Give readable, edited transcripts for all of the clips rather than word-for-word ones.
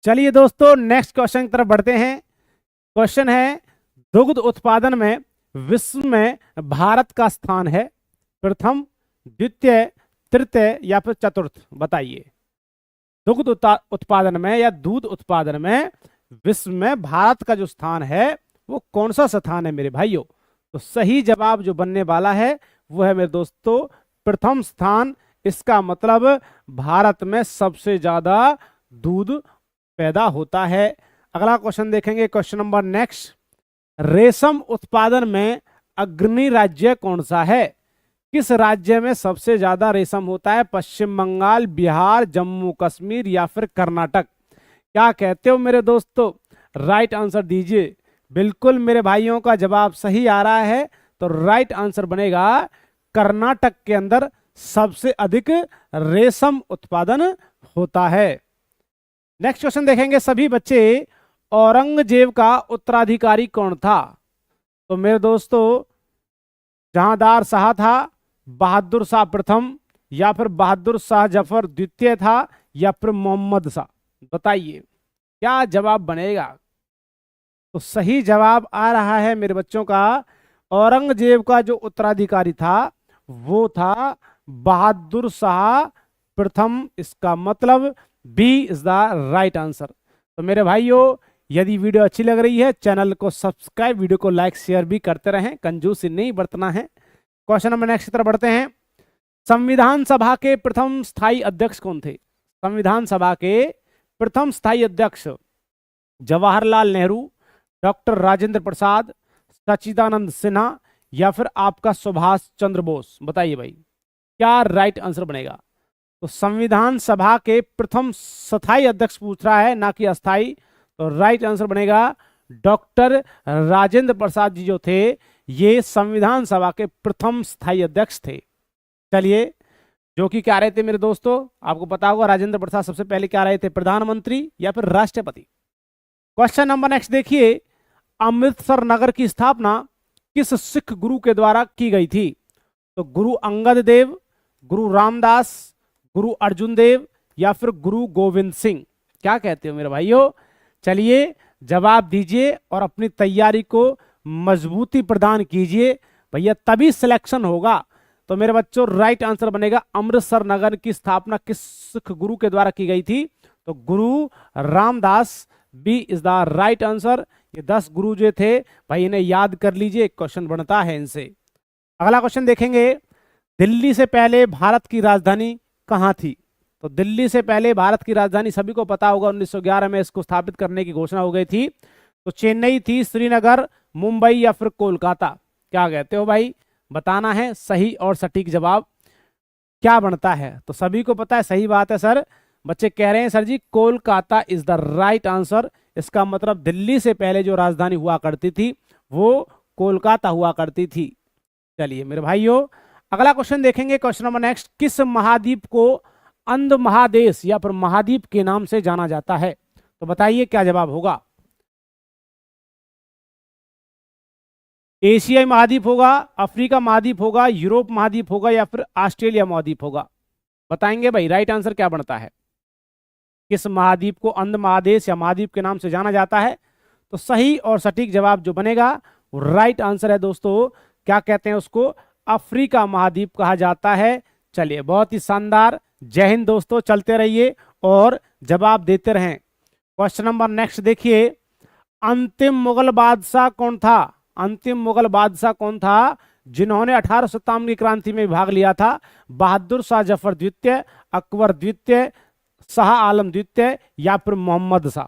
चलिए दोस्तों, next question की तरफ बढ़ते हैं। क्वेश्चन है, दुग्ध उत्पादन में विश्व में भारत का स्थान है प्रथम, द्वितीय, तृतीय या फिर चतुर्थ? बताइए। दुग्ध उत्पादन में या दूध उत्पादन में विश्व में भारत का जो स्थान है वो कौन सा स्थान है मेरे भाइयों? तो सही जवाब जो बनने वाला है वो है मेरे दोस्तों प्रथम स्थान। इसका मतलब भारत में सबसे ज्यादा दूध पैदा होता है। अगला क्वेश्चन देखेंगे, क्वेश्चन नंबर नेक्स्ट। रेशम उत्पादन में अग्रणी राज्य कौन सा है? किस राज्य में सबसे ज्यादा रेशम होता है? पश्चिम बंगाल, बिहार, जम्मू कश्मीर या फिर कर्नाटक? क्या कहते हो मेरे दोस्तों? राइट आंसर दीजिए। बिल्कुल मेरे भाइयों का जवाब सही आ रहा है। तो राइट आंसर बनेगा कर्नाटक के अंदर सबसे अधिक रेशम उत्पादन होता है। नेक्स्ट क्वेश्चन देखेंगे सभी बच्चे। औरंगजेब का उत्तराधिकारी कौन था? तो मेरे दोस्तों जहांदार शाह था, बहादुर शाह प्रथम या फिर बहादुर शाह जफर द्वितीय था या फिर मोहम्मद शाह? बताइए क्या जवाब बनेगा? तो सही जवाब आ रहा है मेरे बच्चों का, औरंगजेब का जो उत्तराधिकारी था वो था बहादुर शाह प्रथम। इसका मतलब B is the right answer. तो मेरे भाइयों यदि वीडियो अच्छी लग रही है चैनल को सब्सक्राइब, वीडियो को लाइक शेयर भी करते रहें, कंजूसी नहीं बरतना है। क्वेश्चन नंबर नेक्स्ट की तरफ बढ़ते हैं। संविधान सभा के प्रथम स्थायी अध्यक्ष कौन थे? संविधान सभा के प्रथम स्थायी अध्यक्ष जवाहरलाल नेहरू, डॉक्टर राजेंद्र प्रसाद, सच्चिदानंद सिन्हा या फिर आपका सुभाष चंद्र बोस? बताइए भाई क्या राइट आंसर बनेगा? तो संविधान सभा के प्रथम स्थायी अध्यक्ष पूछ रहा है, ना कि अस्थाई। तो राइट आंसर बनेगा डॉक्टर राजेंद्र प्रसाद जी जो थे ये संविधान सभा के प्रथम स्थायी अध्यक्ष थे। चलिए, जो कि क्या रहे थे मेरे दोस्तों, आपको पता होगा राजेंद्र प्रसाद सबसे पहले क्या रहे थे, प्रधानमंत्री या फिर राष्ट्रपति। क्वेश्चन नंबर नेक्स्ट देखिए। अमृतसर नगर की स्थापना किस सिख गुरु के द्वारा की गई थी? तो गुरु अंगद देव, गुरु रामदास, गुरु अर्जुन देव या फिर गुरु गोविंद सिंह? क्या कहते हो मेरे भाइयों? चलिए जवाब दीजिए और अपनी तैयारी को मजबूती प्रदान कीजिए भैया, तभी सिलेक्शन होगा। तो मेरे बच्चों राइट आंसर बनेगा अमृतसर नगर की स्थापना किस सिख गुरु के द्वारा की गई थी? तो Guru Ramdas. B is the right answer. ये 10 गुरु जो थे भाई इन्हें याद कर लीजिए, क्वेश्चन बनता है इनसे। अगला क्वेश्चन देखेंगे। दिल्ली से पहले भारत की राजधानी कहाँ थी? तो दिल्ली से पहले भारत की राजधानी सभी को पता होगा 1911 में इसको स्थापित करने की घोषणा हो गई थी। तो चेन्नई थी, श्रीनगर, मुंबई या फिर कोलकाता? क्या कहते हो भाई? बताना है सही और सटीक जवाब क्या बनता है। तो सभी को पता है, सही बात है सर। बच्चे कह रहे हैं sir ji Kolkata is the right answer. इसका मतलब दिल्ली से पहले जो राजधानी हुआ करती थी वो कोलकाता हुआ करती थी। चलिए मेरे भाइयों अगला क्वेश्चन देखेंगे। Question number next. किस महाद्वीप को अंध महादेश या फिर महाद्वीप के नाम से जाना जाता है? तो बताइए क्या जवाब होगा? एशियाई महाद्वीप होगा, अफ्रीका महाद्वीप होगा, यूरोप महाद्वीप होगा या फिर ऑस्ट्रेलिया महाद्वीप होगा? बताएंगे भाई राइट आंसर क्या बनता है? किस महाद्वीप को अंध महादेश या महाद्वीप के नाम से जाना जाता है? तो सही और सटीक जवाब जो बनेगा वो राइट आंसर है दोस्तों। क्या कहते हैं उसको? अफ्रीका महाद्वीप कहा जाता है। चलिए बहुत ही शानदार। जय हिंद दोस्तों, चलते रहिए और जवाब देते रहें। क्वेश्चन नंबर नेक्स्ट देखिए। अंतिम मुगल बादशाह कौन था? अंतिम मुगल बादशाह कौन था जिन्होंने 1857 की क्रांति में भाग लिया था? बहादुर शाह जफर द्वितीय, अकबर द्वितीय, शाह आलम द्वितीय या फिर मोहम्मद शाह?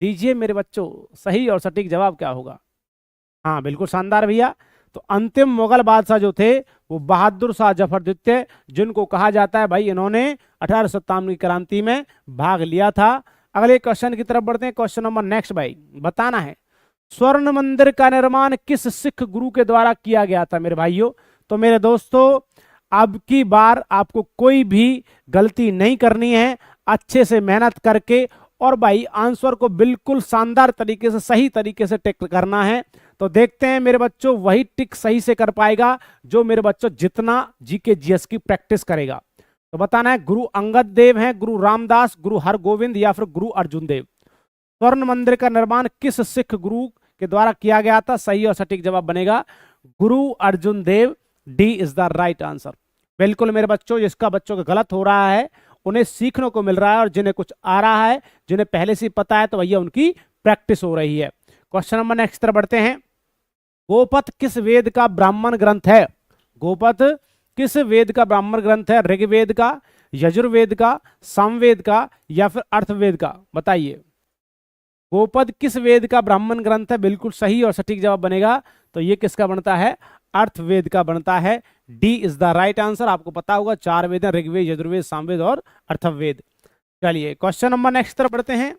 दीजिए मेरे बच्चों सही और सटीक जवाब क्या होगा? हाँ बिल्कुल शानदार भैया। तो अंतिम मुगल बादशाह जो थे वो बहादुर शाह जफर द्वितीय, जिनको कहा जाता है भाई इन्होंने 1857 की क्रांति में भाग लिया था। अगले क्वेश्चन की तरफ बढ़ते हैं। क्वेश्चन नंबर नेक्स्ट भाई बताना है स्वर्ण मंदिर का निर्माण किस सिख गुरु के द्वारा किया गया था मेरे भाइयों? तो मेरे दोस्तों अब की बार आपको कोई भी गलती नहीं करनी है, अच्छे से मेहनत करके और भाई आंसर को बिल्कुल शानदार तरीके से सही तरीके से टिक करना है। तो देखते हैं मेरे बच्चों वही टिक सही से कर पाएगा जो मेरे बच्चों जितना जीके जीएस की प्रैक्टिस करेगा। तो बताना है गुरु अंगद देव हैं, गुरु रामदास, गुरु हरगोविंद या फिर गुरु अर्जुन देव। स्वर्ण मंदिर का निर्माण किस सिख गुरु के द्वारा किया गया था? सही और सटीक जवाब बनेगा Guru Arjun Dev. D is the right answer. बिल्कुल मेरे बच्चों, जिसका बच्चों का गलत हो रहा है उन्हें सीखने को मिल रहा है, और जिन्हें कुछ आ रहा है, जिन्हें पहले से पता है, तो भैया उनकी प्रैक्टिस हो रही है। क्वेश्चन नंबर नेक्स्ट तरफ बढ़ते हैं। गोपथ किस वेद का ब्राह्मण ग्रंथ है? गोपथ किस वेद का ब्राह्मण ग्रंथ है? ऋग्वेद का, यजुर्वेद का, सामवेद का या फिर अर्थवेद का? बताइए। गोपद किस वेद का ब्राह्मण ग्रंथ है? बिल्कुल सही और सटीक जवाब बनेगा, तो ये किसका बनता है? अर्थवेद का बनता है। D is the right answer. आपको पता होगा 4 वेद हैं, ऋग्वेद, यजुर्वेद, सामवेद और अर्थवेद। चलिए क्वेश्चन नंबर नेक्स्ट तरफ बढ़ते हैं।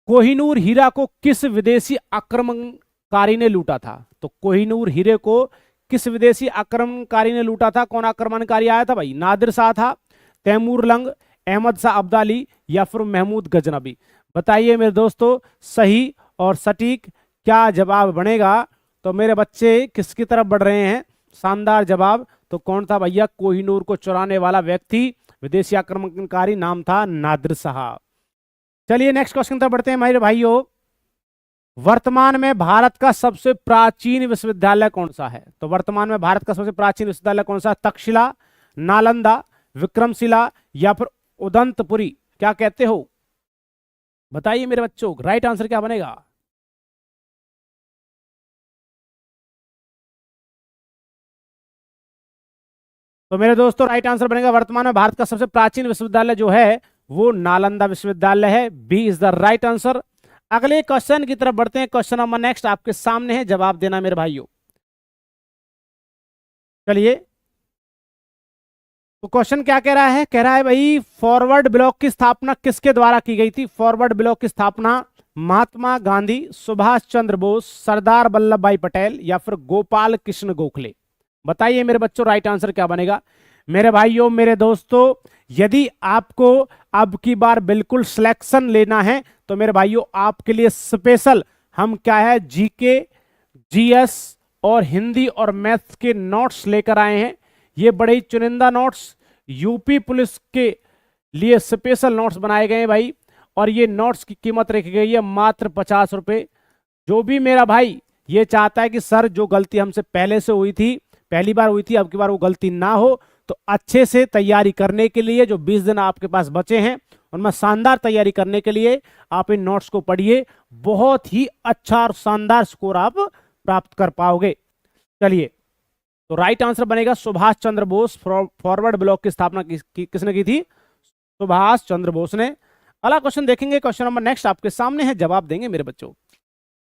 कोहिनूर हीरा को किस विदेशी आक्रमणकारी ने लूटा था? तो कोहिनूर हीरे को किस विदेशी आक्रमणकारी ने लूटा था? कौन आक्रमणकारी आया था भाई? नादिर शाह था, तैमूर लंग, अहमद शाह अब्दाली या फिर महमूद गजनबी? बताइए मेरे दोस्तों, सही और सटीक क्या जवाब बनेगा? तो मेरे बच्चे किसकी तरफ बढ़ रहे हैं? शानदार जवाब। तो कौन था भैया? कोहिनूर को चुराने वाला व्यक्ति, विदेशी आक्रमणकारी, नाम था नादिर शाह। चलिए नेक्स्ट क्वेश्चन तरफ बढ़ते हैं मेरे भाइयों। वर्तमान में भारत का सबसे प्राचीन विश्वविद्यालय कौन सा है? तो वर्तमान में भारत का सबसे प्राचीन विश्वविद्यालय कौन सा है? तक्षशिला, नालंदा, विक्रमशिला या फिर उदंतपुरी? क्या कहते हो? बताइए मेरे बच्चों, राइट आंसर क्या बनेगा? तो मेरे दोस्तों राइट आंसर बनेगा वर्तमान में भारत का सबसे प्राचीन विश्वविद्यालय जो है वो नालंदा विश्वविद्यालय है। B is the right answer. अगले क्वेश्चन की तरफ बढ़ते हैं। क्वेश्चन नंबर नेक्स्ट आपके सामने है, जवाब देना मेरे भाइयों। चलिए, तो क्वेश्चन क्या कह रहा है? कह रहा है भाई, फॉरवर्ड ब्लॉक की स्थापना किसके द्वारा की गई थी? फॉरवर्ड ब्लॉक की स्थापना महात्मा गांधी, सुभाष चंद्र बोस, सरदार वल्लभ भाई पटेल या फिर गोपाल कृष्ण गोखले? बताइए मेरे बच्चों, राइट आंसर क्या बनेगा? मेरे भाइयों, मेरे दोस्तों, यदि आपको अब की बार बिल्कुल सिलेक्शन लेना है तो मेरे भाइयों आपके लिए स्पेशल हम क्या है, जीके, जीएस और हिंदी और मैथ्स के नोट्स लेकर आए हैं। ये बड़े ही चुनिंदा नोट्स, यूपी पुलिस के लिए स्पेशल नोट्स बनाए गए हैं भाई, और ये नोट्स की कीमत रखी गई है मात्र 50 रुपए। जो भी मेरा भाई ये चाहता है कि सर जो गलती हमसे पहले से हुई थी, पहली बार हुई थी, अब की बार वो गलती ना हो, तो अच्छे से तैयारी करने के लिए जो 20 दिन आपके पास बचे हैं उनमें शानदार तैयारी करने के लिए आप इन नोट्स को पढ़िए। बहुत ही अच्छा और शानदार स्कोर आप प्राप्त कर पाओगे। चलिए, तो राइट आंसर बनेगा सुभाष चंद्र बोस। फॉरवर्ड ब्लॉक की स्थापना किसने की थी? सुभाष चंद्र बोस ने। अगला क्वेश्चन देखेंगे। क्वेश्चन नंबर नेक्स्ट आपके सामने है, जवाब देंगे मेरे बच्चों।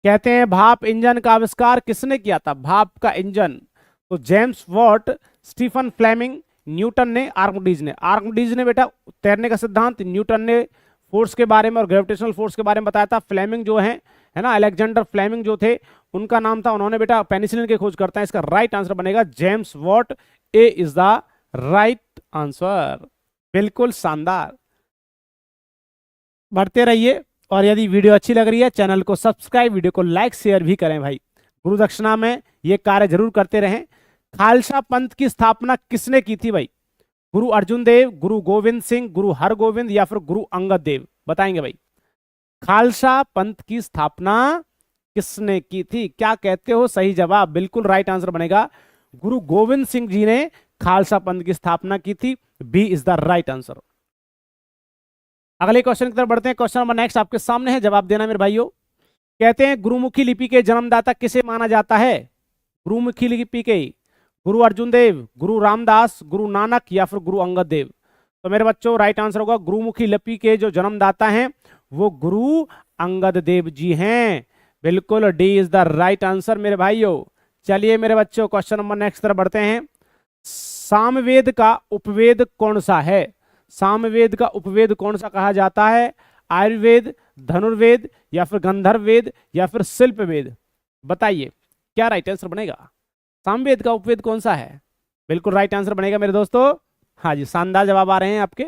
कहते हैं भाप इंजन का आविष्कार किसने किया था? भाप का इंजन, तो James Watt, Stephen Fleming, Newton ने, आर्किमिडीज ने? आर्किमिडीज ने बेटा तैरने का सिद्धांत, न्यूटन ने फोर्स के बारे में और ग्रेविटेशनल फोर्स के बारे में बताया था। फ्लेमिंग जो है ना, अलेक्जेंडर फ्लेमिंग जो थे, उनका नाम था, उन्होंने बेटा पेनिसिलिन की खोज करता है। इसका राइट आंसर बनेगा James Watt. A is the right answer. बिल्कुल शानदार। बढ़ते रहिए, और यदि वीडियो अच्छी लग रही है चैनल को सब्सक्राइब, वीडियो को लाइक शेयर भी करें भाई। गुरु दक्षिणा में ये कार्य जरूर करते रहें। खालसा पंथ की स्थापना किसने की थी भाई? गुरु अर्जुन देव, गुरु गोविंद सिंह, गुरु हरगोविंद या फिर गुरु अंगद देव? बताएंगे भाई। खालसा पंथ की स्थापना किसने की थी? क्या कहते हो? सही जवाब, बिल्कुल राइट आंसर बनेगा गुरु गोविंद सिंह जी ने खालसा पंथ की स्थापना की थी। B is the right answer. अगले क्वेश्चन की तरफ बढ़ते हैं। क्वेश्चन नंबर नेक्स्ट आपके सामने है, जवाब देना मेरे भाइयों। कहते हैं गुरुमुखी लिपि के जन्मदाता किसे माना जाता है? गुरुमुखी लिपि के गुरु अर्जुन देव, गुरु रामदास, गुरु नानक या फिर गुरु अंगद देव? तो मेरे बच्चों राइट आंसर होगा गुरुमुखी लिपि के जो जन्मदाता हैं वो गुरु अंगद देव जी हैं। बिल्कुल, D is the right answer मेरे भाइयों। चलिए मेरे बच्चों, क्वेश्चन नंबर नेक्स्ट तरफ बढ़ते हैं। सामवेद का उपवेद कौन सा है? सामवेद का उपवेद कौन सा कहा जाता है? आयुर्वेद, धनुर्वेद या फिर गंधर्व वेद या फिर शिल्प वेद? बताइए क्या राइट आंसर बनेगा? सामवेद का उपवेद कौन सा है? बिल्कुल राइट आंसर बनेगा मेरे दोस्तों। हाँ जी, शानदार जवाब आ रहे हैं आपके।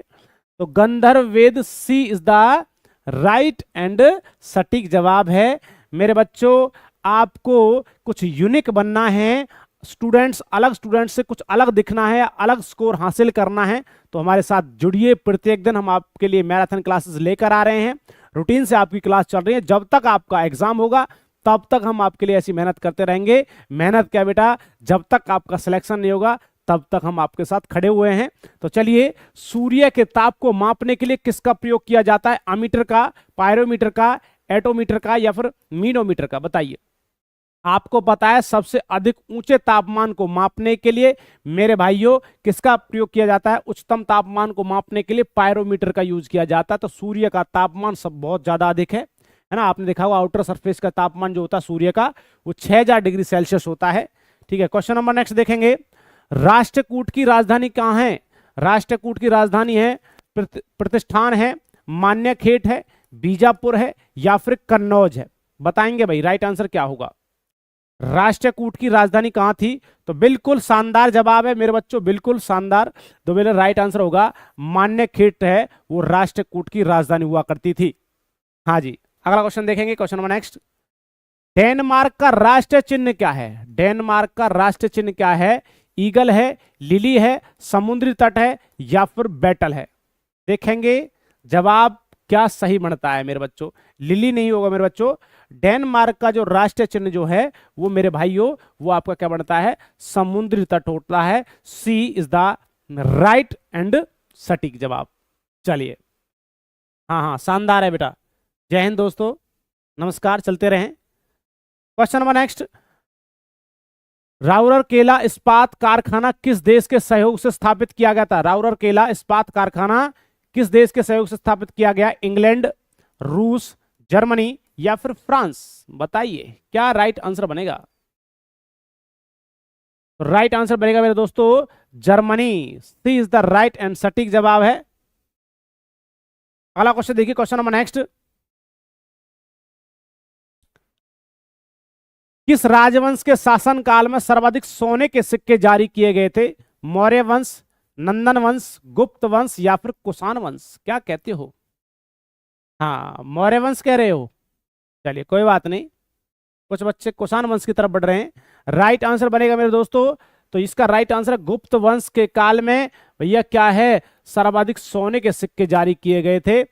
तो गंधर्व वेद, सी इज द राइट एंड सटीक जवाब है। मेरे बच्चों, आपको कुछ यूनिक बनना है, स्टूडेंट्स अलग स्टूडेंट्स से कुछ अलग दिखना है, अलग स्कोर हासिल करना है, तो हमारे साथ जुड़िए। प्रत्येक दिन हम आपके लिए मैराथन क्लासेस लेकर आ रहे हैं, रूटीन से आपकी क्लास चल रही है। जब तक आपका एग्जाम होगा तब तक हम आपके लिए ऐसी मेहनत करते रहेंगे। मेहनत क्या बेटा, जब तक आपका सिलेक्शन नहीं होगा तब तक हम आपके साथ खड़े हुए हैं। तो चलिए, सूर्य के ताप को मापने के लिए किसका प्रयोग किया जाता है? अमीटर का, पायरोमीटर का, एटोमीटर का, या फिर मीनोमीटर का? बताइए। आपको पता है सबसे अधिक ऊंचे तापमान को मापने के लिए मेरे भाइयों किसका प्रयोग किया जाता है? उच्चतम तापमान को मापने के लिए पायरोमीटर का यूज किया जाता है। तो सूर्य का तापमान सब बहुत ज्यादा अधिक है ना। आपने देखा होगा आउटर सरफेस का तापमान जो होता है सूर्य का, वो 6000 डिग्री सेल्सियस होता है। ठीक है, क्वेश्चन नंबर नेक्स्ट देखेंगे। राष्ट्रकूट की राजधानी कहां है? राष्ट्रकूट की राजधानी है, प्रतिष्ठान है, मान्यखेट है, बीजापुर है, या फिर कन्नौज है? बताएंगे भाई, राइट आंसर क्या होगा? राष्ट्रकूट की राजधानी कहां थी? तो बिल्कुल शानदार जवाब है मेरे बच्चों, बिल्कुल शानदार। तो मेरा राइट आंसर होगा मान्यखेट है, वो राष्ट्रकूट की राजधानी हुआ करती थी। हाँ जी, अगला क्वेश्चन देखेंगे, क्वेश्चन नंबर नेक्स्ट। डेनमार्क का राष्ट्रीय चिन्ह क्या है? डेनमार्क का राष्ट्रीय चिन्ह क्या है? ईगल है, लिली है, समुद्री तट है, या फिर बैटल है? देखेंगे जवाब क्या सही बनता है मेरे बच्चों। लिली नहीं होगा मेरे बच्चों। डेनमार्क का जो राष्ट्रीय चिन्ह जो है वो मेरे भाइयों, वो आपका क्या बनता है? समुद्री तट होता है। सी इज द राइट एंड सटीक जवाब। चलिए, हाँ हाँ, शानदार है बेटा। जय हिंद दोस्तों, नमस्कार, चलते रहें। Question number next. राउरकेला इस्पात कारखाना किस देश के सहयोग से स्थापित किया गया था? राउरकेला इस्पात कारखाना किस देश के सहयोग से स्थापित किया गया? इंग्लैंड, रूस, जर्मनी, या फिर फ्रांस? बताइए क्या राइट आंसर बनेगा? राइट आंसर बनेगा मेरे दोस्तों Germany. C is the right and सटीक जवाब है। अगला क्वेश्चन देखिए, क्वेश्चन नंबर नेक्स्ट। किस राजवंश के शासनकाल में सर्वाधिक सोने के सिक्के जारी किए गए थे? मौर्य वंश, नंदन वंश, गुप्त वंश, या फिर कुषाण वंश? क्या कहते हो? हाँ, मौर्य वंश कह रहे हो। चलिए कोई बात नहीं, कुछ बच्चे कुषाण वंश की तरफ बढ़ रहे हैं। राइट आंसर बनेगा मेरे दोस्तों, तो इसका राइट आंसर गुप्त वंश के काल में भैया क्या है? सर्वाधिक सोने के सिक्के जारी किए गए थे।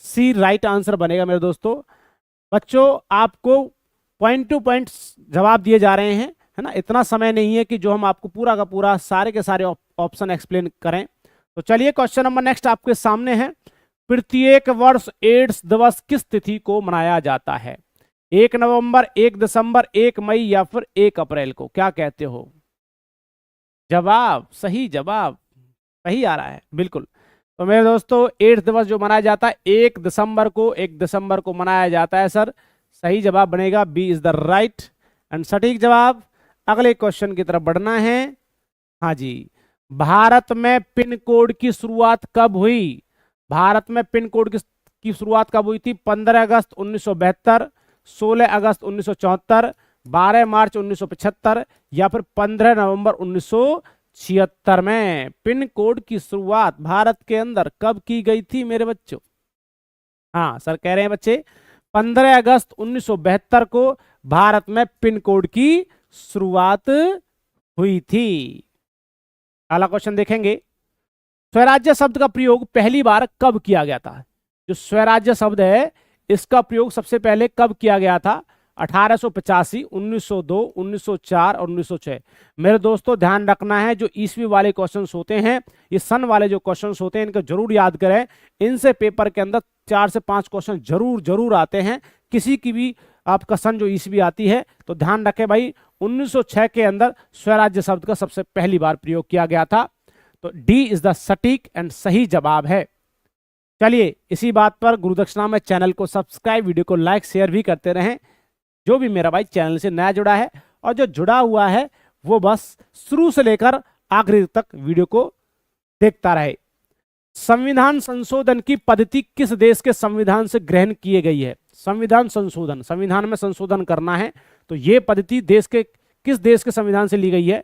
सी राइट आंसर बनेगा मेरे दोस्तों। बच्चों आपको पॉइंट टू पॉइंट जवाब दिए जा रहे हैं, है ना। इतना समय नहीं है कि जो हम आपको पूरा का पूरा सारे के सारे ऑप्शन एक्सप्लेन करें। तो चलिए, क्वेश्चन नंबर नेक्स्ट आपके सामने है। प्रत्येक वर्ष एड्स दिवस किस तिथि को मनाया जाता है? 1 नवंबर, 1 दिसंबर, 1 मई, या फिर 1 अप्रैल को? क्या कहते हो? जवाब, सही जवाब सही आ रहा है, बिल्कुल। तो मेरे दोस्तों एड्स दिवस जो मनाया जाता है 1 दिसंबर को, 1 दिसंबर को मनाया जाता है सर। सही जवाब बनेगा B is the right and सटीक जवाब। अगले क्वेश्चन की तरफ बढ़ना है। हाँ जी, भारत में पिन कोड की शुरुआत कब हुई? भारत में पिन कोड की शुरुआत कब हुई थी? 15 अगस्त 1972, 16 अगस्त 1974, 12 मार्च 1975, या फिर 15 नवंबर 1976 में पिन कोड की शुरुआत भारत के अंदर कब की गई थी मेरे बच्चों? हाँ सर कह रहे हैं बच्चे 15 अगस्त 1972 को भारत में पिन कोड की शुरुआत हुई थी। अगला क्वेश्चन देखेंगे। स्वराज्य शब्द का प्रयोग पहली बार कब किया गया था? जो स्वराज्य शब्द है इसका प्रयोग सबसे पहले कब किया गया था? 1885, 1902, 1904 और 1906। मेरे दोस्तों ध्यान रखना है, जो ईस्वी वाले क्वेश्चंस होते हैं, ये सन वाले जो क्वेश्चंस होते हैं, इनको जरूर याद करें। इनसे पेपर के अंदर 4 से 5 क्वेश्चन जरूर जरूर आते हैं। किसी की भी आपका सन जो ईस्वी आती है तो ध्यान रखें भाई, 1906 के अंदर स्वराज्य शब्द का सबसे पहली बार प्रयोग किया गया था। तो डी इज द सटीक एंड सही जवाब है। चलिए, इसी बात पर गुरुदक्षिणा में चैनल को सब्सक्राइब, वीडियो को लाइक शेयर भी करते रहें। जो भी मेरा भाई चैनल से नया जुड़ा है और जो जुड़ा हुआ है वो बस शुरू से लेकर आखिरी तक वीडियो को देखता रहे। संविधान संशोधन की पद्धति किस देश के संविधान से ग्रहण की गई है? संविधान संशोधन, संविधान में संशोधन करना है तो ये पद्धति किस देश के संविधान से ली गई है?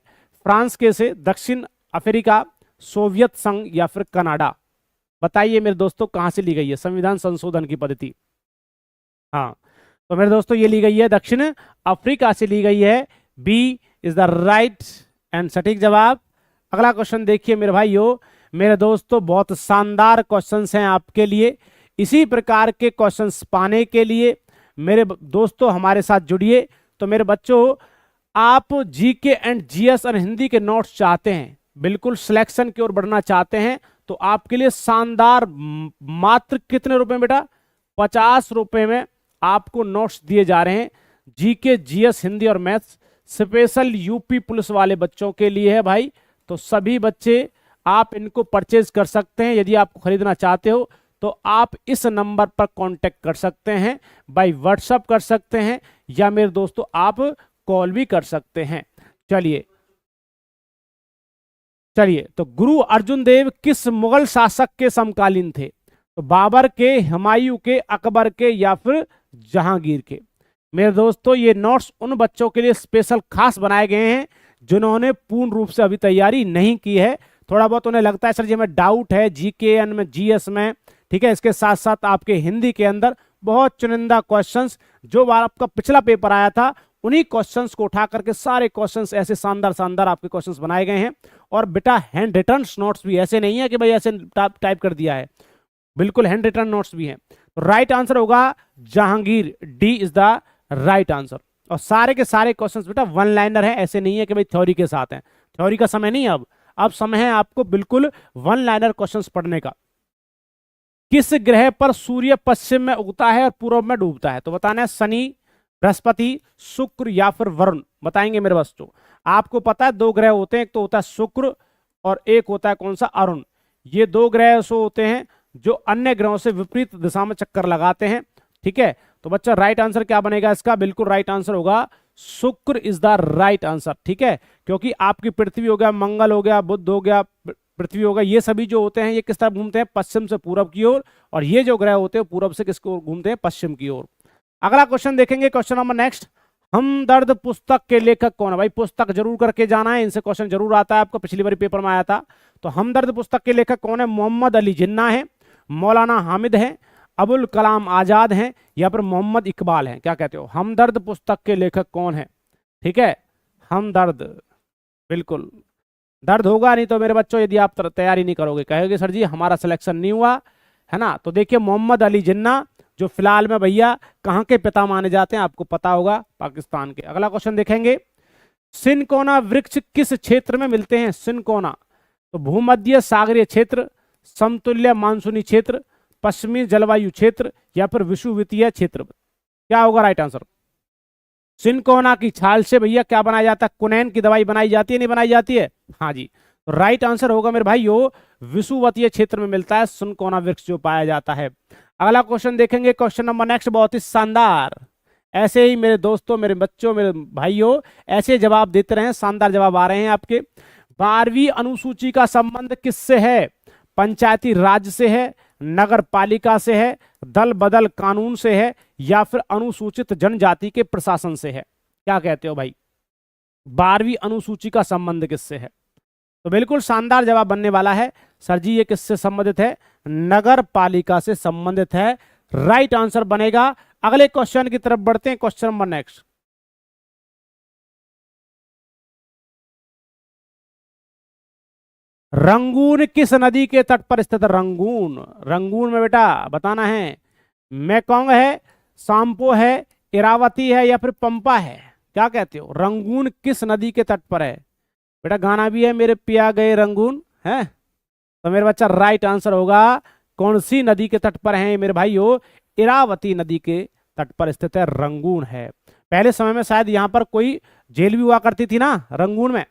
फ्रांस के से, दक्षिण अफ्रीका, सोवियत संघ, या फिर कनाडा? बताइए मेरे दोस्तों कहां से ली गई है संविधान संशोधन की पद्धति? हाँ, तो मेरे दोस्तों ये ली गई है दक्षिण अफ्रीका से ली गई है। B is the right and सटीक जवाब। अगला क्वेश्चन देखिए मेरे भाइयों, मेरे दोस्तों, बहुत शानदार क्वेश्चंस हैं आपके लिए। इसी प्रकार के क्वेश्चंस पाने के लिए मेरे दोस्तों हमारे साथ जुड़िए। तो मेरे बच्चों, आप जीके एंड जीएस और हिंदी के नोट्स चाहते हैं, बिल्कुल सिलेक्शन की ओर बढ़ना चाहते हैं, तो आपके लिए शानदार, मात्र कितने रुपए में बेटा, 50 रुपए में आपको नोट्स दिए जा रहे हैं। जीके, जीएस, हिंदी और मैथ्स स्पेशल यूपी पुलिस वाले बच्चों के लिए है भाई। तो सभी बच्चे आप इनको परचेज कर सकते हैं। यदि आपको खरीदना चाहते हो तो आप इस नंबर पर कांटेक्ट कर सकते हैं, बाय व्हाट्सएप कर सकते हैं, या मेरे दोस्तों आप कॉल भी कर सकते हैं। चलिए चलिए, तो गुरु अर्जुन देव किस मुगल शासक के समकालीन थे? तो बाबर के, हुमायूं के, अकबर के, या फिर जहांगीर के? मेरे दोस्तों, ये नोट्स उन बच्चों के लिए स्पेशल खास बनाए गए हैं जिन्होंने पूर्ण रूप से अभी तैयारी नहीं की है। थोड़ा बहुत उन्हें लगता है सर जी हमें डाउट है जीके में, जीएस में, ठीक है। इसके साथ साथ आपके हिंदी के अंदर बहुत चुनिंदा क्वेश्चंस, जो बार आपका पिछला पेपर आया था उन्हीं क्वेश्चंस को उठा करके सारे क्वेश्चंस ऐसे शानदार शानदार आपके क्वेश्चंस बनाए गए हैं। और बेटा हैंड रिटन नोट्स भी, ऐसे नहीं है कि भाई ऐसे टाइप कर दिया है, बिल्कुल हैंड रिटन नोट्स भी हैं। तो राइट आंसर होगा Jahangir, D is the right answer. और सारे के सारे क्वेश्चंस बेटा वन लाइनर हैं, ऐसे नहीं है कि भाई थ्योरी के साथ हैं। थ्योरी का समय नहीं है अब समय है आपको बिल्कुल वन लाइनर क्वेश्चंस पढ़ने का। किस ग्रह पर सूर्य पश्चिम में उगता है और पूर्व में डूबता है? तो बताना है शनि, बृहस्पति, शुक्र या फिर वरुण। बताएंगे मेरे बच्चों। आपको पता है दो ग्रह होते हैं, एक तो होता है शुक्र और एक होता है कौन सा, अरुण। ये दो ग्रह ऐसे होते हैं जो अन्य ग्रहों से विपरीत दिशा में चक्कर लगाते हैं, ठीक है। तो बच्चा राइट आंसर क्या बनेगा इसका? बिल्कुल राइट आंसर होगा शुक्र इज द राइट आंसर, ठीक है। क्योंकि आपकी पृथ्वी हो गया, मंगल हो गया, बुध हो गया, पृथ्वी होगा, ये सभी जो होते हैं ये किस तरफ घूमते हैं? पश्चिम से पूरब की ओर। और ये जो ग्रह होते हैं पूरब से किसकी ओर घूमते हैं? पश्चिम की ओर। अगला क्वेश्चन देखेंगे, क्वेश्चन नंबर नेक्स्ट। हमदर्द पुस्तक के लेखक कौन है? भाई पुस्तक जरूर करके जाना है, इनसे क्वेश्चन जरूर आता है आपको, पिछली बार पेपर में आया था। तो हमदर्द पुस्तक के लेखक कौन है? मोहम्मद अली जिन्ना है, मौलाना हामिद है, अबुल कलाम आजाद हैं, या फिर मोहम्मद इकबाल हैं? क्या कहते हो? हमदर्द पुस्तक के लेखक कौन है? ठीक है, हमदर्द, बिल्कुल दर्द होगा नहीं तो मेरे बच्चों यदि आप तैयारी नहीं करोगे, कहोगे सर जी हमारा सिलेक्शन नहीं हुआ है ना। तो देखिए मोहम्मद अली जिन्ना, जो फिलहाल में भैया कहाँ के पिता माने जाते हैं आपको पता होगा, पाकिस्तान के। अगला क्वेश्चन देखेंगे, सिनकोना वृक्ष किस क्षेत्र में मिलते हैं? सिनकोना, तो भूमध्य सागरीय क्षेत्र, समतुल्य मानसूनी क्षेत्र, पश्चिमी जलवायु क्षेत्र, या फिर विषुवतीय क्षेत्र? क्या होगा राइट आंसर? सिनकोना की छाल से भैया क्या बनाया जाता है? कुनैन की दवाई बनाई जाती है, नहीं बनाई जाती है? हाँ जी, तो राइट आंसर होगा मेरे भाइयों विषुवतीय क्षेत्र में मिलता है सिनकोना वृक्ष जो पाया जाता है। अगला क्वेश्चन देखेंगे, क्वेश्चन नंबर नेक्स्ट, बहुत ही शानदार। ऐसे ही मेरे दोस्तों, मेरे बच्चों, मेरे भाइयों, ऐसे जवाब देते रहे, शानदार जवाब आ रहे हैं आपके। 12वीं अनुसूची का संबंध किससे है? पंचायती राज से है, नगर पालिका से है, दल बदल कानून से है, या फिर अनुसूचित जनजाति के प्रशासन से है? क्या कहते हो भाई? 12वीं अनुसूची का संबंध किससे है? तो बिल्कुल शानदार जवाब बनने वाला है सर जी, ये किससे संबंधित है? नगर पालिका से संबंधित है, राइट आंसर बनेगा। अगले क्वेश्चन की तरफ बढ़ते हैं, क्वेश्चन नंबर नेक्स्ट। रंगून किस नदी के तट पर स्थित है? रंगून, रंगून में बेटा बताना है मेकोंग है, सांपो है, इरावती है, या फिर पंपा है? क्या कहते हो? रंगून किस नदी के तट पर है? बेटा गाना भी है, मेरे पिया गए रंगून, है। तो मेरे बच्चा राइट आंसर होगा कौन सी नदी के तट पर है मेरे भाइयों? इरावती नदी के तट पर स्थित है रंगून है। पहले समय में शायद यहाँ पर कोई जेल भी हुआ करती थी ना रंगून में।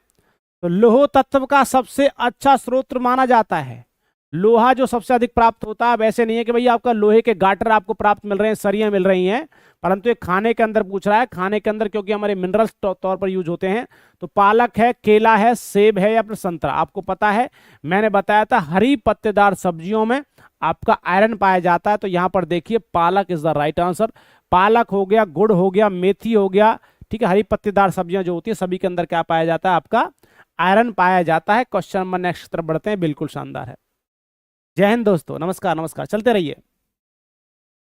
तो लोह तत्व का सबसे अच्छा स्रोत माना जाता है, लोहा जो सबसे अधिक प्राप्त होता है। वैसे नहीं है कि भैया आपका लोहे के गाटर आपको प्राप्त मिल रहे हैं, सरियां मिल रही हैं, परंतु ये खाने के अंदर पूछ रहा है। खाने के अंदर क्योंकि हमारे मिनरल्स तौर पर यूज होते हैं। तो पालक है, केला है, सेब है, या फिर संतरा? आपको पता है मैंने बताया था हरी पत्तेदार सब्जियों में आपका आयरन पाया जाता है। तो यहाँ पर देखिए पालक इज द राइट आंसर। पालक हो गया, गुड़ हो गया, मेथी हो गया, ठीक है। हरी पत्तेदार सब्जियां जो होती है सभी के अंदर क्या पाया जाता है? आपका आयरन पाया जाता है। क्वेश्चन नंबर नेक्स्ट तरफ बढ़ते हैं, बिल्कुल शानदार है। जय हिंद दोस्तों, नमस्कार नमस्कार, चलते रहिए।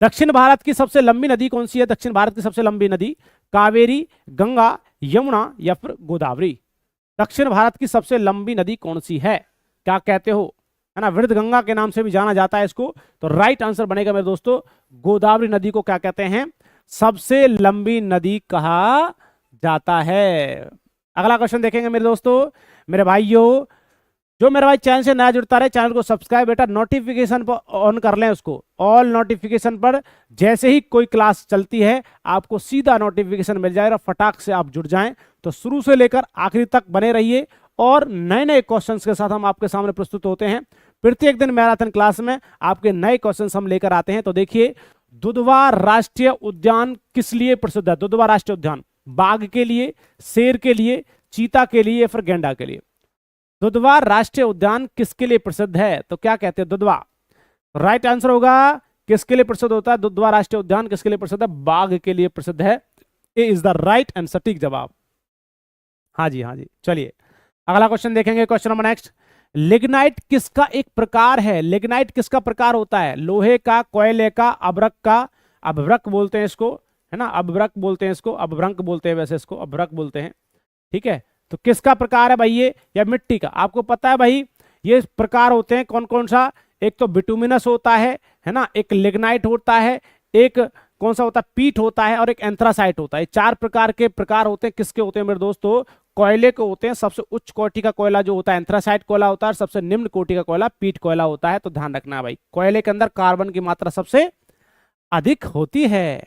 दक्षिण भारत की सबसे लंबी नदी कौन सी है? दक्षिण भारत की सबसे लंबी नदी कावेरी, गंगा, यमुना या फिर गोदावरी। दक्षिण भारत की सबसे लंबी नदी कौन सी है, क्या कहते हो, है ना, वृद्ध गंगा के नाम से भी जाना जाता है इसको। तो राइट आंसर बनेगा मेरे दोस्तों, गोदावरी नदी को क्या कहते हैं, सबसे लंबी नदी कहा जाता है। अगला क्वेश्चन देखेंगे मेरे दोस्तों। मेरे भाइयों, जो मेरा भाई चैनल से नया जुड़ता रहे, चैनल को सब्सक्राइब, बेटा नोटिफिकेशन पर ऑन कर लें उसको, ऑल नोटिफिकेशन पर। जैसे ही कोई क्लास चलती है आपको सीधा नोटिफिकेशन मिल जाएगा, फटाक से आप जुड़ जाएं। तो शुरू से लेकर आखिरी तक बने रहिए और नए नए क्वेश्चंस के साथ हम आपके सामने प्रस्तुत होते हैं। प्रत्येक दिन मैराथन क्लास में आपके नए क्वेश्चंस हम लेकर आते हैं। तो देखिए, दुधवा राष्ट्रीय उद्यान किस लिए प्रसिद्ध है? दुधवा राष्ट्रीय उद्यान बाघ के लिए, शेर के लिए, चीता के लिए या फिर गेंडा के लिए? दुधवा राष्ट्रीय उद्यान किसके लिए प्रसिद्ध है? तो क्या कहते हैं, दुधवा। राइट आंसर होगा किसके लिए प्रसिद्ध होता है दुधवा राष्ट्रीय उद्यान, किसके लिए प्रसिद्ध है? बाघ के लिए प्रसिद्ध है। ए इज द राइट एंड सटीक जवाब। हाँ जी, हाँ जी। चलिए अगला क्वेश्चन देखेंगे, क्वेश्चन नंबर नेक्स्ट। लिग्नाइट किसका एक प्रकार है? लिग्नाइट किसका प्रकार होता है? लोहे का, कोयले का, अभ्रक का, अभ्रक बोलते हैं इसको, है ना, अभ्रक बोलते हैं इसको, अभ्रक बोलते हैं, वैसे इसको अभ्रक बोलते हैं, ठीक है। तो किसका प्रकार है भाई ये? या मिट्टी का? आपको पता है भाई ये प्रकार होते हैं कौन कौन सा? एक तो बिटुमिनस होता है ना, एक लिग्नाइट होता है, एक कौन सा होता है, पीट होता है, और एक एंथ्रासाइट होता है। चार प्रकार के प्रकार होते हैं। किसके होते हैं मेरे दोस्तों? कोयले को होते हैं। सबसे उच्च कोटि का कोयला जो होता है एंथ्रासाइट कोयला होता है, और सबसे निम्न कोटि का कोयला पीट कोयला होता है। तो ध्यान रखना भाई, कोयले के अंदर कार्बन की मात्रा सबसे अधिक होती है।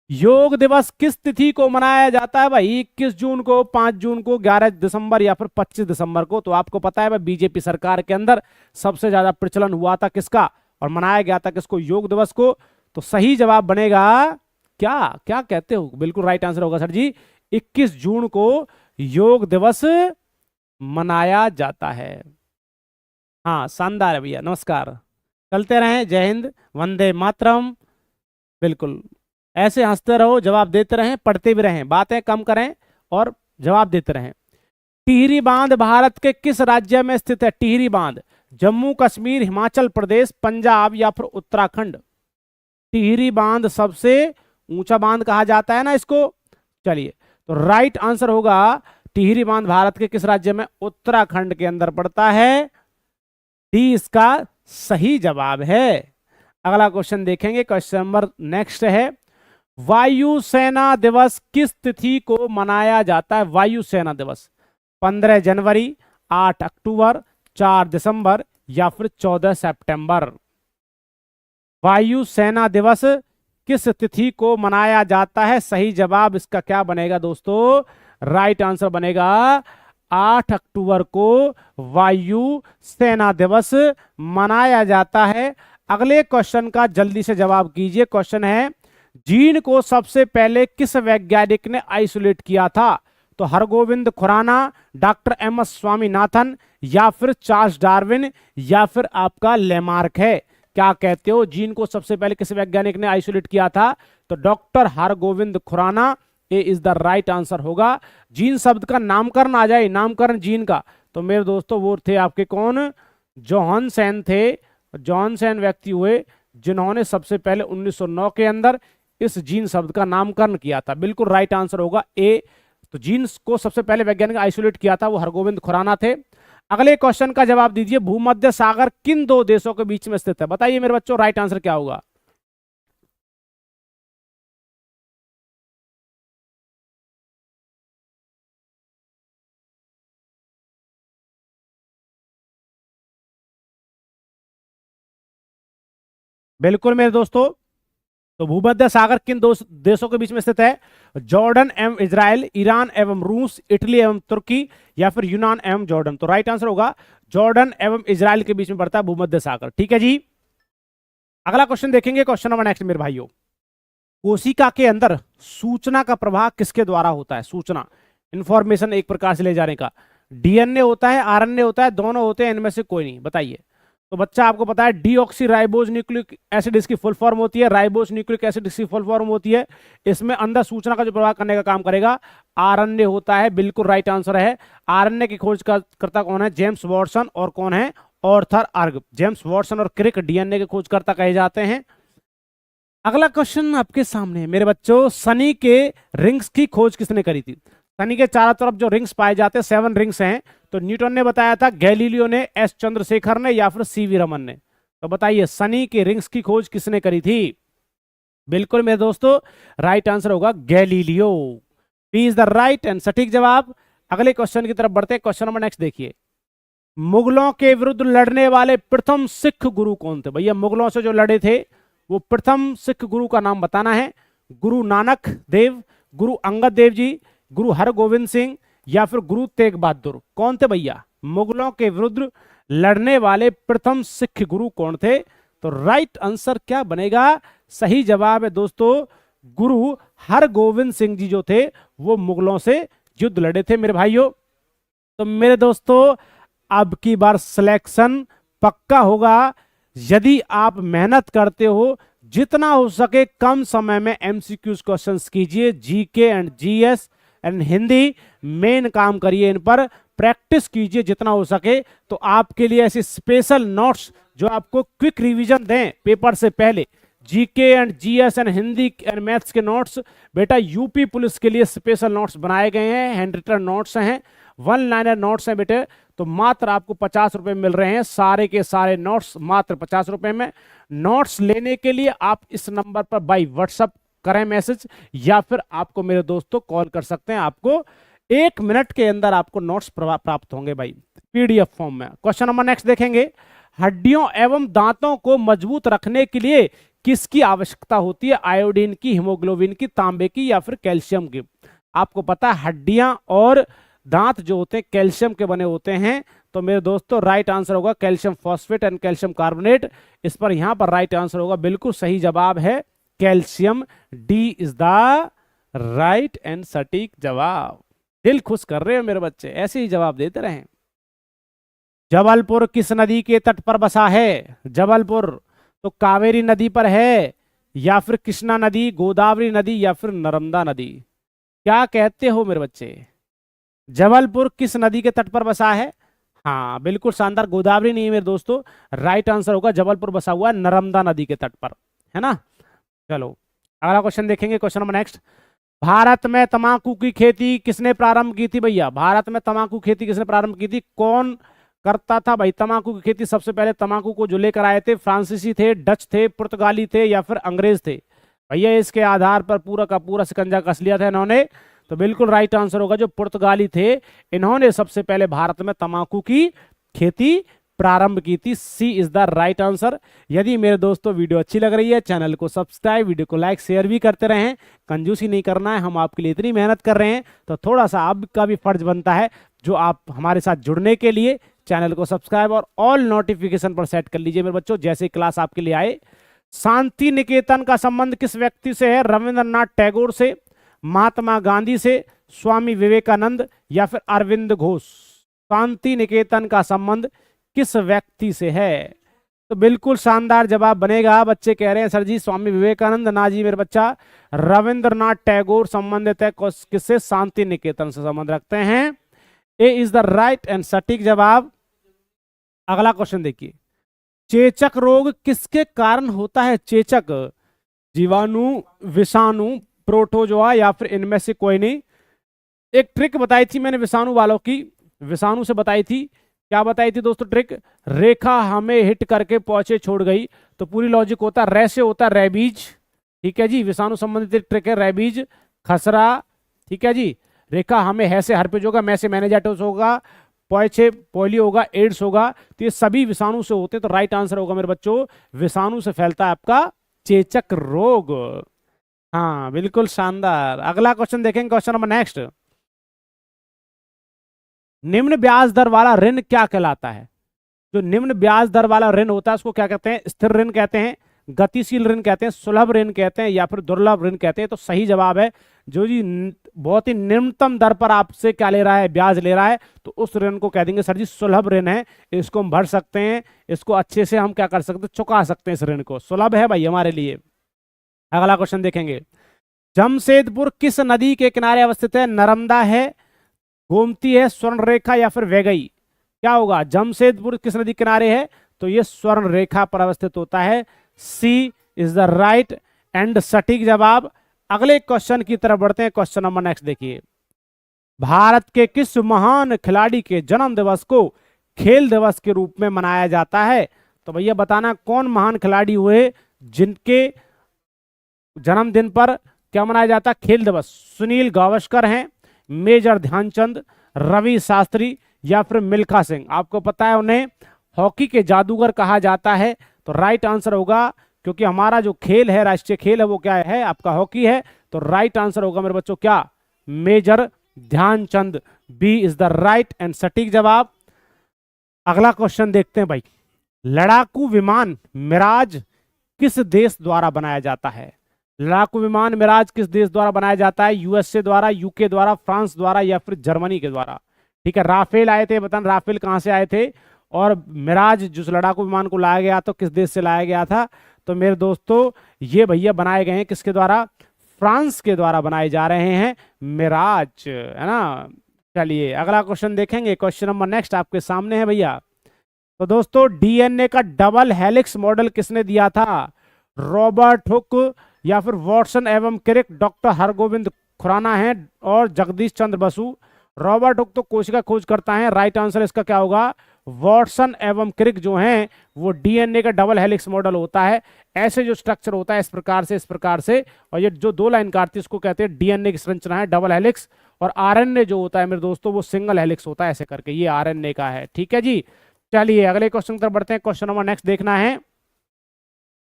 योग दिवस किस तिथि को मनाया जाता है भाई? 21 जून को, 5 जून को, 11 दिसंबर या फिर 25 दिसंबर को? तो आपको पता है भाई, बीजेपी सरकार के अंदर सबसे ज्यादा प्रचलन हुआ था किसका और मनाया गया था किसको? योग दिवस को। तो सही जवाब बनेगा क्या? क्या कहते हो? बिल्कुल राइट आंसर होगा सर जी, 21 जून को योग दिवस मनाया जाता है। हाँ, शानदार है भैया, नमस्कार। चलते रहें, जय हिंद, वंदे मातरम। बिल्कुल ऐसे हंसते रहो, जवाब देते रहें, पढ़ते भी रहें, बातें कम करें और जवाब देते रहें। टिहरी बांध भारत के किस राज्य में स्थित है? टिहरी बांध जम्मू कश्मीर, हिमाचल प्रदेश, पंजाब या फिर उत्तराखंड? टिहरी बांध सबसे ऊंचा बांध कहा जाता है ना इसको। चलिए, तो राइट आंसर होगा टिहरी बांध भारत के किस राज्य में? उत्तराखंड के अंदर पड़ता है। डी इसका सही जवाब है। अगला क्वेश्चन देखेंगे, क्वेश्चन नंबर नेक्स्ट है, वायुसेना दिवस किस तिथि को मनाया जाता है? वायुसेना दिवस 15 जनवरी, 8 अक्टूबर, 4 दिसंबर या फिर 14 सितंबर? वायुसेना दिवस किस तिथि को मनाया जाता है? सही जवाब इसका क्या बनेगा दोस्तों? राइट आंसर बनेगा 8 अक्टूबर को वायु सेना दिवस मनाया जाता है। अगले क्वेश्चन का जल्दी से जवाब कीजिए। क्वेश्चन है, जीन को सबसे पहले किस वैज्ञानिक ने आइसोलेट किया था? तो Hargobind Khurana, doctor M S Swaminathan या फिर चार्ल्स डार्विन या फिर आपका लेमार्क है? क्या कहते हो, जीन को सबसे पहले किस वैज्ञानिक ने आइसोलेट किया था? तो doctor Hargobind Khurana. A is the right answer होगा। जीन शब्द का नामकरण आ जाए, नामकरण जीन का, तो मेरे दोस्तों वो थे आपके कौन? जॉनसन थे। जॉनसन व्यक्ति हुए जिन्होंने सबसे पहले 1909 के अंदर इस जीन शब्द का नामकरण किया था। बिल्कुल राइट आंसर होगा ए। तो जीन को सबसे पहले वैज्ञानिक आइसोलेट किया था वो हरगोविंद खुराना थे। अगले क्वेश्चन का जवाब दीजिए, भूमध्य सागर किन दो देशों के बीच में स्थित है? बताइए मेरे बच्चों, राइट आंसर क्या होगा? बिल्कुल मेरे दोस्तों, तो भूमध्य सागर किन दो देशों के बीच में स्थित है? जॉर्डन एवं इजराइल, ईरान एवं रूस, इटली एवं तुर्की या फिर यूनान एवं जॉर्डन? तो राइट आंसर होगा जॉर्डन एवं इजराइल के बीच में पड़ता है भूमध्य सागर। ठीक है जी। अगला क्वेश्चन देखेंगे, क्वेश्चन नंबर नेक्स्ट मेरे भाइयों। कोशिका के अंदर सूचना का प्रवाह किसके द्वारा होता है? सूचना, इंफॉर्मेशन एक प्रकार से ले जाने का। डीएनए होता है, आरएनए होता है, दोनों होते हैं, इनमें से कोई नहीं? बताइए। तो बच्चा आपको पता है डीऑक्सी राइबोज न्यूक्लिक एसिड इसकी फुल फॉर्म होती है, राइबोज न्यूक्लिक एसिड इसकी फुल फॉर्म होती है। इसमें अंदर सूचना का जो प्रवाह करने का काम करेगा आरएनए होता है। बिल्कुल राइट आंसर है। आरएनए की खोज करता कौन है? जेम्स वॉटसन और कौन है? ऑर्थर अर्ग। जेम्स वॉटसन और क्रिक डीएनए के खोजकर्ता कहे जाते हैं। अगला क्वेश्चन आपके सामने है मेरे बच्चों, शनि के रिंग्स की खोज किसने करी थी? शनि के चारों तरफ जो रिंग्स पाए जाते हैं 7 रिंग्स हैं, तो न्यूटन ने बताया था, गैलीलियो ने, एस चंद्रशेखर ने, या फिर सीवी रमन ने। तो बताइए शनि के रिंग्स की खोज किसने करी थी? बिल्कुल मेरे दोस्तों, राइट आंसर होगा Galileo. B is the right and सटीक जवाब। अगले क्वेश्चन की तरफ बढ़ते हैं। क्वेश्चन नंबर नेक्स्ट देखिए, मुगलों के विरुद्ध लड़ने वाले प्रथम सिख गुरु कौन थे? भैया मुगलों से जो लड़े थे वो प्रथम सिख गुरु का नाम बताना है। गुरु नानक देव, गुरु अंगद देव जी, गुरु हरगोविंद सिंह, या फिर गुरु तेग बहादुर। कौन थे भैया मुगलों के विरुद्ध लड़ने वाले प्रथम सिख गुरु कौन थे? तो राइट आंसर क्या बनेगा? सही जवाब है दोस्तों, गुरु हरगोविंद सिंह जी जो थे वो मुगलों से युद्ध लड़े थे मेरे भाइयों। तो मेरे दोस्तों अब की बार सिलेक्शन पक्का होगा यदि आप मेहनत करते हो। जितना हो सके कम समय में एमसीक्यूज क्वेश्चंस कीजिए, GK and GS and Hindi main काम करिए, इन पर प्रैक्टिस कीजिए जितना हो सके। तो आपके लिए ऐसे स्पेशल नोट्स जो आपको क्विक रिवीजन दें पेपर से पहले, GK and GS and Hindi and maths के नोट्स बेटा यूपी पुलिस के लिए स्पेशल नोट्स बनाए गए हैं, हैंड रिटन नोट्स हैं, 1 लाइनर नोट्स हैं बेटे। तो मात्र आपको 50 रुपए मिल रहे हैं, सारे के सारे नोट्स मात्र 50 रुपए में। नोट्स लेने के लिए आप इस नंबर पर बाय व्हाट्सएप करें मैसेज, या फिर आपको मेरे दोस्तों कॉल कर सकते हैं। आपको 1 मिनट के अंदर आपको नोट्स प्राप्त होंगे भाई पीडीएफ फॉर्म में। क्वेश्चन नंबर नेक्स्ट देखेंगे, हड्डियों एवं दांतों को मजबूत रखने के लिए किसकी आवश्यकता होती है? आयोडीन की, हीमोग्लोबिन की, तांबे की, या फिर कैल्शियम की? आपको पता है हड्डियां और दांत जो होते हैं कैल्शियम के बने होते हैं। तो मेरे दोस्तों राइट आंसर होगा calcium phosphate and calcium carbonate. इस पर यहां पर राइट आंसर होगा, बिल्कुल सही जवाब है calcium. D is the right and सटीक जवाब। दिल खुश कर रहे हो मेरे बच्चे, ऐसे ही जवाब देते रहें। जबलपुर किस नदी के तट पर बसा है? जबलपुर तो कावेरी नदी पर है, या फिर कृष्णा नदी, गोदावरी नदी, या फिर नर्मदा नदी? क्या कहते हो मेरे बच्चे? जबलपुर किस नदी के तट पर बसा है? हाँ बिल्कुल शानदार, गोदावरी नहीं है मेरे दोस्तों, राइट आंसर होगा जबलपुर बसा हुआ है नर्मदा नदी के तट पर, है ना। चलो अगला क्वेश्चन देखेंगे। क्वेश्चन नंबर नेक्स्ट, भारत में तंबाकू की खेती किसने प्रारंभ की थी? भैया भारत में तंबाकू खेती किसने प्रारंभ की थी? कौन करता था भाई तंबाकू की खेती? सबसे पहले तंबाकू को जो लेकर आए थे फ्रांसीसी थे, डच थे, पुर्तगाली थे, या फिर अंग्रेज थे? भैया इसके आधार पर पूरा का पूरा शिकंजा कस लिया था इन्होंने। तो बिल्कुल राइट आंसर होगा जो पुर्तगाली थे, इन्होंने सबसे पहले भारत में तंबाकू की खेती प्रारंभ की थी। सी इज द राइट आंसर। यदि मेरे दोस्तों वीडियो अच्छी लग रही है चैनल को सब्सक्राइब, वीडियो को लाइक शेयर भी करते रहें। कंजूसी नहीं करना है, हम आपके लिए इतनी मेहनत कर रहे हैं तो थोड़ा सा आपका भी फर्ज बनता है जो आप हमारे साथ जुड़ने के लिए चैनल को सब्सक्राइब और ऑल नोटिफिकेशन पर सेट कर लीजिए मेरे बच्चों, जैसे क्लास आपके लिए आए। शांति निकेतन का संबंध किस व्यक्ति से है? रविंद्रनाथ टैगोर से, महात्मा गांधी से, स्वामी विवेकानंद, या फिर अरविंद घोष? शांति निकेतन का संबंध किस व्यक्ति से है? तो बिल्कुल शानदार जवाब बनेगा। बच्चे कह रहे हैं सर जी स्वामी विवेकानंद, ना जी मेरे बच्चा, रविंद्रनाथ टैगोर संबंधित है किससे? शांति निकेतन से संबंध रखते हैं। ए इज द राइट एंड सटीक जवाब। अगला क्वेश्चन देखिए, चेचक रोग किसके कारण होता है? चेचक जीवाणु, विषाणु, प्रोटोजोआ, या फिर इनमें से कोई नहीं? एक ट्रिक बताई थी मैंने विषाणु वालों की, विषाणु से बताई थी। क्या बताई थी दोस्तों ट्रिक? रेखा हमें हिट करके पहुंचे छोड़ गई। तो पूरी लॉजिक होता है रे से होता है रेबीज, ठीक है जी, विषाणु संबंधित ट्रिक है रेबीज, खसरा, ठीक है जी। रेखा हमें है से हर्पेज होगा, मैं से मेनिंजाइटिस होगा, पॉयचे पोलियो होगा, एड्स होगा। तो ये सभी विषाणु से होते हैं। तो राइट आंसर होगा मेरे बच्चों विषाणु से फैलता है आपका चेचक रोग। हाँ बिल्कुल शानदार। अगला क्वेश्चन देखेंगे, क्वेश्चन नंबर नेक्स्ट, निम्न ब्याज दर वाला ऋण क्या कहलाता है? जो निम्न ब्याज दर वाला ऋण होता है उसको क्या कहते हैं? स्थिर ऋण कहते हैं, गतिशील ऋण कहते हैं, सुलभ ऋण कहते हैं, या फिर दुर्लभ ऋण कहते हैं? तो सही जवाब है जो जी बहुत ही निम्नतम दर पर आपसे क्या ले रहा है? ब्याज ले रहा है, तो उस ऋण को कह देंगे सर जी सुलभ ऋण है। इसको हम भर सकते हैं, इसको अच्छे से हम क्या कर सकते हैं? चुका सकते हैं इस ऋण को, सुलभ है भाई हमारे लिए। अगला क्वेश्चन देखेंगे, जमशेदपुर किस नदी के किनारे अवस्थित है? नर्मदा है, गोमती है, स्वर्ण रेखा, या फिर वैगई? क्या होगा? जमशेदपुर किस नदी किनारे है? तो ये स्वर्ण रेखा पर अवस्थित होता है। सी इज द राइट एंड सटीक जवाब। अगले क्वेश्चन की तरफ बढ़ते हैं। क्वेश्चन नंबर नेक्स्ट देखिए, भारत के किस महान खिलाड़ी के जन्म दिवस को खेल दिवस के रूप में मनाया जाता है? तो भैया बताना कौन महान खिलाड़ी हुए जिनके जन्मदिन पर क्या मनाया जाता है? खेल दिवस। सुनील गावस्कर हैं, मेजर ध्यानचंद, रवि शास्त्री या फिर मिल्खा सिंह। आपको पता है उन्हें हॉकी के जादूगर कहा जाता है। तो राइट आंसर होगा, क्योंकि हमारा जो खेल है, राष्ट्रीय खेल है, वो क्या है? आपका हॉकी है। तो राइट आंसर होगा मेरे बच्चों क्या? Major Dhyanchand. B is the right and सटीक जवाब। अगला क्वेश्चन देखते हैं भाई। लड़ाकू विमान मिराज किस देश द्वारा बनाया जाता है? लड़ाकू विमान मिराज किस देश द्वारा बनाया जाता है? यूएसए द्वारा, यूके द्वारा, फ्रांस द्वारा या फिर जर्मनी के द्वारा? ठीक है, राफेल आए थे, बताना राफेल कहां से आए थे, और मिराज जो लड़ाकू विमान को लाया गया तो किस देश से लाया गया था? तो मेरे दोस्तों ये भैया बनाए गए हैं किसके द्वारा? फ्रांस के द्वारा बनाए जा रहे हैं मिराज, है ना। चलिए अगला क्वेश्चन देखेंगे। क्वेश्चन नंबर नेक्स्ट आपके सामने है भैया। तो दोस्तों डीएनए का डबल हेलिक्स मॉडल किसने दिया था? रॉबर्ट हुक या फिर वॉटसन एवं क्रिक, डॉक्टर हरगोविंद खुराना है और जगदीश चंद्र बसु। रॉबर्ट हुक तो कोशिका खोज करता है, राइट आंसर इसका क्या होगा? वॉटसन एवं क्रिक जो हैं वो डीएनए का डबल हेलिक्स मॉडल होता है। ऐसे जो स्ट्रक्चर होता है इस प्रकार से, इस प्रकार से, और ये जो दो लाइन काटती है इसको कहते हैं डीएनए की संरचना है डबल हेलिक्स, और आरएनए जो होता है मेरे दोस्तों वो सिंगल हेलिक्स होता है, ऐसे करके। ये आरएनए का है, ठीक है जी। चलिए अगले क्वेश्चन की तरफ बढ़ते हैं। क्वेश्चन नंबर नेक्स्ट देखना है।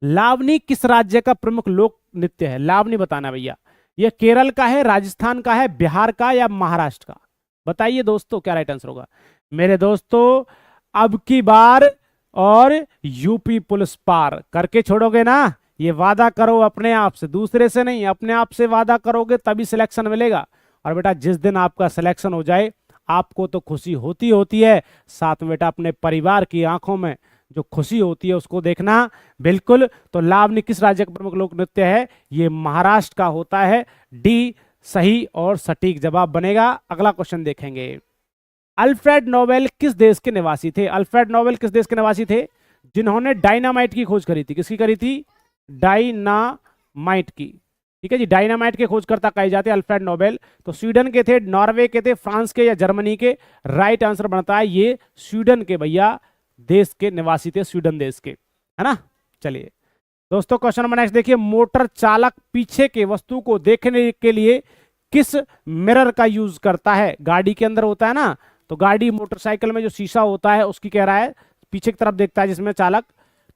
लावनी किस राज्य का प्रमुख लोक नृत्य है? लावनी बताना भैया। ये केरल का है, राजस्थान का है, बिहार का या महाराष्ट्र का? बताइए दोस्तों क्या राइट आंसर होगा। मेरे दोस्तों अब की बार और यूपी पुलिस पार करके छोड़ोगे ना, ये वादा करो अपने आप से, दूसरे से नहीं, अपने आप से वादा करोगे तभी सिलेक्शन मिलेगा। और बेटा जिस दिन आपका सिलेक्शन हो जाए आपको तो खुशी होती होती है, साथ में बेटा अपने परिवार की आंखों में जो खुशी होती है उसको देखना। बिल्कुल। तो लावनी किस राज्य का प्रमुख लोक नृत्य है? ये महाराष्ट्र का होता है। डी सही और सटीक जवाब बनेगा। अगला क्वेश्चन देखेंगे। अल्फ्रेड नोबेल किस देश के निवासी थे? अल्फ्रेड नोबेल किस देश के निवासी थे जिन्होंने डायनामाइट की खोज करी थी? किसकी करी थी? डायनामाइट की। ठीक है जी, डायनामाइट के खोजकर्ता कहे जाते हैं अल्फ्रेड नोबेल। तो स्वीडन के थे, नॉर्वे के थे, फ्रांस के या जर्मनी के? राइट आंसर बनता है ये स्वीडन के भैया, देश के निवासी थे, स्वीडन देश के, है ना। चलिए दोस्तों क्वेश्चन नंबर नेक्स्ट देखिए। मोटर चालक पीछे के वस्तु को देखने के लिए किस मिरर का यूज करता है? गाड़ी के अंदर होता है ना, तो गाड़ी मोटरसाइकिल में जो शीशा होता है उसकी कह रहा है पीछे की तरफ देखता है जिसमें चालक।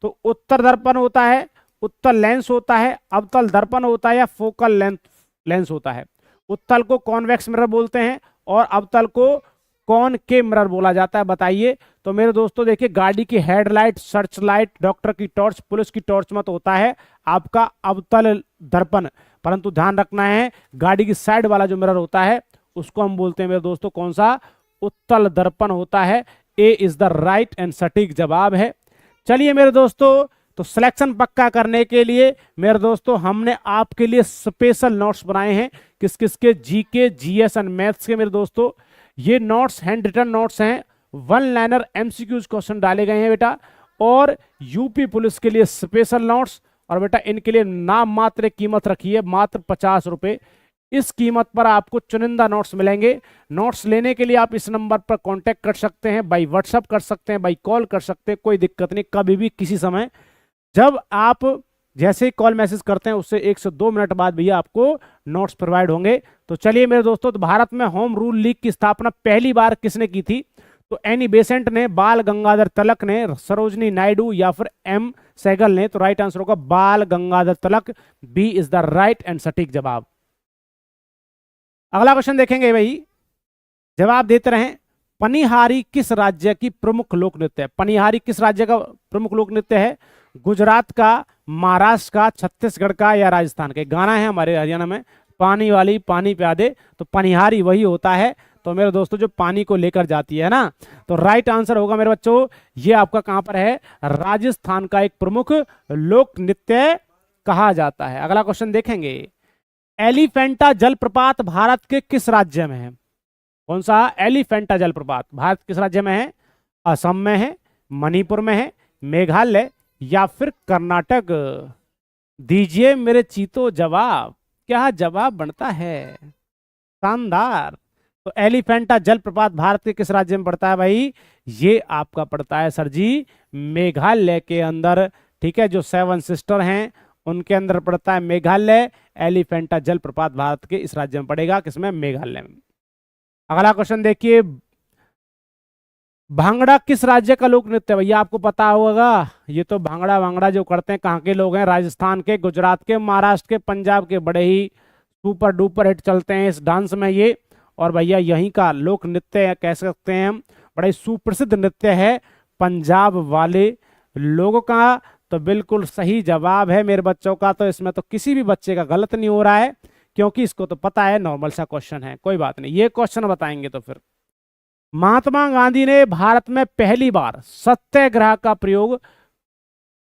तो उत्तर दर्पण होता है, उत्तल लेंस होता है, अवतल दर्पण होता है या फोकल लेंस होता है? उत्तल को कॉन्वेक्स मिरर बोलते हैं और अवतल को कौन के मिरर बोला जाता है, बताइए। तो मेरे दोस्तों देखिए, गाड़ी की हेडलाइट, सर्च लाइट, डॉक्टर की टॉर्च, पुलिस की टॉर्च मत होता है आपका अवतल दर्पण, परंतु ध्यान रखना है गाड़ी की साइड वाला जो मिरर होता है उसको हम बोलते हैं मेरे दोस्तों कौन सा? उत्तल दर्पण होता है। ए इज द राइट एंड सटीक जवाब है। चलिए मेरे दोस्तों, तो सिलेक्शन पक्का करने के लिए मेरे दोस्तों हमने आपके लिए स्पेशल नोट्स बनाए हैं। किस किस के? जीके, जीएस एंड मैथ्स के। मेरे दोस्तों ये नोट्स हैंड रिटन नोट्स हैं, वन लाइनर एमसीक्यूज क्वेश्चन डाले गए हैं बेटा, और यूपी पुलिस के लिए स्पेशल नोट्स। और बेटा इनके लिए नाम मात्र कीमत रखी है, मात्र 50 रुपए। इस कीमत पर आपको चुनिंदा नोट्स मिलेंगे। नोट्स लेने के लिए आप इस नंबर पर कांटेक्ट कर सकते हैं, बाई व्हाट्सएप कर सकते हैं, बाई कॉल कर सकते हैं, कोई दिक्कत नहीं, कभी भी किसी समय। जब आप जैसे ही कॉल मैसेज करते हैं उससे 1 से 2 मिनट बाद भैया आपको नोट्स प्रोवाइड होंगे। तो चलिए मेरे दोस्तों, तो भारत में होम रूल लीग की स्थापना पहली बार किसने की थी? तो एनी बेसेंट ने, बाल गंगाधर तिलक ने, सरोजनी नायडू या फिर एम सहगल ने? तो राइट आंसर होगा Bal Gangadhar Tilak. B is the right and सटीक जवाब। अगला क्वेश्चन देखेंगे भाई, जवाब देते रहें। पनिहारी किस राज्य की प्रमुख लोक नृत्य है? पनिहारी किस राज्य का प्रमुख लोक नृत्य है? गुजरात का, महाराष्ट्र का, छत्तीसगढ़ का या राजस्थान का? गाना है हमारे हरियाणा में, पानी वाली पानी पिला दे, तो पनिहारी वही होता है। तो मेरे दोस्तों जो पानी को लेकर जाती है ना, तो राइट आंसर होगा मेरे बच्चों ये आपका कहां पर है? राजस्थान का एक प्रमुख लोक नृत्य कहा जाता है। अगला क्वेश्चन देखेंगे। एलिफेंटा जलप्रपात भारत के किस राज्य में है? कौन सा एलिफेंटा जलप्रपात भारत किस राज्य में है? असम में है, मणिपुर में है, मेघालय या फिर कर्नाटक? दीजिए मेरे चीतो जवाब, क्या जवाब बनता है? शानदार। तो एलिफेंटा जलप्रपात भारत के किस राज्य में पड़ता है भाई? ये आपका पड़ता है सर जी मेघालय के अंदर। ठीक है, जो 7 सिस्टर हैं उनके अंदर पड़ता है मेघालय। एलिफेंटा जलप्रपात भारत के इस राज्य में पड़ेगा, किसमें? मेघालय में। अगला क्वेश्चन देखिए, भांगड़ा किस राज्य का लोक नृत्य है? भैया आपको पता होगा, ये तो भांगड़ा वांगड़ा जो करते हैं कहाँ के लोग हैं? राजस्थान के, गुजरात के, महाराष्ट्र के, पंजाब के। बड़े ही सुपर डुपर हिट चलते हैं इस डांस में ये। और भैया यहीं का लोक नृत्य कह सकते हैं हम, बड़ा ही सुप्रसिद्ध नृत्य है पंजाब वाले लोगों का। तो बिल्कुल सही जवाब है मेरे बच्चों का। तो इसमें तो किसी भी बच्चे का गलत नहीं हो रहा है, क्योंकि इसको तो पता है, नॉर्मल सा क्वेश्चन है, कोई बात नहीं। ये क्वेश्चन बताएंगे तो फिर, महात्मा गांधी ने भारत में पहली बार सत्याग्रह का प्रयोग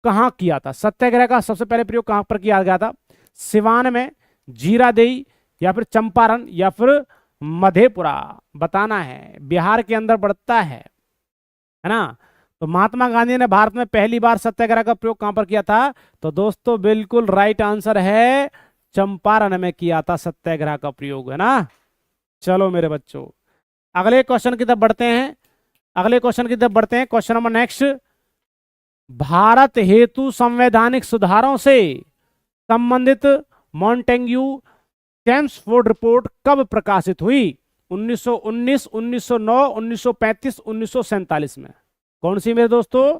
कहां किया था? सत्याग्रह का सबसे पहले प्रयोग कहां पर किया गया था? सिवान में, जीरादेई, या फिर चंपारण, या फिर मधेपुरा? बताना है, बिहार के अंदर पड़ता है ना। तो महात्मा गांधी ने भारत में पहली बार सत्याग्रह का प्रयोग कहां पर किया था? तो दोस्तों बिल्कुल राइट आंसर है, चंपारण में किया था सत्याग्रह का प्रयोग, है ना। चलो मेरे बच्चों, अगले क्वेश्चन की तरफ बढ़ते हैं। क्वेश्चन नंबर नेक्स्ट, भारत हेतु संवैधानिक सुधारों से संबंधित मॉन्टेग्यू चेम्सफोर्ड रिपोर्ट कब प्रकाशित हुई? 1919, 1909, 1935, 1947 में। कौन सी मेरे दोस्तों?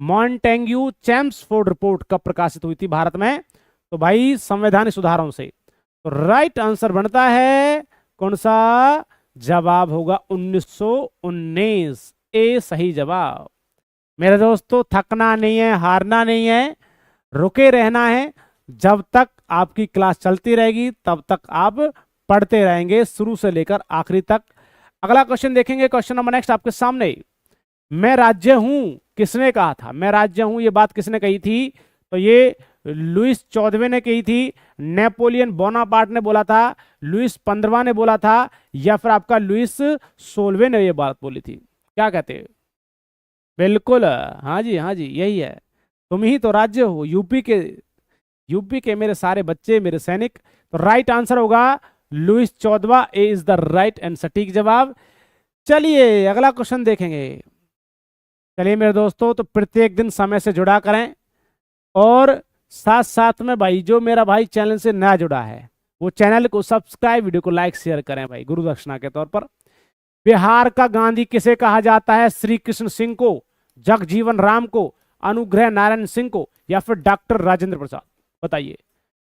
मॉन्टेग्यू चेम्सफोर्ड रिपोर्ट कब प्रकाशित हुई थी भारत में? तो भाई संवैधानिक सुधारों से। तो राइट आंसर बनता है कौन सा? जवाब होगा 1919, ए सही जवाब। मेरे दोस्तों थकना नहीं है, हारना नहीं है, रुके रहना है। जब तक आपकी क्लास चलती रहेगी तब तक आप पढ़ते रहेंगे, शुरू से लेकर आखिरी तक। अगला क्वेश्चन देखेंगे, क्वेश्चन नंबर नेक्स्ट आपके सामने। मैं राज्य हूं किसने कहा था? मैं राज्य हूं ये बात किसने कही थी? तो ये लुईस 14वें ने कही थी, नेपोलियन बोनापार्ट ने बोला था, लुईस 15वां ने बोला था, या फिर आपका लुईस 16वें ने ये बात बोली थी? क्या कहते हैं? बिल्कुल, हाँ जी हाँ जी, यही है। तुम ही तो राज्य हो, यूपी के मेरे सारे बच्चे, मेरे सैनिक। तो राइट आंसर होगा लुईस 14वां, A is the right and सटीक जवाब। चलिए अगला क्वेश्चन देखेंगे। चलिए मेरे दोस्तों, तो प्रत्येक दिन समय से जुड़ा करें, और साथ साथ में भाई जो मेरा भाई चैनल से नया जुड़ा है वो चैनल को सब्सक्राइब, वीडियो को लाइक शेयर करें भाई, गुरु दक्षिणा के तौर पर। बिहार का गांधी किसे कहा जाता है? श्री कृष्ण सिंह को, जगजीवन राम को, अनुग्रह नारायण सिंह को, या फिर डॉक्टर राजेंद्र प्रसाद? बताइए,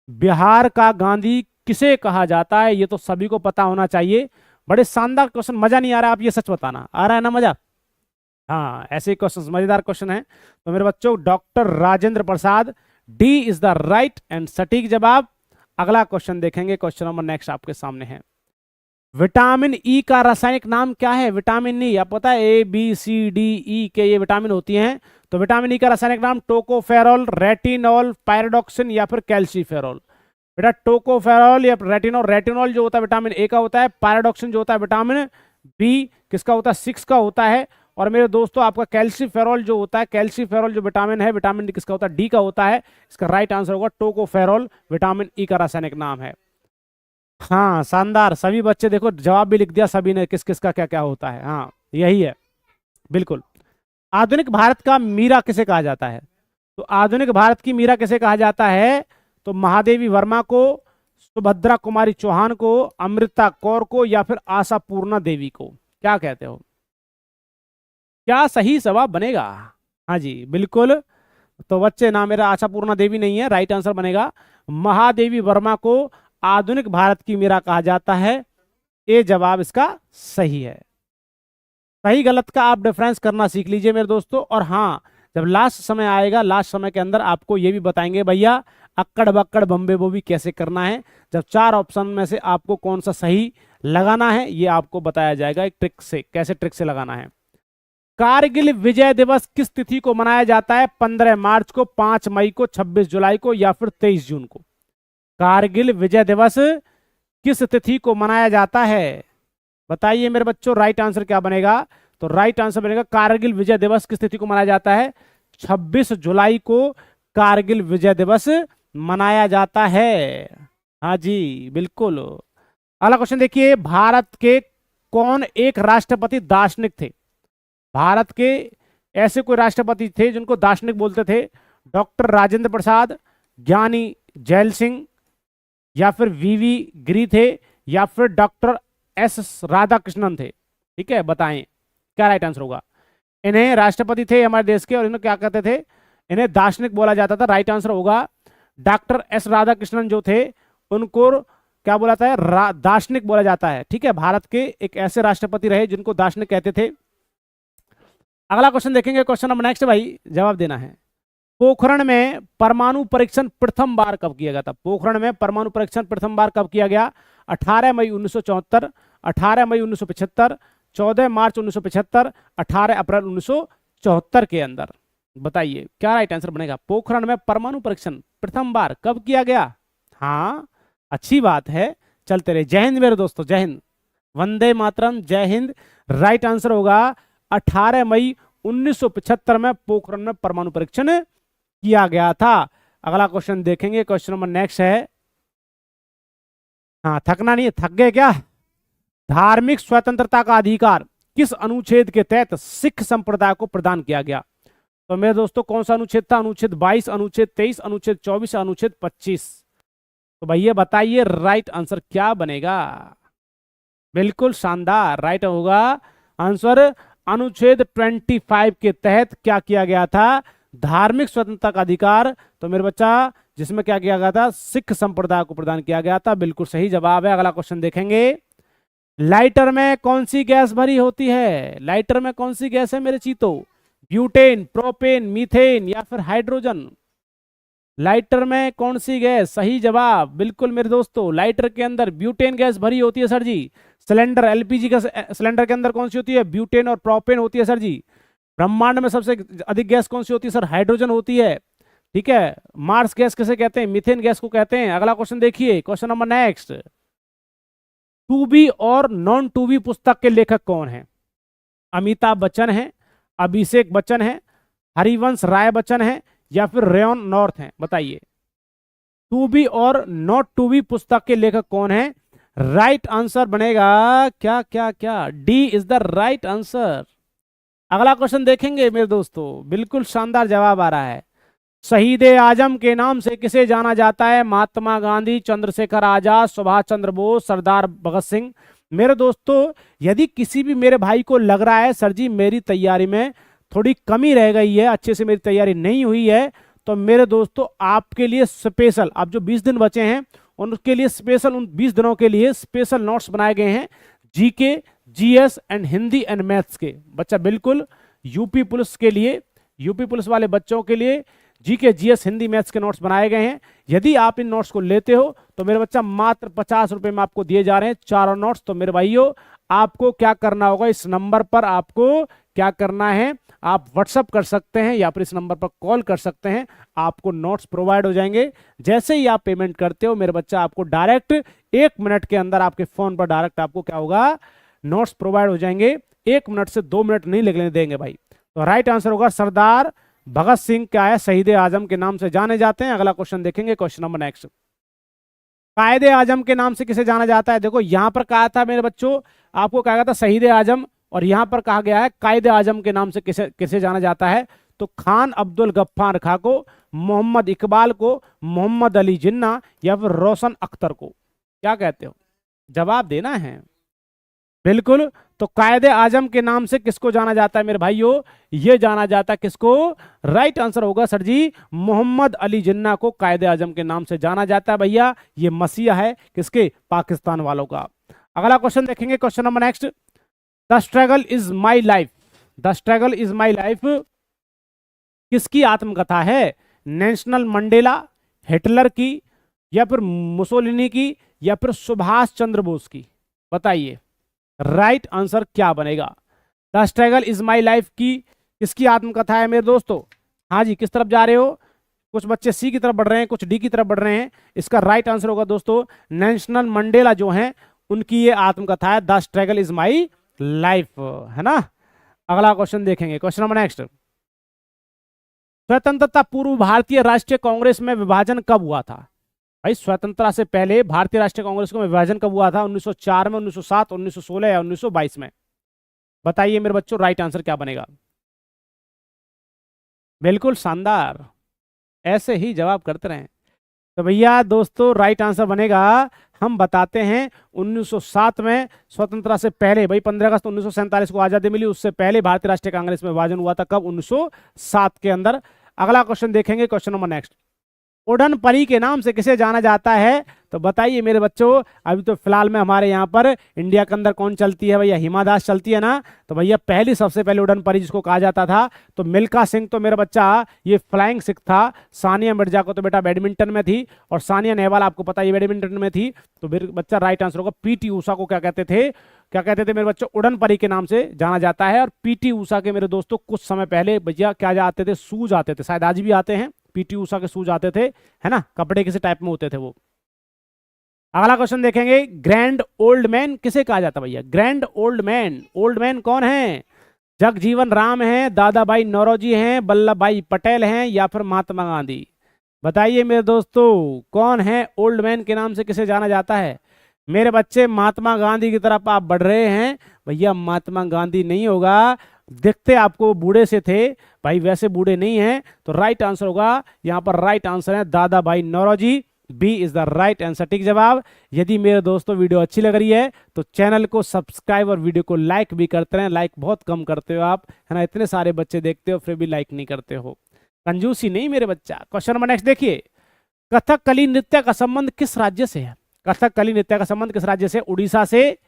बिहार का गांधी किसे कहा जाता है? ये तो सभी को पता होना चाहिए। बड़े शानदार क्वेश्चन, मजा नहीं आ रहा? आप ये सच बताना, आ रहा है ना मजा? हाँ, ऐसे क्वेश्चन मजेदार क्वेश्चन है। तो मेरे बच्चों doctor Rajendra Prasad, D is the right and सटीक जवाब। अगला क्वेश्चन देखेंगे, क्वेश्चन नंबर नेक्स्ट आपके सामने है। विटामिन ई का रासायनिक नाम क्या है? विटामिन ई, आप पता है A B C D E के ये विटामिन होती हैं। तो विटामिन ई का रासायनिक नाम टोकोफेरॉल, रेटिनॉल, पायरोडॉक्सिन, या फिर कैल्सीफेरॉल? बेटा टोकोफेरॉल या रेटिनॉल। रेटिनॉल जो होता है विटामिन ए का होता है, पायरोडॉक्सिन जो होता है विटामिन बी किसका होता है? 6 का होता है। और मेरे दोस्तों आपका कैल्सीफेरॉल जो होता है, कैल्सीफेरॉल जो विटामिन है, विटामिन डी किसका होता है? डी का होता है। इसका राइट आंसर होगा टोकोफेरॉल, विटामिन ई का रासायनिक नाम है। हाँ शानदार, सभी बच्चे देखो जवाब भी लिख दिया सभी ने, किस किस का क्या क्या होता है। हाँ यही है, बिल्कुल। आधुनिक भारत का मीरा किसे कहा जाता है? तो आधुनिक भारत की मीरा किसे कहा जाता है? तो महादेवी वर्मा को, सुभद्रा कुमारी चौहान को, अमृता कौर को, या फिर आशा पूर्णा देवी को? क्या कहते हो, क्या सही जवाब बनेगा? हाँ जी बिल्कुल। तो बच्चे ना मेरा आशा पूर्णा देवी नहीं है, राइट आंसर बनेगा महादेवी वर्मा को आधुनिक भारत की मीरा कहा जाता है। ये जवाब इसका सही है। सही गलत का आप डिफरेंस करना सीख लीजिए मेरे दोस्तों। और हाँ, जब लास्ट समय आएगा, लास्ट समय के अंदर आपको ये भी बताएंगे भैया अक्कड़ बक्कड़ बम्बे वो भी कैसे करना है। जब 4 ऑप्शन में से आपको कौन सा सही लगाना है ये आपको बताया जाएगा एक ट्रिक से, कैसे ट्रिक से लगाना है। कारगिल विजय दिवस किस तिथि को मनाया जाता है? 15 मार्च को, 5 मई को, 26 जुलाई को, या फिर 23 जून को? कारगिल विजय दिवस किस तिथि को मनाया जाता है? बताइए मेरे बच्चों, राइट आंसर क्या बनेगा? तो राइट आंसर बनेगा कारगिल विजय दिवस किस तिथि को मनाया जाता है? 26 जुलाई को कारगिल विजय दिवस मनाया जाता है। हाँ जी बिल्कुल। अगला क्वेश्चन देखिए, भारत के कौन एक राष्ट्रपति दार्शनिक थे? भारत के ऐसे कोई राष्ट्रपति थे जिनको दार्शनिक बोलते थे? डॉक्टर राजेंद्र प्रसाद, ज्ञानी जैल सिंह, या फिर वीवी गिरी थे, या फिर डॉक्टर एस राधाकृष्णन थे? ठीक है, बताएं क्या राइट आंसर होगा। इन्हें राष्ट्रपति थे हमारे देश के, और इन्हें क्या कहते थे? इन्हें दार्शनिक बोला जाता था। राइट आंसर होगा डॉक्टर एस राधाकृष्णन जो थे उनको क्या बोला था है? दार्शनिक बोला जाता है। ठीक है, भारत के एक ऐसे राष्ट्रपति रहे जिनको दार्शनिक कहते थे। अगला क्वेश्चन देखेंगे, क्वेश्चन नंबर नेक्स्ट भाई, जवाब देना है। पोखरण में परमाणु परीक्षण प्रथम बार कब किया गया था? पोखरण में परमाणु परीक्षण प्रथम बार कब किया गया? 18 मई 1974, 18 मई 1975, 14 मार्च 1975, 18 अप्रैल 1974 के अंदर। बताइए क्या राइट आंसर बनेगा। पोखरण में परमाणु परीक्षण प्रथम बार कब किया गया? हाँ, अच्छी बात है, चलते रहे। जय हिंद मेरे दोस्तों, जय हिंद, वंदे मातरम, जय हिंद। राइट आंसर होगा 18 मई 1975 में पोखरण में परमाणु परीक्षण किया गया था। अगला क्वेश्चन देखेंगे, क्वेश्चन नंबर नेक्स्ट है। हाँ, थकना नहीं है, थक गए क्या? धार्मिक स्वतंत्रता का अधिकार किस अनुच्छेद के तहत सिख संप्रदाय को प्रदान किया गया? तो मेरे दोस्तों कौन सा अनुच्छेद था? अनुच्छेद 22, अनुच्छेद 23, अनुच्छेद 24, अनुच्छेद 25। तो भैया बताइए राइट आंसर क्या बनेगा। बिल्कुल शानदार, राइट होगा आंसर अनुच्छेद 25 के तहत क्या किया गया था? धार्मिक स्वतंत्रता का अधिकार। तो मेरे बच्चा जिसमें क्या किया गया था? सिख संप्रदाय को प्रदान किया गया था। बिल्कुल सही जवाब है। अगला क्वेश्चन देखेंगे, लाइटर में कौन सी गैस भरी होती है? लाइटर में कौन सी गैस है मेरे चीतो? ब्यूटेन, प्रोपेन, मीथेन, या फिर हाइड्रोजन? लाइटर में कौन सी गैस? सही जवाब बिल्कुल मेरे दोस्तों, लाइटर के अंदर ब्यूटेन गैस भरी होती है सर जी। सिलेंडर, एलपीजी का सिलेंडर के अंदर कौन सी होती है? ब्यूटेन और प्रोपेन होती है सर जी। ब्रह्मांड में सबसे अधिक गैस कौन सी होती है सर? हाइड्रोजन होती है। ठीक है, मार्स गैस किसे कहते हैं? मीथेन गैस को कहते हैं। अगला क्वेश्चन देखिए, question number next. To be और नॉन टू बी पुस्तक के लेखक कौन है? अमिताभ बच्चन है, अभिषेक बच्चन है, हरिवंश राय बच्चन है, या फिर रेयन नॉर्थ है? बताइए टू बी और नॉट टू बी पुस्तक के लेखक कौन है? राइट आंसर बनेगा क्या क्या क्या? D is the right answer. अगला क्वेश्चन देखेंगे मेरे दोस्तों, बिल्कुल शानदार जवाब आ रहा है। शहीद आजम के नाम से किसे जाना जाता है? महात्मा गांधी, चंद्रशेखर आजाद, सुभाष चंद्र बोस, सरदार भगत सिंह? मेरे दोस्तों यदि किसी भी मेरे भाई को लग रहा है सर जी मेरी तैयारी में थोड़ी कमी रह गई है, अच्छे से मेरी तैयारी नहीं हुई है, तो मेरे दोस्तों आपके लिए स्पेशल, आप जो 20 दिन बचे हैं उनके लिए स्पेशल, उन 20 दिनों के लिए स्पेशल नोट्स बनाए गए हैं GK, GS and Hindi and maths के। बच्चा बिल्कुल यूपी पुलिस के लिए, यूपी पुलिस वाले बच्चों के लिए जीके, जीएस, हिंदी, मैथ्स के नोट्स बनाए गए हैं। यदि आप इन नोट्स को लेते हो तो मेरे बच्चा मात्र 50 रुपए में आपको दिए जा रहे हैं चारों नोट्स। तो मेरे भाइयों आपको क्या करना होगा, इस नंबर पर आपको क्या करना है, आप व्हाट्सअप कर सकते हैं या फिर इस नंबर पर कॉल कर सकते हैं, आपको नोट्स प्रोवाइड हो जाएंगे। जैसे ही आप पेमेंट करते हो मेरे बच्चा आपको डायरेक्ट 1 मिनट के अंदर आपके फोन पर डायरेक्ट आपको क्या होगा, नोट्स प्रोवाइड हो जाएंगे। 1 मिनट से 2 मिनट नहीं लगने देंगे भाई। तो राइट आंसर होगा सरदार भगत सिंह क्या है, शहीद आजम के नाम से जाने जाते हैं। अगला क्वेश्चन देखेंगे, क्वेश्चन नंबर नेक्स्ट। कायदे आजम के नाम से किसे जाना जाता है? देखो यहां पर कहा था मेरे बच्चों, आपको कहा गया था शहीद आजम, और यहां पर कहा गया है कायदे आजम के नाम से किसे किसे जाना जाता है? तो खान अब्दुल गफ्फार खां को, मोहम्मद इकबाल को, मोहम्मद अली जिन्ना, या फिर रोशन अख्तर को? क्या कहते हो, जवाब देना है। बिल्कुल, तो कायदे आजम के नाम से किसको जाना जाता है मेरे भाइयों? ये जाना जाता है किसको? राइट आंसर होगा सर जी मोहम्मद अली जिन्ना को कायदे आजम के नाम से जाना जाता है। भैया ये मसीहा है किसके? पाकिस्तान वालों का। अगला क्वेश्चन देखेंगे, question number next. The struggle is my life, the struggle is my life किसकी आत्मकथा है? नेल्सन मंडेला, हिटलर की, या फिर मुसोलिनी की, या फिर सुभाष चंद्र बोस की? बताइए राइट आंसर क्या बनेगा। The struggle is my life की किसकी आत्मकथा है मेरे दोस्तों? हाँ जी, किस तरफ जा रहे हो? कुछ बच्चे सी की तरफ बढ़ रहे हैं, कुछ डी की तरफ बढ़ रहे हैं। इसका राइट आंसर होगा दोस्तों नेल्सन मंडेला जो हैं उनकी ये आत्मकथा है, the struggle is my life, है ना। अगला क्वेश्चन देखेंगे, क्वेश्चन नंबर नेक्स्ट। स्वतंत्रता पूर्व भारतीय राष्ट्रीय कांग्रेस में विभाजन कब हुआ था? भाई स्वतंत्रता से पहले भारतीय राष्ट्रीय कांग्रेस का विभाजन कब हुआ था? 1904 में, 1907, 1916 या 1922 में? बताइए मेरे बच्चों, राइट आंसर क्या बनेगा? बिल्कुल शानदार, ऐसे ही जवाब करते रहें। तो भैया दोस्तों राइट आंसर बनेगा, हम बताते हैं 1907 में, स्वतंत्रता से पहले। भाई 15 अगस्त 1947 को आजादी मिली, उससे पहले भारतीय राष्ट्रीय कांग्रेस में विभाजन हुआ था। कब? 1907 के अंदर। अगला क्वेश्चन देखेंगे, क्वेश्चन नंबर नेक्स्ट। उड़न परी के नाम से किसे जाना जाता है? तो बताइए मेरे बच्चों, अभी तो फिलहाल में हमारे यहाँ पर इंडिया के अंदर कौन चलती है भैया? हिमा दास चलती है ना। तो भैया पहली सबसे पहले उड़न परी जिसको कहा जाता था, तो मिल्खा सिंह तो मेरा बच्चा ये फ्लाइंग सिख था। सानिया मिर्जा को तो बेटा बैडमिंटन में थी, और सानिया नेहवाल आपको पता है बैडमिंटन में थी। तो मेरे बच्चा राइट आंसर होगा पीटी ऊषा को क्या कहते थे? क्या कहते थे मेरे बच्चों? उड़न परी के नाम से जाना जाता है। और पीटी ऊषा के मेरे दोस्तों कुछ समय पहले भैया क्या आते थे? शूज आते थे, शायद आज भी आते हैं। पीटी ऊषा के शूज आते थे, है ना, कपड़े किसी टाइप में होते थे वो। अगला क्वेश्चन देखेंगे, ग्रैंड ओल्ड मैन किसे कहा जाता है भैया? Grand old man, old man कौन है? जगजीवन राम है, दादा भाई नौरोजी हैं, वल्लभ भाई पटेल हैं, या फिर महात्मा गांधी? बताइए मेरे दोस्तों, कौन है ओल्ड मैन के नाम से किसे जाना जाता है? मेरे बच्चे महात्मा गांधी की तरफ आप बढ़ रहे हैं। भैया महात्मा गांधी नहीं होगा, दिखते आपको बूढ़े से थे भाई, वैसे बूढ़े नहीं हैं। तो राइट आंसर होगा यहाँ पर, राइट आंसर है Dadabhai Naoroji. B is the right answer, ठीक जवाब। यदि मेरे दोस्तों वीडियो अच्छी लग रही है तो चैनल को सब्सक्राइब और वीडियो को लाइक भी करते रहें। लाइक बहुत कम करते हो आप, है ना, इतने सारे बच्चे देखते हो फिर भी लाइक नहीं करते हो, कंजूसी नहीं मेरे बच्चा। क्वेश्चन नंबर नेक्स्ट देखिए, कथकली नृत्य का संबंध किस राज्य से है? कथकली नृत्य का संबंध किस राज्य से? उड़ीसा से,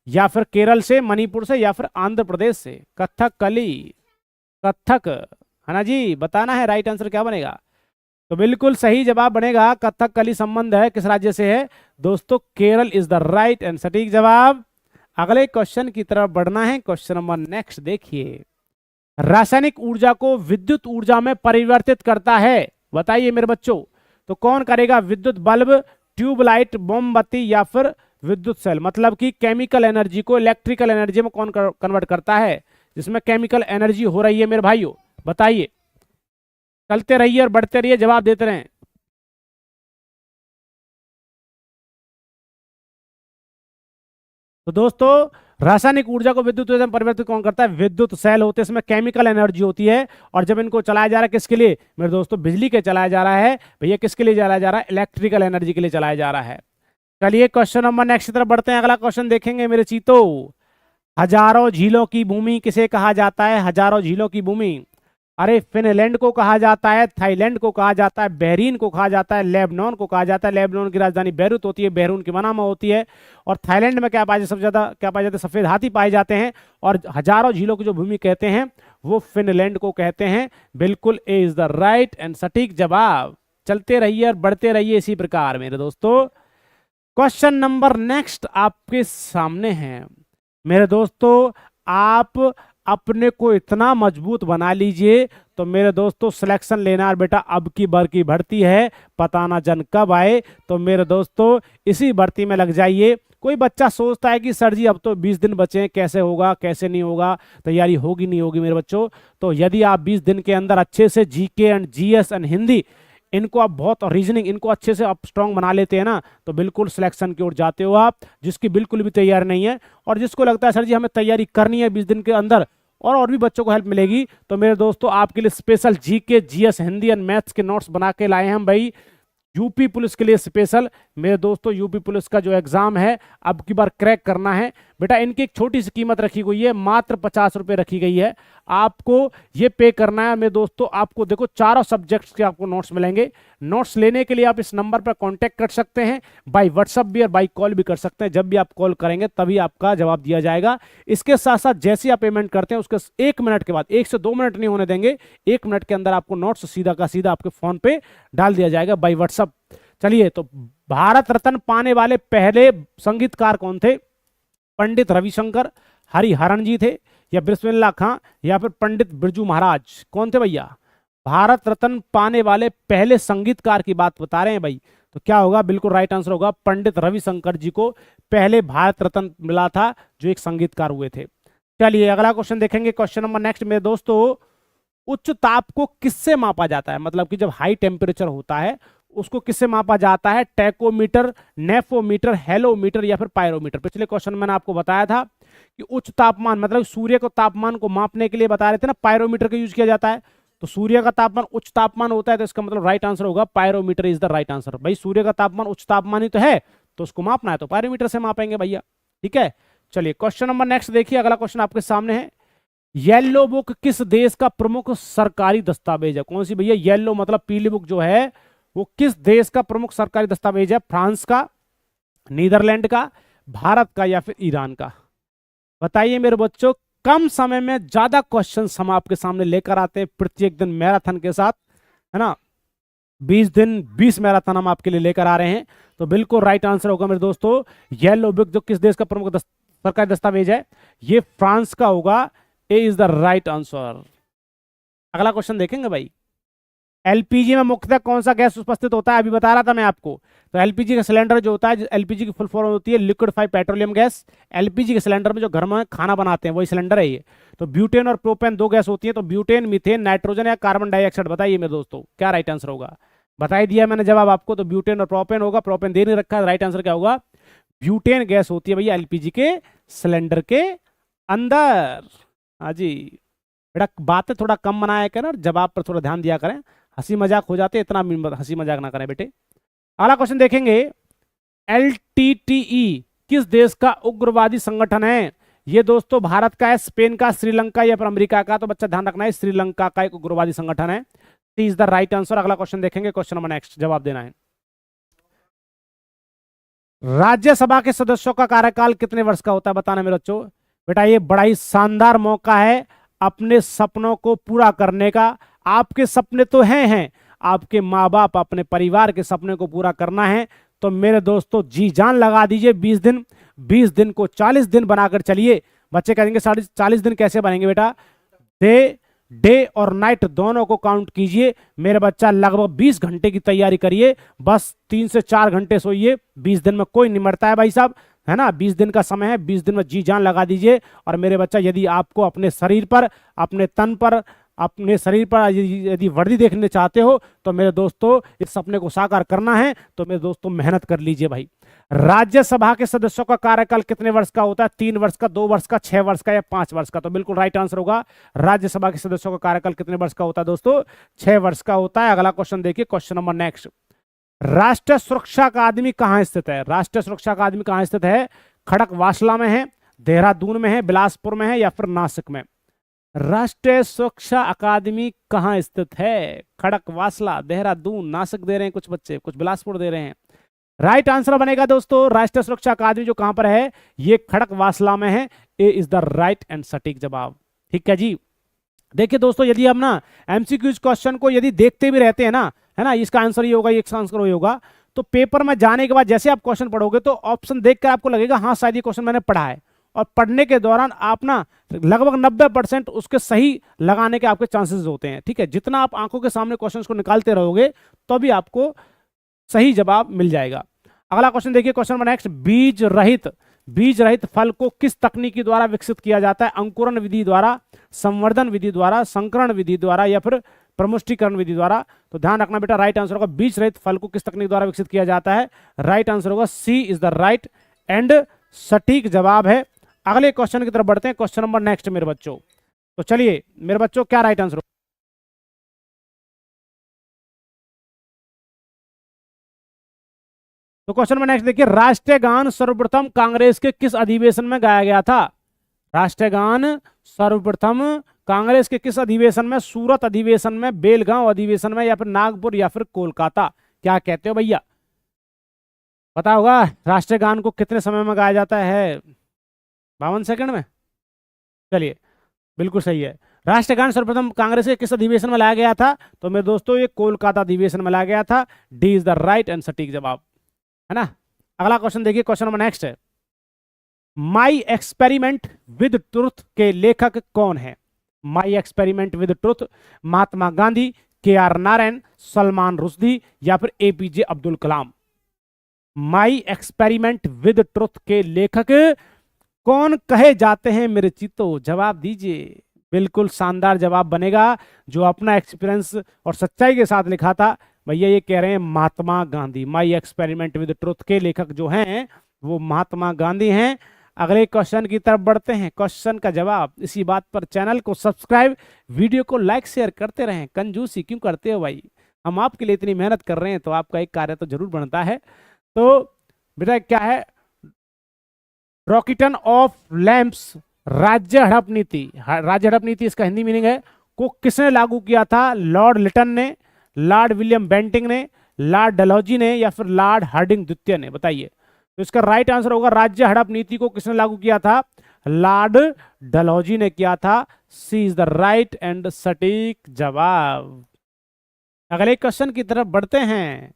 या फिर केरल से, मणिपुर से, या फिर आंध्र प्रदेश से? कथकली, कथक, है ना जी, बताना है राइट आंसर क्या बनेगा? तो बिल्कुल सही जवाब बनेगा, कथकली संबंध है किस राज्य से है दोस्तों? Kerala is the right and सटीक जवाब। अगले क्वेश्चन की तरफ बढ़ना है, क्वेश्चन नंबर नेक्स्ट देखिए, रासायनिक ऊर्जा को विद्युत ऊर्जा में परिवर्तित करता है, बताइए मेरे बच्चों। तो कौन करेगा? विद्युत बल्ब, ट्यूबलाइट, मोमबत्ती, या फिर विद्युत सेल? मतलब कि केमिकल एनर्जी को इलेक्ट्रिकल एनर्जी में कौन कन्वर्ट करता है, जिसमें केमिकल एनर्जी हो रही है मेरे भाइयों? बताइए, चलते रहिए और बढ़ते रहिए, जवाब देते रहें। तो दोस्तों रासायनिक ऊर्जा को विद्युत ऊर्जा में परिवर्तित कौन करता है? विद्युत सेल होते हैं, इसमें केमिकल एनर्जी होती है। और जब इनको चलाया जा रहा है किसके लिए मेरे दोस्तों? बिजली के चलाया जा रहा है भैया। किसके लिए चलाया जा रहा है? इलेक्ट्रिकल एनर्जी के लिए चलाया जा रहा है। चलिए क्वेश्चन नंबर नेक्स्ट की तरफ बढ़ते हैं। अगला क्वेश्चन देखेंगे मेरे चीतो, हजारों झीलों की भूमि किसे कहा जाता है? हजारों झीलों की भूमि, अरे फिनलैंड को कहा जाता है, थाईलैंड को कहा जाता है, बहरीन को कहा जाता है, लेबनान को कहा जाता है। लेबनान की राजधानी बैरूत होती है, बहरून की मनामा होती है। और थाईलैंड में क्या पाया जाता है? सबसे ज्यादा क्या पाया जाता है? सफेद हाथी पाए जाते हैं। और हजारों झीलों की जो भूमि कहते हैं वो फिनलैंड को कहते हैं। बिल्कुल ए इज द राइट एंड सटीक जवाब। चलते रहिए और बढ़ते रहिए इसी प्रकार मेरे दोस्तों। क्वेश्चन नंबर नेक्स्ट आपके सामने है मेरे दोस्तों। आप अपने को इतना मजबूत बना लीजिए तो मेरे दोस्तों सिलेक्शन लेना बेटा, अब की बार की भर्ती है, पता ना जन कब आए। तो मेरे दोस्तों इसी भर्ती में लग जाइए। कोई बच्चा सोचता है कि सर जी अब तो 20 दिन बचे हैं, कैसे होगा कैसे नहीं होगा, तैयारी होगी नहीं होगी मेरे बच्चों। तो यदि आप 20 दिन के अंदर अच्छे से GK and GS and Hindi इनको आप बहुत, और रीजनिंग इनको अच्छे से आप स्ट्रांग बना लेते हैं ना, तो बिल्कुल सिलेक्शन की ओर जाते हो आप। जिसकी बिल्कुल भी तैयारी नहीं है और जिसको लगता है सर जी हमें तैयारी करनी है 20 दिन के अंदर और भी बच्चों को हेल्प मिलेगी, तो मेरे दोस्तों आपके लिए special GK GS Hindi and maths के नोट्स बना के लाए हैं हम भाई। यूपी पुलिस के लिए स्पेशल मेरे दोस्तों, यूपी पुलिस का जो एग्जाम है अब की बार क्रैक करना है बेटा। इनकी एक छोटी सी कीमत रखी गई है, मात्र 50 रुपए रखी गई है। आपको ये पे करना है मेरे दोस्तों। आपको देखो चारों सब्जेक्ट्स के आपको नोट्स मिलेंगे। नोट्स लेने के लिए आप इस नंबर पर कांटेक्ट कर सकते हैं, बाय व्हाट्सएप भी और बाय कॉल भी कर सकते हैं। जब भी आप कॉल करेंगे तभी आपका जवाब दिया जाएगा। इसके साथ साथ जैसे आप पेमेंट करते हैं उसके 1 मिनट के बाद, 1 से 2 मिनट नहीं होने देंगे, 1 मिनट के अंदर आपको नोट्स सीधा का सीधा आपके फोन पे डाल दिया जाएगा बाय व्हाट्सएप। चलिए, तो भारत रत्न पाने वाले पहले संगीतकार कौन थे? पंडित रविशंकर, हरिहरन जी थे, या बिस्मिल्लाह खां, या फिर पंडित बिरजू महाराज? कौन थे भैया भारत रत्न पाने वाले पहले संगीतकार की बात बता रहे हैं भाई? तो क्या होगा? बिल्कुल राइट आंसर होगा, पंडित रविशंकर जी को पहले भारत रत्न मिला था जो एक संगीतकार हुए थे। चलिए अगला क्वेश्चन देखेंगे, क्वेश्चन नंबर नेक्स्ट मेरे दोस्तों। उच्च ताप को किससे मापा जाता है? मतलब कि जब हाई टेम्परेचर होता है उसको किससे मापा जाता है? टैकोमीटर, नेफोमीटर, हेलोमीटर या फिर पायरोमीटर। पिछले क्वेश्चन में मैंने आपको बताया था कि उच्च तापमान मतलब सूर्य को तापमान को मापने के लिए बता रहे थे ना, पायरोमीटर का यूज किया जाता है। तो सूर्य का तापमान उच्च तापमान होता है, तो इसका मतलब राइट आंसर होगा pyrometer is the right answer. भाई सूर्य का तापमान उच्च तापमान ही तो है, तो उसको मापना है तो पायरोमीटर से मापेंगे भैया। ठीक है, चलिए क्वेश्चन नंबर नेक्स्ट देखिए। अगला क्वेश्चन आपके सामने है, येलो बुक किस देश का प्रमुख सरकारी दस्तावेज है? कौन सी भैया? येलो मतलब पीली बुक जो है वो किस देश का प्रमुख सरकारी दस्तावेज है? फ्रांस का, नीदरलैंड का, भारत का या फिर ईरान का? बताइए मेरे बच्चों। कम समय में ज्यादा क्वेश्चन हम आपके सामने लेकर आते हैं प्रत्येक दिन मैराथन के साथ, है ना। 20 दिन 20 मैराथन हम आपके लिए लेकर आ रहे हैं। तो बिल्कुल राइट आंसर होगा मेरे दोस्तों, येलो बुक जो किस देश का प्रमुख सरकारी दस्तावेज है, ये फ्रांस का होगा। ए इज द राइट आंसर। अगला क्वेश्चन देखेंगे भाई। एलपीजी में मुख्यतः कौन सा गैस उपस्थित होता है? अभी बता रहा था मैं आपको। तो एलपीजी का सिलेंडर जो होता है, एलपीजी की फुल फॉर्म होती है लिक्विडिफाइड पेट्रोलियम गैस। एलपीजी के सिलेंडर में जो घर में खाना बनाते हैं वही सिलेंडर है ये। तो ब्यूटेन और प्रोपेन दो गैस होती है, तो ब्यूटेन, मीथेन, नाइट्रोजन या कार्बन डाइऑक्साइड? बताइए मेरे दोस्तों क्या राइट आंसर होगा? बता ही दिया मैंने जवाब आपको, तो ब्यूटेन और प्रोपेन होगा। प्रोपेन दे नहीं रखा है, राइट आंसर क्या होगा? ब्यूटेन गैस होती है भैया एलपीजी के सिलेंडर के अंदर। हाँ जी बेटा, बातें थोड़ा कम बनाया करें और जवाब पर थोड़ा ध्यान दिया करें। हंसी मजाक हो जाते, इतना हंसी मजाक ना करें बेटे। अगला क्वेश्चन देखेंगे। एलटीटीई किस देश का उग्रवादी संगठन है? ये दोस्तों भारत का है, स्पेन का, श्रीलंका या फिर अमेरिका का? तो बच्चा ध्यान रखना है, श्रीलंका का एक उग्रवादी संगठन है। सी इज द राइट आंसर। अगला क्वेश्चन देखेंगे, क्वेश्चन नंबर नेक्स्ट, जवाब देना है। राज्यसभा के सदस्यों का कार्यकाल कितने वर्ष का होता है? बताना मेरे बच्चों। बेटा ये बड़ा ही शानदार मौका है अपने सपनों को पूरा करने का। आपके सपने तो हैं, आपके माँ बाप, अपने परिवार के सपने को पूरा करना है। तो मेरे दोस्तों जी जान लगा दीजिए। 20 दिन को 40 दिन बनाकर चलिए। बच्चे कहेंगे 40 दिन कैसे बनेंगे बेटा? डे और नाइट दोनों को काउंट कीजिए मेरे बच्चा। लगभग 20 घंटे की तैयारी करिए, बस 3 से 4 घंटे सोइए। 20 दिन में कोई नहीं मरता है भाई साहब, है ना। 20 दिन का समय है, 20 दिन में जी जान लगा दीजिए। और मेरे बच्चा यदि आपको अपने शरीर पर, अपने तन पर, अपने शरीर पर यदि वर्दी देखने चाहते हो तो मेरे दोस्तों इस सपने को साकार करना है, तो मेरे दोस्तों मेहनत कर लीजिए भाई। राज्यसभा के सदस्यों का कार्यकाल कितने वर्ष का होता है? 3 वर्ष का, 2 वर्ष का, 6 वर्ष का या 5 वर्ष का? तो बिल्कुल राइट आंसर होगा, राज्यसभा के सदस्यों का कार्यकाल कितने वर्ष का होता है दोस्तों? 6 वर्ष का होता है। अगला क्वेश्चन देखिए, क्वेश्चन नंबर नेक्स्ट। राष्ट्रीय सुरक्षा अकादमी कहां स्थित है? राष्ट्रीय सुरक्षा अकादमी कहां स्थित है? खड़कवासला में है, देहरादून में है, बिलासपुर में है या फिर नासिक में? राष्ट्रीय सुरक्षा अकादमी कहां स्थित है? खड़कवासला, देहरादून, नासिक दे रहे हैं कुछ बच्चे, कुछ बिलासपुर दे रहे हैं। राइट आंसर बनेगा दोस्तों, राष्ट्रीय सुरक्षा अकादमी जो कहां पर है, ये खड़कवासला में है। ए इज द राइट एंड सटीक जवाब। ठीक है जी। देखिए दोस्तों, यदि हम ना एमसीक्यूज क्वेश्चन को यदि देखते भी रहते हैं ना, है ना, इसका आंसर ये होगा, इसका आंसर ये होगा, तो पेपर में जाने के बाद जैसे आप क्वेश्चन पढ़ोगे तो ऑप्शन देखकर आपको लगेगा हाँ शायद ये क्वेश्चन मैंने पढ़ा है। और पढ़ने के दौरान आप ना लगभग 90% उसके सही लगाने के आपके चांसेस होते हैं। ठीक है, जितना आप आंखों के सामने क्वेश्चंस को निकालते रहोगे तो भी आपको सही जवाब मिल जाएगा। अगला क्वेश्चन देखिए, क्वेश्चन नंबर नेक्स्ट। बीज रहित फल को किस तकनीकी द्वारा विकसित किया जाता है? अंकुरण विधि द्वारा, संवर्धन विधि द्वारा, संकरण विधि द्वारा या फिर प्रमुष्टिकरण विधि द्वारा? तो ध्यान रखना बेटा, राइट आंसर होगा बीज रहित फल को किस तकनीक द्वारा विकसित किया जाता है? राइट आंसर होगा सी इज द राइट एंड सटीक जवाब है। अगले क्वेश्चन की तरफ बढ़ते हैं, क्वेश्चन नंबर नेक्स्ट मेरे बच्चों। तो चलिए मेरे बच्चों, क्या राइट आंसर? तो क्वेश्चन नंबर नेक्स्ट देखिए, राष्ट्रीय गान सर्वप्रथम कांग्रेस के किस अधिवेशन में गाया गया था? राष्ट्रीय गान सर्वप्रथम कांग्रेस के किस अधिवेशन में? सूरत अधिवेशन में, बेलगांव अधिवेशन में या फिर नागपुर या फिर कोलकाता? क्या कहते हो भैया? पता होगा राष्ट्रीय गान को कितने समय में गाया जाता है? 52 सेकंड में। चलिए बिल्कुल सही है। राष्ट्रीय गान सर्वप्रथम कांग्रेस के किस अधिवेशन में लाया गया था? तो मेरे दोस्तों ये कोलकाता अधिवेशन में लाया गया था। D is the right and सटीक जवाब, है ना। अगला क्वेश्चन देखिए, क्वेश्चन नंबर नेक्स्ट है। माई एक्सपेरिमेंट विद ट्रुथ के लेखक कौन है? माई experiment with truth, Mahatma Gandhi, के आर नारायण, सलमान रुश्दी या फिर APJ Abdul Kalam? My experiment with truth के लेखक कौन कहे जाते हैं मेरे चित्तो? जवाब दीजिए। बिल्कुल शानदार जवाब बनेगा, जो अपना एक्सपीरियंस और सच्चाई के साथ लिखा था भैया ये कह रहे हैं Mahatma Gandhi. My experiment with truth के लेखक जो हैं वो महात्मा गांधी हैं। अगले क्वेश्चन की तरफ बढ़ते हैं। क्वेश्चन का जवाब इसी बात पर चैनल को सब्सक्राइब, वीडियो को लाइक शेयर करते रहें। कंजूसी क्यों करते हो भाई, हम आपके लिए इतनी मेहनत कर रहे हैं तो आपका एक कार्य तो जरूर बनता है। तो बेटा क्या है, रॉकेटन ऑफ लैंप्स राज्य हड़प नीति, राज्य हड़प नीति इसका हिंदी मीनिंग है, को किसने लागू किया था? लॉर्ड लिटन ने, लॉर्ड विलियम बेंटिंग ने, लॉर्ड डलहौजी ने, या फिर लॉर्ड हार्डिंग द्वितीय ने? बताइए। तो इसका राइट आंसर होगा राज्य हड़प नीति को किसने लागू किया था? लॉर्ड डलहौजी ने किया था। सी इज द राइट एंड सटीक जवाब। अगले क्वेश्चन की तरफ बढ़ते हैं।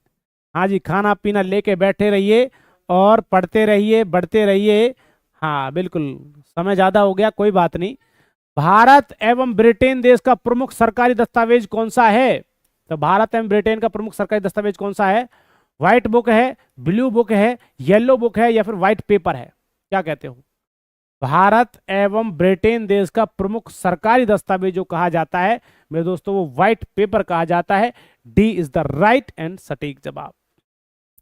हाँ जी, खाना पीना लेके बैठे रहिए और पढ़ते रहिए, बढ़ते रहिए। हाँ बिल्कुल, समय ज्यादा हो गया, कोई बात नहीं। भारत एवं ब्रिटेन देश का प्रमुख सरकारी दस्तावेज कौन सा है? तो भारत एवं ब्रिटेन का प्रमुख सरकारी दस्तावेज कौन सा है? व्हाइट बुक है, ब्लू बुक है, येलो बुक है, या फिर व्हाइट पेपर है? क्या कहते हो? भारत एवं ब्रिटेन देश का प्रमुख सरकारी दस्तावेज जो कहा जाता है मेरे दोस्तों वो व्हाइट पेपर कहा जाता है। D is the right and सटीक जवाब।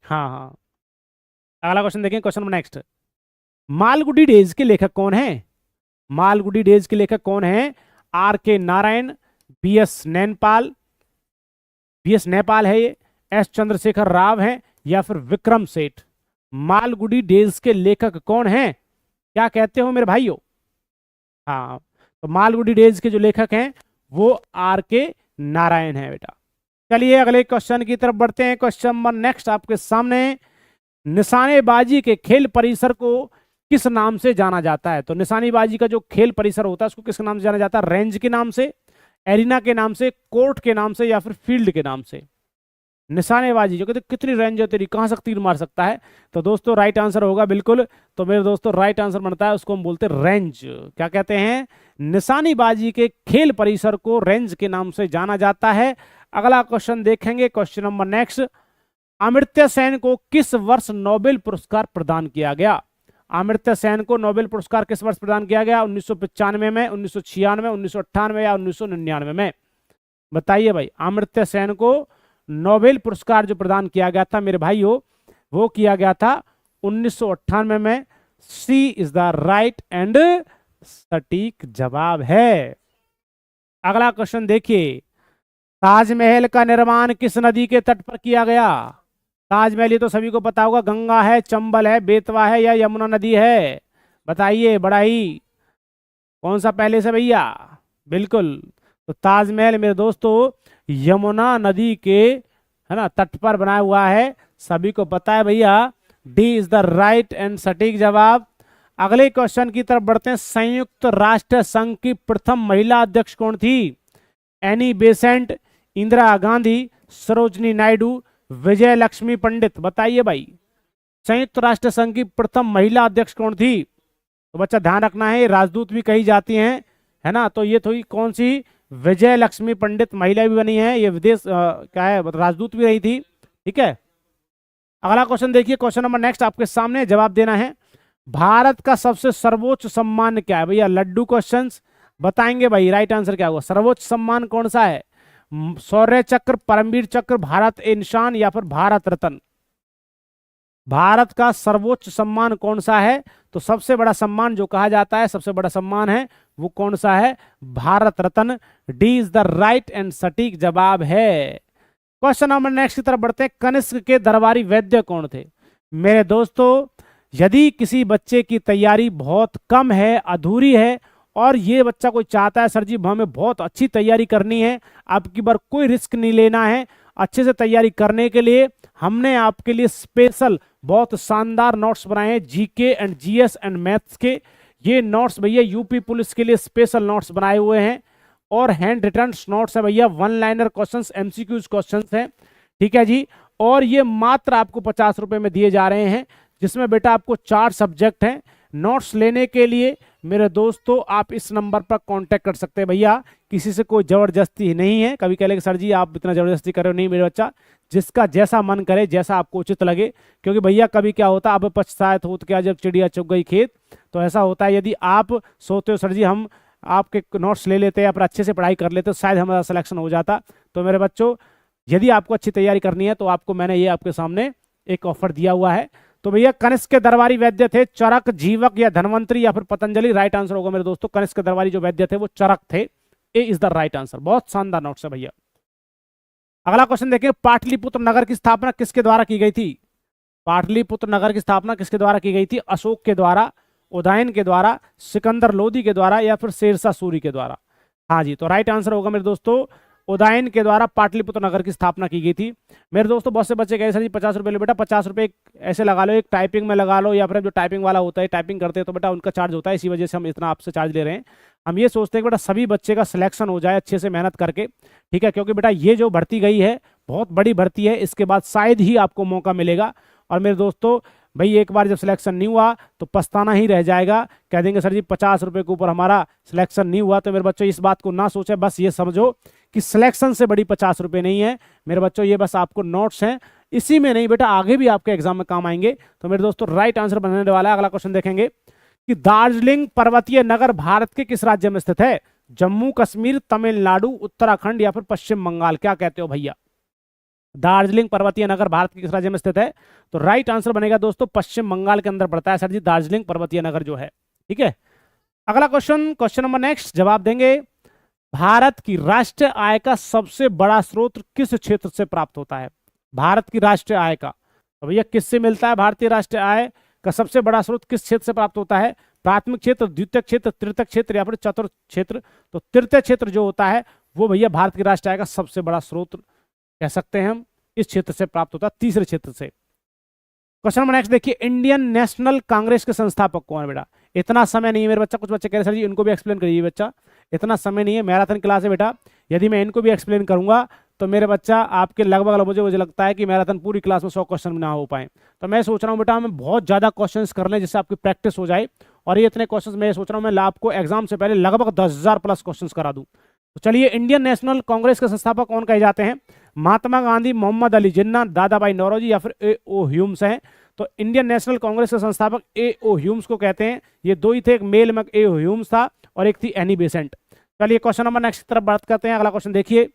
हाँ हाँ, अगला क्वेश्चन देखें। क्वेश्चन नेक्स्ट, मालगुडी डेज के लेखक कौन है? मालगुडी डेज के लेखक कौन है? R K Narayan, B S Naipaul, B S Naipaul है ये, एस चंद्रशेखर राव है, या फिर विक्रम सेठ? मालगुडी डेज के लेखक कौन है? क्या कहते हो मेरे भाइयों? हाँ, तो मालगुडी डेज के जो लेखक हैं वो आर के नारायण है बेटा। चलिए अगले क्वेश्चन की तरफ बढ़ते हैं। क्वेश्चन नंबर नेक्स्ट आपके सामने, निशानेबाजी के खेल परिसर को किस नाम से जाना जाता है? तो निशानेबाजी का जो खेल परिसर होता है उसको किस नाम से जाना जाता है? रेंज के नाम से, एरिना के नाम से, कोर्ट के नाम से, या फिर फील्ड के नाम से? निशानेबाजी जो कहते कितनी रेंज है तेरी, कहां से तीर मार सकता है? तो दोस्तों राइट आंसर होगा बिल्कुल, तो मेरे दोस्तों राइट आंसर बनता है उसको हम बोलते हैं रेंज। क्या कहते हैं? निशानेबाजी के खेल परिसर को रेंज के नाम से जाना जाता है। अगला क्वेश्चन देखेंगे। Question number next, Amartya Sen को किस वर्ष नोबेल पुरस्कार प्रदान किया गया? अमर्त्य सेन को नोबेल पुरस्कार किस वर्ष प्रदान किया गया? 1995 में, 1996, 1998 या 1999 में? बताइए भाई। अमर्त्य सेन को नोबेल पुरस्कार जो प्रदान किया गया था मेरे भाइयों वो किया गया था 1998 में। सी इज द राइट एंड सटीक जवाब है। अगला क्वेश्चन देखिए, ताजमहल का निर्माण किस नदी के तट पर किया गया? ताजमहल ये तो सभी को पता होगा, गंगा है, चंबल है, बेतवा है, या यमुना नदी है? बताइए बड़ा ही, कौन सा पहले से भैया? बिल्कुल, तो ताजमहल मेरे दोस्तों यमुना नदी के है ना तट पर बनाया हुआ है, सभी को पता है भैया। D is the right and सटीक जवाब। अगले क्वेश्चन की तरफ बढ़ते हैं। संयुक्त राष्ट्र संघ की प्रथम महिला अध्यक्ष कौन थी? एनी बेसेंट, इंदिरा गांधी, सरोजनी नायडू, विजय लक्ष्मी पंडित? बताइए भाई, संयुक्त राष्ट्र संघ की प्रथम महिला अध्यक्ष कौन थी? तो बच्चा ध्यान रखना है, राजदूत भी कही जाती हैं है ना, तो ये थोड़ी कौन सी? विजय लक्ष्मी पंडित महिला भी बनी है, ये विदेश क्या है राजदूत भी रही थी। ठीक है, अगला क्वेश्चन देखिए। क्वेश्चन नंबर नेक्स्ट आपके सामने, जवाब देना है। भारत का सबसे सर्वोच्च सम्मान क्या है भैया? लड्डू क्वेश्चंस बताएंगे भाई, राइट आंसर क्या होगा? सर्वोच्च सम्मान कौन सा है? शौर्य चक्र, परमवीर चक्र, भारत ए निशान, या फिर भारत रत्न? भारत का सर्वोच्च सम्मान कौन सा है? तो सबसे बड़ा सम्मान जो कहा जाता है, सबसे बड़ा सम्मान है वो कौन सा है? Bharat Ratna. D is the right and सटीक जवाब है। क्वेश्चन नंबर नेक्स्ट की तरफ बढ़ते हैं। कनिष्क के दरबारी वैद्य कौन थे? मेरे दोस्तों, यदि किसी बच्चे की तैयारी बहुत कम है, अधूरी है, और ये बच्चा कोई चाहता है सर जी हमें बहुत अच्छी तैयारी करनी है, आपकी बार कोई रिस्क नहीं लेना है, अच्छे से तैयारी करने के लिए हमने आपके लिए स्पेशल बहुत शानदार नोट्स बनाए हैं, GK and GS and maths के। ये नोट्स भैया यूपी पुलिस के लिए स्पेशल नोट्स बनाए हुए हैं, और हैंड रिटन नोट्स है भैया, one liner questions, MCQs questions हैं। ठीक है जी, और ये मात्र आपको 50 रुपए में दिए जा रहे हैं, जिसमें बेटा आपको 4 सब्जेक्ट हैं। नोट्स लेने के लिए मेरे दोस्तों आप इस नंबर पर कांटेक्ट कर सकते हैं भैया, किसी से कोई जबरदस्ती नहीं है। कभी कह लेंगे सर जी आप इतना जबरदस्ती कर रहे हो, नहीं मेरे बच्चा, जिसका जैसा मन करे, जैसा आपको उचित लगे। क्योंकि भैया कभी क्या होता, अब पछताए हो तो क्या, जब चिड़िया चुग गई खेत, तो ऐसा होता है। यदि आप सोचते हो सर जी हम आपके नोट्स ले लेते हैं या फिर अच्छे से पढ़ाई कर लेते, तो शायद हमारा सिलेक्शन हो जाता। तो मेरे बच्चों यदि आपको अच्छी तैयारी करनी है तो आपको मैंने ये आपके सामने एक ऑफर दिया हुआ है। तो भैया कनिष्क के दरबारी वैद्य थे चरक, जीवक या धनवंतरी या फिर पतंजलि? राइट आंसर होगा मेरे दोस्तों, कनिष्क के दरबारी जो वैद्य थे वो चरक थे। ए इज द राइट आंसर। बहुत शानदार नोट्स है भैया। अगला क्वेश्चन देखिए, पाटलिपुत्र नगर की स्थापना किसके द्वारा की गई थी? पाटलिपुत्र नगर की स्थापना किसके द्वारा की गई थी? अशोक के द्वारा, उदयन के द्वारा, सिकंदर लोदी के द्वारा या फिर शेरशाह सूरी के द्वारा? हाँ जी, तो राइट आंसर होगा मेरे दोस्तों, उदयन के द्वारा पाटलिपुत्र नगर की स्थापना की गई थी। मेरे दोस्तों बहुत से बच्चे कहे सर जी 50 रुपये लो। बेटा 50 रुपये ऐसे लगा लो, एक टाइपिंग में लगा लो, या फिर जो टाइपिंग वाला होता है टाइपिंग करते हैं तो बेटा उनका चार्ज होता है, इसी वजह से हम इतना आपसे चार्ज ले रहे हैं। हम ये सोचते हैं कि बेटा सभी बच्चे का सिलेक्शन हो जाए अच्छे से मेहनत करके, ठीक है, क्योंकि बेटा ये जो भर्ती गई है बहुत बड़ी भर्ती है, इसके बाद शायद ही आपको मौका मिलेगा। और मेरे दोस्तों भाई एक बार जब सिलेक्शन नहीं हुआ तो पछताना ही रह जाएगा, कह देंगे सर जी 50 रुपये के ऊपर हमारा सिलेक्शन नहीं हुआ। तो मेरे बच्चों इस बात को ना सोचे, बस ये समझो कि सिलेक्शन से बड़ी 50 रुपये नहीं है मेरे बच्चों, ये बस आपको नोट्स हैं, इसी में नहीं बेटा आगे भी आपके एग्जाम में काम आएंगे। तो मेरे दोस्तों राइट आंसर बनने वाला है। अगला क्वेश्चन देखेंगे कि दार्जिलिंग पर्वतीय नगर भारत के किस राज्य में स्थित है? जम्मू कश्मीर, तमिलनाडु, उत्तराखंड या फिर पश्चिम बंगाल? क्या कहते हो भैया? दार्जिलिंग पर्वतीय नगर भारत के किस राज्य में स्थित है? तो राइट आंसर बनेगा दोस्तों पश्चिम बंगाल के अंदर पड़ता है सर जी दार्जिलिंग पर्वतीय नगर जो है, ठीक है। अगला क्वेश्चन, क्वेश्चन नंबर नेक्स्ट जवाब देंगे, भारत की राष्ट्रीय आय का सबसे बड़ा स्रोत किस क्षेत्र से प्राप्त होता है? भारत की राष्ट्रीय आय का, तो भैया किससे मिलता है? भारतीय राष्ट्रीय आय का सबसे बड़ा स्रोत किस क्षेत्र से प्राप्त होता है? प्राथमिक क्षेत्र, द्वितीय क्षेत्र, तृतीय क्षेत्र या फिर चतुर्थ क्षेत्र? तो तृतीय क्षेत्र जो होता है वो भैया भारत की राष्ट्रीय आय का सबसे बड़ा स्रोत कह सकते हैं हम, इस क्षेत्र से प्राप्त होता है, तीसरे क्षेत्र से। क्वेश्चन नंबर नेक्स्ट देखिए, इंडियन नेशनल कांग्रेस के संस्थापक कौन है? बेटा इतना समय नहीं है मेरे बच्चा, कुछ बच्चे कह रहे सर जी इनको भी एक्सप्लेन करिए बच्चा, इतना समय नहीं है, मैराथन क्लास है बेटा, यदि मैं इनको भी एक्सप्लेन करूंगा तो मेरे बच्चा आपके लगभग मुझे लगता है कि मैराथन पूरी क्लास में 100 क्वेश्चन ना हो पाए। तो मैं सोच रहा हूँ बेटा हमें बहुत ज्यादा क्वेश्चंस कर लें जिससे आपकी प्रैक्टिस हो जाए, और ये इतने क्वेश्चंस मैं सोच रहा हूँ मैं आपको एग्जाम से पहले लगभग 10,000 प्लस क्वेश्चंस करा दूं। तो चलिए, इंडियन नेशनल कांग्रेस के संस्थापक कौन कहे जाते हैं? महात्मा गांधी, मोहम्मद अली जिन्ना, दादा भाई नौरोजी या फिर ए ओ ह्यूम्स हैं? तो इंडियन नेशनल कांग्रेस के संस्थापक ए ओ ह्यूम्स को कहते हैं। ये दो ही थे, एक मेल में ए ओ ह्यूम्स था और एक थी एनी बेसेंट। चलिए क्वेश्चन नंबर नेक्स्ट की तरफ बात करते हैं। अगला क्वेश्चन देखिए,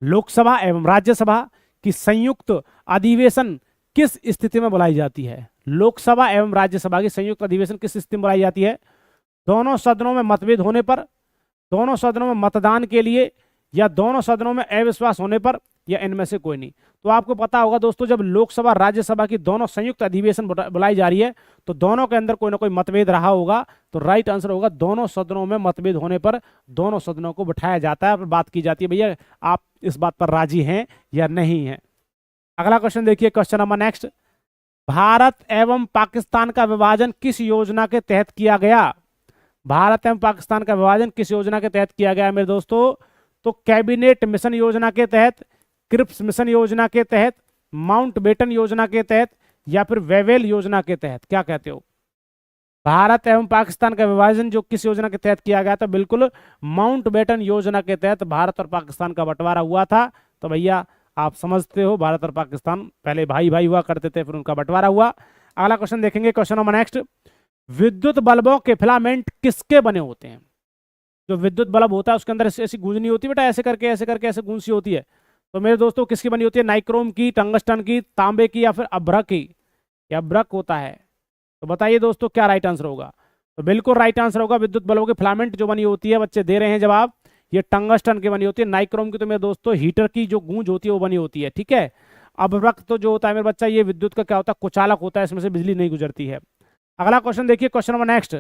लोकसभा एवं राज्यसभा की संयुक्त अधिवेशन किस स्थिति में बुलाई जाती है? लोकसभा एवं राज्यसभा की संयुक्त अधिवेशन किस स्थिति में बुलाई जाती है? दोनों सदनों में मतभेद होने पर, दोनों सदनों में मतदान के लिए, या दोनों सदनों में अविश्वास होने पर, या इनमें से कोई नहीं? तो आपको पता होगा दोस्तों, जब लोकसभा राज्यसभा की दोनों संयुक्त अधिवेशन बुलाई जा रही है तो दोनों के अंदर कोई ना कोई मतभेद रहा होगा। तो राइट आंसर होगा दोनों सदनों में मतभेद होने पर दोनों सदनों को बिठाया जाता है और बात की जाती है भैया आप इस बात पर राजी हैं या नहीं है। अगला क्वेश्चन देखिए, क्वेश्चन नंबर नेक्स्ट, भारत एवं पाकिस्तान का विभाजन किस योजना के तहत किया गया? भारत एवं पाकिस्तान का विभाजन किस योजना के तहत किया गया मेरे दोस्तों? तो कैबिनेट मिशन योजना के तहत, क्रिप्स मिशन योजना के तहत, माउंटबेटन योजना के तहत, या फिर वेवेल योजना के तहत? क्या कहते हो? भारत एवं पाकिस्तान का विभाजन जो किस योजना के तहत किया गया था? बिल्कुल माउंटबेटन योजना के तहत भारत और पाकिस्तान का बंटवारा हुआ था। तो भैया आप समझते हो भारत और पाकिस्तान पहले भाई भाई हुआ करते थे, फिर उनका बंटवारा हुआ। अगला क्वेश्चन देखेंगे, क्वेश्चन नंबर नेक्स्ट, विद्युत बल्बों के फिलामेंट किसके बने होते हैं? जो विद्युत बल्ब होता है उसके अंदर ऐसी गूंजनी होती है बेटा, ऐसे करके ऐसे करके ऐसे गूंज सी होती है। तो मेरे दोस्तों किसकी बनी होती है? नाइक्रोम की, टंगस्टन की, तांबे की, या फिर अभ्रक की? या अभ्रक होता है? तो बताइए दोस्तों क्या राइट आंसर होगा? तो बिल्कुल राइट आंसर होगा, विद्युत बल्बों की फिलामेंट जो बनी होती है, बच्चे दे रहे हैं जवाब, ये टंगस्टन की बनी होती है। नाइक्रोम की तो मेरे दोस्तों हीटर की जो गूंज होती है वो बनी होती है, ठीक है। अभ्रक तो जो होता है मेरे बच्चा ये विद्युत का क्या होता है? कुचालक होता है, इसमें से बिजली नहीं गुजरती है। अगला क्वेश्चन देखिए, क्वेश्चन नंबर नेक्स्ट,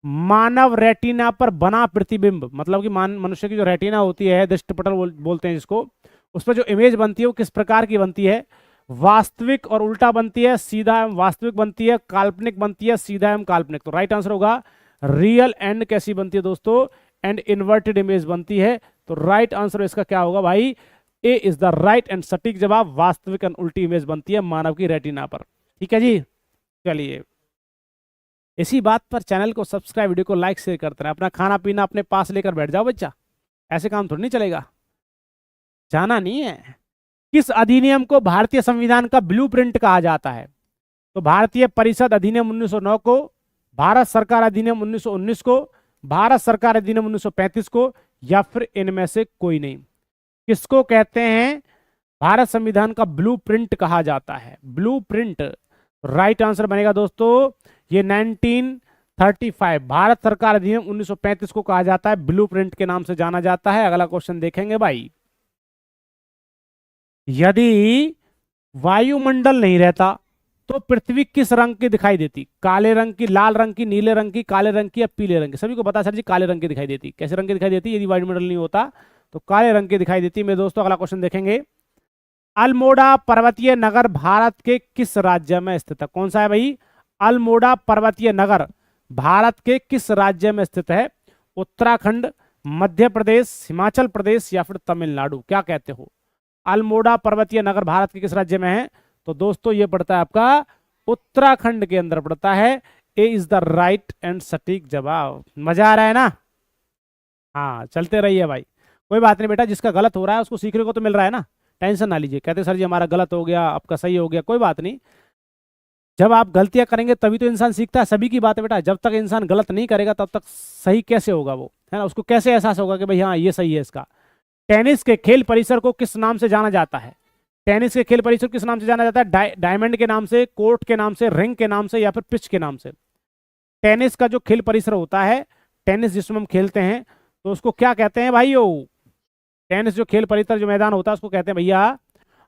मानव रेटिना पर बना प्रतिबिंब, मतलब कि मनुष्य की जो रेटिना होती है, दृष्टिपटल बोलते हैं जिसको, उस पर जो इमेज बनती है वो किस प्रकार की बनती है? वास्तविक और उल्टा बनती है, सीधा एवं वास्तविक बनती है, काल्पनिक बनती है, सीधा एवं काल्पनिक? तो राइट आंसर होगा रियल एंड कैसी बनती है दोस्तों? एंड इन्वर्टेड इमेज बनती है। तो राइट आंसर इसका क्या होगा भाई? ए इज द राइट एंड सटीक जवाब, वास्तविक एंड उल्टी इमेज बनती है मानव की रेटिना पर, ठीक है जी। चलिए इसी बात पर चैनल को सब्सक्राइब, वीडियो को लाइक शेयर करते रहे, अपना खाना पीना अपने पास लेकर बैठ जाओ बच्चा, ऐसे काम थोड़ी नहीं चलेगा, जाना नहीं है। किस अधिनियम को भारतीय संविधान का ब्लूप्रिंट कहा जाता है? तो भारतीय परिषद अधिनियम 1909 को, भारत सरकार अधिनियम 1919 को, भारत सरकार अधिनियम 1935 को, या फिर इनमें से कोई नहीं? किसको कहते हैं भारत संविधान का ब्लूप्रिंट कहा जाता है? ब्लूप्रिंट राइट आंसर बनेगा दोस्तों ये 1935 भारत सरकार अधिनियम 1935 को कहा जाता है, ब्लूप्रिंट के नाम से जाना जाता है। अगला क्वेश्चन देखेंगे भाई, यदि वायुमंडल नहीं रहता तो पृथ्वी किस रंग की दिखाई देती? काले रंग की, लाल रंग की, नीले रंग की, काले रंग की या पीले रंग की? सभी को पता सर जी काले रंग की दिखाई देती। कैसे रंग की दिखाई देती? यदि वायुमंडल नहीं होता तो काले रंग की दिखाई देती। मेरे दोस्तों अगला क्वेश्चन देखेंगे, अल्मोड़ा पर्वतीय नगर भारत के किस राज्य में स्थित है? कौन सा है भाई? अल्मोड़ा पर्वतीय नगर भारत के किस राज्य में स्थित है? उत्तराखंड, मध्य प्रदेश, हिमाचल प्रदेश या फिर तमिलनाडु? क्या कहते हो? अल्मोड़ा पर्वतीय नगर भारत के किस राज्य में है? तो दोस्तों ये पड़ता है आपका उत्तराखंड के अंदर पड़ता है। ए इज द राइट एंड सटीक जवाब। मजा आ रहा है ना? हाँ चलते रहिए भाई, कोई बात नहीं बेटा, जिसका गलत हो रहा है उसको सीखने को तो मिल रहा है ना, टेंशन ना लीजिए। कहते सर जी हमारा गलत हो गया, आपका सही हो गया, कोई बात नहीं। जब आप गलतियां करेंगे तभी तो इंसान सीखता है, सभी की बात है बेटा। जब तक इंसान गलत नहीं करेगा तब तक सही कैसे होगा वो, है ना? उसको कैसे एहसास होगा कि भाई हाँ ये सही है इसका। टेनिस के खेल परिसर को किस नाम से जाना जाता है? टेनिस के खेल परिसर किस नाम से जाना जाता है? डायमंड के नाम से, कोर्ट के नाम से, रिंग के नाम से या फिर पिच के नाम से? टेनिस का जो खेल परिसर होता है, टेनिस जिसमें हम खेलते हैं, तो उसको क्या कहते हैं भाइयों? टेनिस जो खेल परिसर जो मैदान होता है उसको कहते हैं भैया,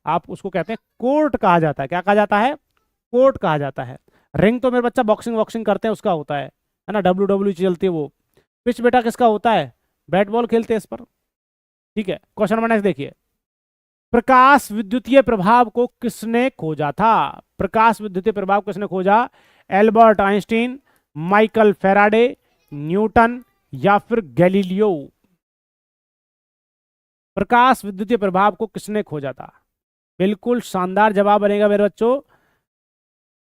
आप उसको कहते हैं कोर्ट कहा जाता है। क्या कहा जाता है? कोर्ट कहा जाता है। रिंग तो मेरे बच्चा बॉक्सिंग वॉक्सिंग करते हैं उसका होता है ना, WWE चलती है वो। पिच बेटा किसका होता है? बैट बॉल खेलते हैं इस पर, ठीक है। क्वेश्चन नंबर नेक्स्ट देखिए, प्रकाश विद्युतीय प्रभाव को किसने खोजा था? प्रकाश विद्युतीय प्रभाव किसने खोजा? Albert Einstein, Michael Faraday, Newton या फिर गैलीलियो? प्रकाश विद्युतीय प्रभाव को किसने खोजा था? बिल्कुल शानदार जवाब बनेगा मेरे बच्चों,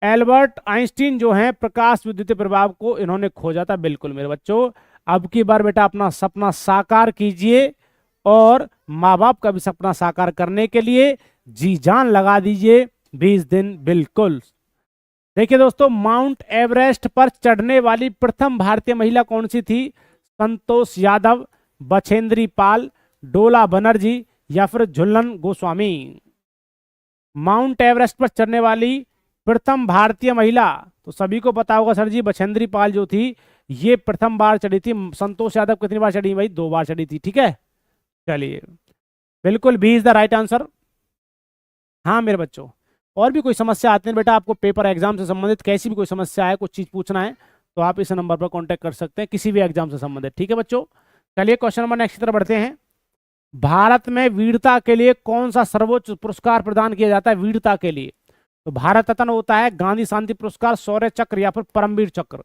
एल्बर्ट आइंस्टीन जो हैं प्रकाश विद्युतीय प्रभाव को इन्होंने खोजा था। बिल्कुल मेरे बच्चों, अब की बार बेटा अपना सपना साकार कीजिए और माँ बाप का भी सपना साकार करने के लिए जी जान लगा दीजिए 20 दिन। बिल्कुल देखिए दोस्तों, माउंट एवरेस्ट पर चढ़ने वाली प्रथम भारतीय महिला कौन सी थी? संतोष यादव, बछेंद्री पाल, डोला बनर्जी या फिर झुल्लन गोस्वामी? माउंट एवरेस्ट पर चढ़ने वाली प्रथम भारतीय महिला, तो सभी को पता होगा सर जी, बछेंद्री पाल जो थी ये प्रथम बार चढ़ी थी। संतोष यादव कितनी बार चढ़ी भाई? 2 बार चढ़ी थी, ठीक है। चलिए बिल्कुल B is the right answer. हाँ मेरे बच्चों, और भी कोई समस्या आती है बेटा, आपको पेपर एग्जाम से संबंधित कैसी भी कोई समस्या है, कुछ चीज पूछना है तो आप इस नंबर पर कांटेक्ट कर सकते हैं किसी भी एग्जाम से संबंधित, ठीक है बच्चों। चलिए क्वेश्चन नंबर नेक्स्ट की तरफ बढ़ते हैं। भारत में वीरता के लिए कौन सा सर्वोच्च पुरस्कार प्रदान किया जाता है? वीरता के लिए तो भारत रत्न होता है, गांधी शांति पुरस्कार, शौर्य चक्र या फिर परमवीर चक्र?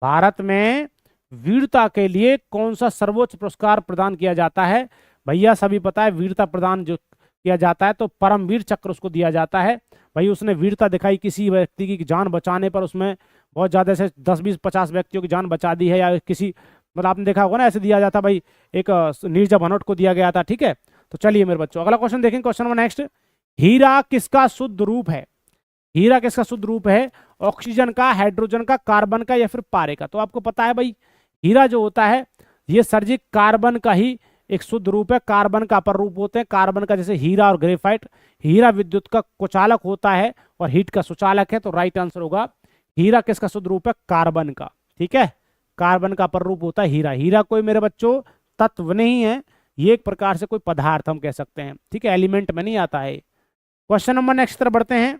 भारत में वीरता के लिए कौन सा सर्वोच्च पुरस्कार प्रदान किया जाता है? भैया सभी पता है, वीरता प्रदान जो किया जाता है तो परमवीर चक्र उसको दिया जाता है। भाई उसने वीरता दिखाई, किसी व्यक्ति की जान बचाने पर उसमें बहुत ज्यादा से 10, 20, 50 व्यक्तियों की जान बचा दी है, या किसी मतलब आपने देखा होगा ना ऐसे दिया जाता भाई, एक नीरजा भनोट को दिया गया था, ठीक है। तो चलिए मेरे बच्चों अगला क्वेश्चन देखें, क्वेश्चन नंबर नेक्स्ट, हीरा किसका शुद्ध रूप है? हीरा किसका शुद्ध रूप है? ऑक्सीजन का, हाइड्रोजन का, कार्बन का या फिर पारे का? तो आपको पता है भाई हीरा जो होता है ये सर जी कार्बन का ही एक शुद्ध रूप है, कार्बन का अपर रूप होते हैं। कार्बन का जैसे हीरा और ग्रेफाइट, हीरा विद्युत का कुचालक होता है और हीट का सुचालक है, तो राइट आंसर होगा हीरा किसका शुद्ध रूप है? कार्बन का, ठीक है। कार्बन का अपर रूप होता है हीरा। हीरा कोई मेरे बच्चों तत्व नहीं है, ये एक प्रकार से कोई पदार्थ हम कह सकते हैं, ठीक है, एलिमेंट में नहीं आता है। क्वेश्चन नंबर नेक्स्ट तरफ बढ़ते हैं।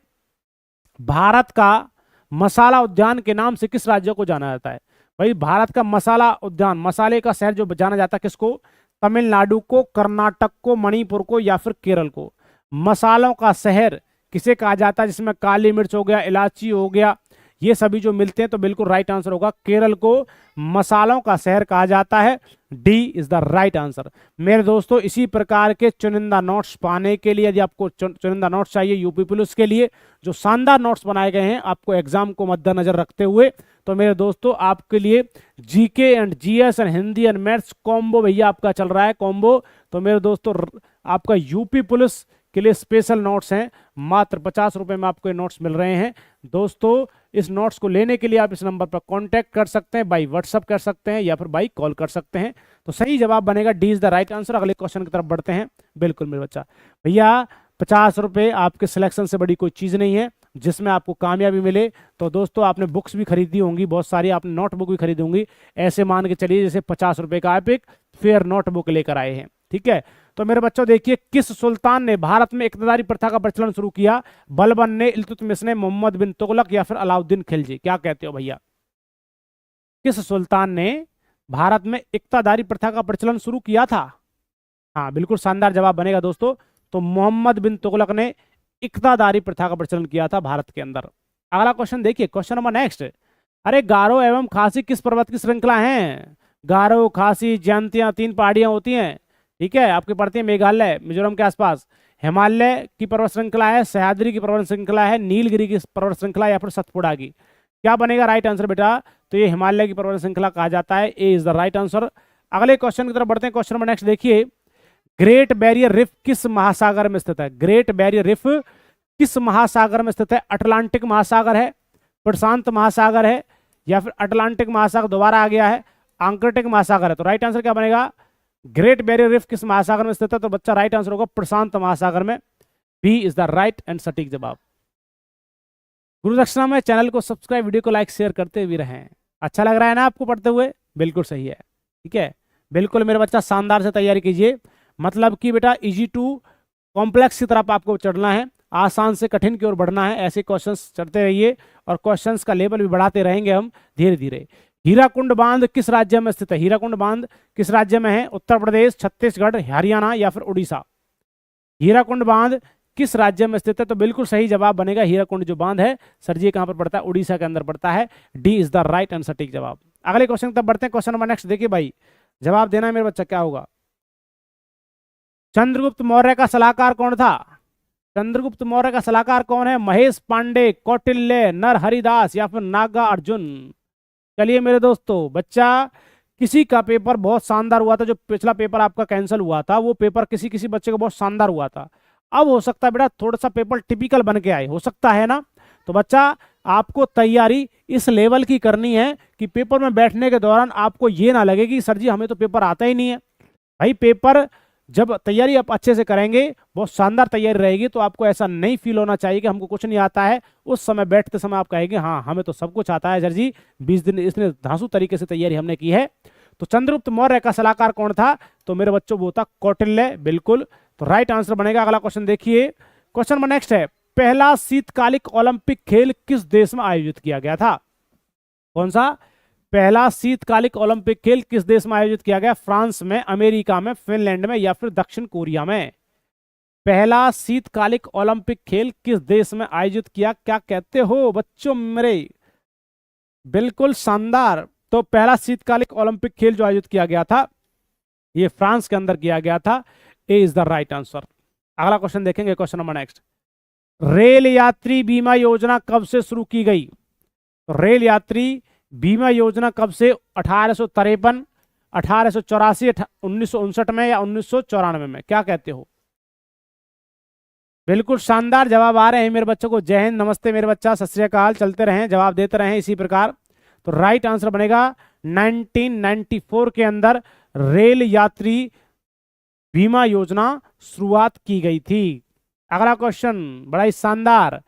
भारत का मसाला उद्यान के नाम से किस राज्य को जाना जाता है? भाई भारत का मसाला उद्यान, मसाले का शहर जो जाना जाता है किसको? तमिलनाडु को, कर्नाटक को, मणिपुर को या फिर केरल को? मसालों का शहर किसे कहा जाता है? जिसमें काली मिर्च हो गया, इलायची हो गया, ये सभी जो मिलते हैं, तो बिल्कुल राइट आंसर होगा केरल को मसालों का शहर कहा जाता है। D is the right answer. मेरे दोस्तों इसी प्रकार के चुनिंदा नोट्स पाने के लिए, यदि आपको चुनिंदा नोट्स चाहिए यूपी पुलिस के लिए, जो शानदार नोट्स बनाए गए हैं आपको एग्जाम को मद्देनजर रखते हुए, तो मेरे दोस्तों आपके लिए GK and GS and Hindi and maths combo भैया आपका चल रहा है कॉम्बो। तो मेरे दोस्तों आपका यूपी पुलिस के लिए स्पेशल नोट्स हैं। मात्र 50 रुपए में आपको ये नोट्स मिल रहे हैं। दोस्तों इस नोट्स को लेने के लिए आप इस नंबर पर कांटेक्ट कर सकते हैं, बाई व्हाट्सअप कर सकते हैं या फिर बाई कॉल कर सकते हैं। तो सही जवाब बनेगा D is the right answer. अगले क्वेश्चन की तरफ बढ़ते हैं। बिल्कुल मेरे बच्चा, भैया 50 रुपए आपके सिलेक्शन से बड़ी कोई चीज नहीं है जिसमें आपको कामयाबी मिले। तो दोस्तों आपने बुक्स भी खरीदी होंगी, बहुत सारी आपने नोटबुक भी खरीदी होंगी। ऐसे मान के चलिए जैसे 50 रुपए का आप एक फेयर नोटबुक लेकर आए हैं, ठीक है। तो मेरे बच्चों देखिए, किस सुल्तान ने भारत में इक्तदारी प्रथा का प्रचलन शुरू किया? बलबन ने, इल्तुतमिश ने, मोहम्मद बिन तुगलक या फिर अलाउद्दीन खिलजी? क्या कहते हो भैया, किस सुल्तान ने भारत में इक्तदारी प्रथा का प्रचलन शुरू किया था? हाँ बिल्कुल शानदार जवाब बनेगा दोस्तों। तो मोहम्मद बिन तुगलक ने इक्तादारी प्रथा का प्रचलन किया था भारत के अंदर। अगला क्वेश्चन देखिए, क्वेश्चन नंबर नेक्स्ट। अरे गारो एवं खासी किस पर्वत की श्रृंखला है? गारो, खासी, जयंतियां 3 पहाड़ियां होती हैं, ठीक है, आपकी पड़ती है मेघालय मिजोरम के आसपास। हिमालय की पर्वत श्रृंखला है, सह्याद्री की पर्वत श्रृंखला है, नीलगिरी की पर्वत श्रृंखला या फिर सतपुड़ा की? क्या बनेगा राइट आंसर बेटा? तो ये हिमालय की पर्वत श्रृंखला कहा जाता है। ए इज द राइट आंसर। अगले क्वेश्चन की तरफ बढ़ते हैं। क्वेश्चन नंबर नेक्स्ट देखिए, ग्रेट बैरियर रिफ किस महासागर में स्थित है? ग्रेट बैरियर रिफ किस महासागर में स्थित है? अटलांटिक महासागर है, प्रशांत महासागर है, या फिर अटलांटिक महासागर दोबारा आ गया है, आर्कटिक महासागर है? तो राइट आंसर क्या बनेगा? ग्रेट बैरियर रिफ किस महासागर में स्थित है? तो बच्चा राइट आंसर होगा प्रशांत महासागर में। B is the right and सटीक जवाब। गुरु दक्षिणा में चैनल को सब्सक्राइब, वीडियो को लाइक शेयर करते हुए रहें। अच्छा लग रहा है ना आपको पढ़ते हुए? बिल्कुल सही है, ठीक है। बिल्कुल मेरे बच्चा शानदार से तैयारी कीजिए। मतलब कि बेटा इजी टू कॉम्प्लेक्स की तरफ आपको चढ़ना है, आसान से कठिन की ओर बढ़ना है। ऐसे क्वेश्चंस चढ़ते रहिए और क्वेश्चंस का लेवल भी बढ़ाते रहेंगे हम धीरे धीरे। हीराकुंड बांध किस राज्य में स्थित है? हीराकुंड बांध किस राज्य में है? उत्तर प्रदेश, छत्तीसगढ़, हरियाणा या फिर उड़ीसा? हीराकुंड बांध किस राज्य में स्थित है? तो बिल्कुल सही जवाब बनेगा, हीराकुंड जो बांध है सर जी कहां पर पड़ता है? उड़ीसा के अंदर पड़ता है। D is the right and सटीक जवाब। अगले क्वेश्चन तक बढ़ते हैं। क्वेश्चन नंबर नेक्स्ट देखिए भाई, जवाब देना है मेरे बच्चा, क्या होगा? चंद्रगुप्त मौर्य का सलाहकार कौन था? चंद्रगुप्त मौर्य का सलाहकार कौन है? महेश पांडे, कौटिल्य, नरहरिदास या फिर नागा अर्जुन? चलिए मेरे दोस्तों, बच्चा किसी का पेपर बहुत शानदार हुआ था, जो पिछला पेपर आपका कैंसिल हुआ था वो पेपर किसी किसी बच्चे का बहुत शानदार हुआ था। अब हो सकता है बेटा थोड़ा सा पेपर टिपिकल बन के आए, हो सकता है ना। तो बच्चा आपको तैयारी इस लेवल की करनी है कि पेपर में बैठने के दौरान आपको ये ना लगे कि सर जी हमें तो पेपर आता ही नहीं है। भाई पेपर जब तैयारी आप अच्छे से करेंगे, बहुत शानदार तैयारी रहेगी, तो आपको ऐसा नहीं फील होना चाहिए कि हमको कुछ नहीं आता है। उस समय बैठते समय आप कहेंगे हाँ हमें तो सब कुछ आता है सर जी, 20 दिन इसने धांसू तरीके से तैयारी हमने की है। तो चंद्रगुप्त मौर्य का सलाहकार कौन था? तो मेरे बच्चों वो था कौटिल्य। बिल्कुल, तो राइट आंसर बनेगा। अगला क्वेश्चन देखिए, क्वेश्चन नंबर नेक्स्ट है, पहला शीतकालिक ओलंपिक खेल किस देश में आयोजित किया गया था? कौन सा? पहला शीतकालिक ओलंपिक खेल किस देश में आयोजित किया गया? फ्रांस में, अमेरिका में, फिनलैंड में या फिर दक्षिण कोरिया में? पहला शीतकालिक ओलंपिक खेल किस देश में आयोजित किया? क्या कहते हो बच्चों मेरे? बिल्कुल शानदार। तो पहला शीतकालिक ओलंपिक खेल जो आयोजित किया गया था ये फ्रांस के अंदर किया गया था। ए इज द राइट आंसर। अगला क्वेश्चन देखेंगे, क्वेश्चन नंबर नेक्स्ट, रेल यात्री बीमा योजना कब से शुरू की गई? रेल यात्री बीमा योजना कब से? 1853, 1884, 1959 में या 1994 में? क्या कहते हो? बिल्कुल शानदार जवाब आ रहे हैं मेरे बच्चों को। जय हिंद, नमस्ते मेरे बच्चा, सत श्री अकाल। चलते रहें, जवाब देते रहें इसी प्रकार। तो राइट आंसर बनेगा 1994 के अंदर रेल यात्री बीमा योजना शुरुआत की गई थी। अगला क्वेश्चन बड़ा ही शानदार,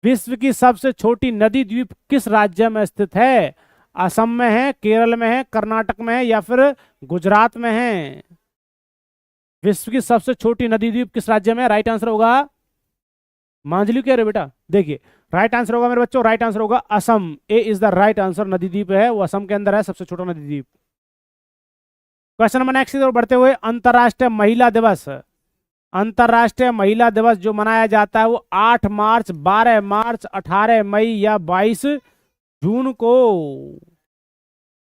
विश्व की सबसे छोटी नदी द्वीप किस राज्य में स्थित है? असम में है, केरल में है, कर्नाटक में है या फिर गुजरात में है? विश्व की सबसे छोटी नदी द्वीप किस राज्य में? राइट आंसर होगा, मांझली कह रहे बेटा, देखिए राइट आंसर होगा मेरे बच्चों, राइट आंसर होगा असम। ए इज द राइट आंसर। नदी द्वीप है वो असम के अंदर है, सबसे छोटा नदी द्वीप। क्वेश्चन नंबर नेक्स्ट की ओर बढ़ते हुए, अंतरराष्ट्रीय महिला दिवस, अंतरराष्ट्रीय महिला दिवस जो मनाया जाता है वो 8 मार्च, 12 मार्च, 18 मई या 22 जून को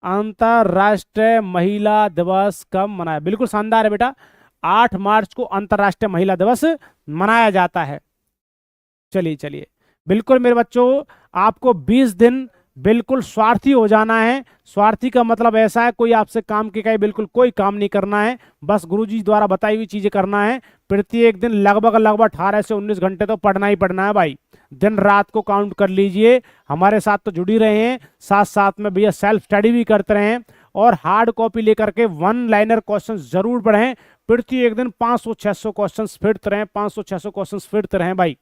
अंतरराष्ट्रीय महिला दिवस कब मनाया? बिल्कुल शानदार है बेटा, 8 मार्च को अंतरराष्ट्रीय महिला दिवस मनाया जाता है। चलिए चलिए, बिल्कुल मेरे बच्चों, आपको 20 दिन बिल्कुल स्वार्थी हो जाना है। स्वार्थी का मतलब ऐसा है, कोई आपसे काम के कहे बिल्कुल कोई काम नहीं करना है, बस गुरुजी द्वारा बताई हुई चीजें करना है। प्रत्येक दिन लगभग लगभग 18 से 19 घंटे तो पढ़ना ही पढ़ना है भाई। दिन रात को काउंट कर लीजिए, हमारे साथ तो जुड़ी रहे हैं, साथ साथ में भैया सेल्फ स्टडी भी करते रहे, और हार्ड कॉपी लेकर के वन लाइनर क्वेश्चन जरूर पढ़ें। प्रत्येक दिन 500-600 क्वेश्चन फिरते रहें, 500-600 क्वेश्चन फिरते रहें भाई।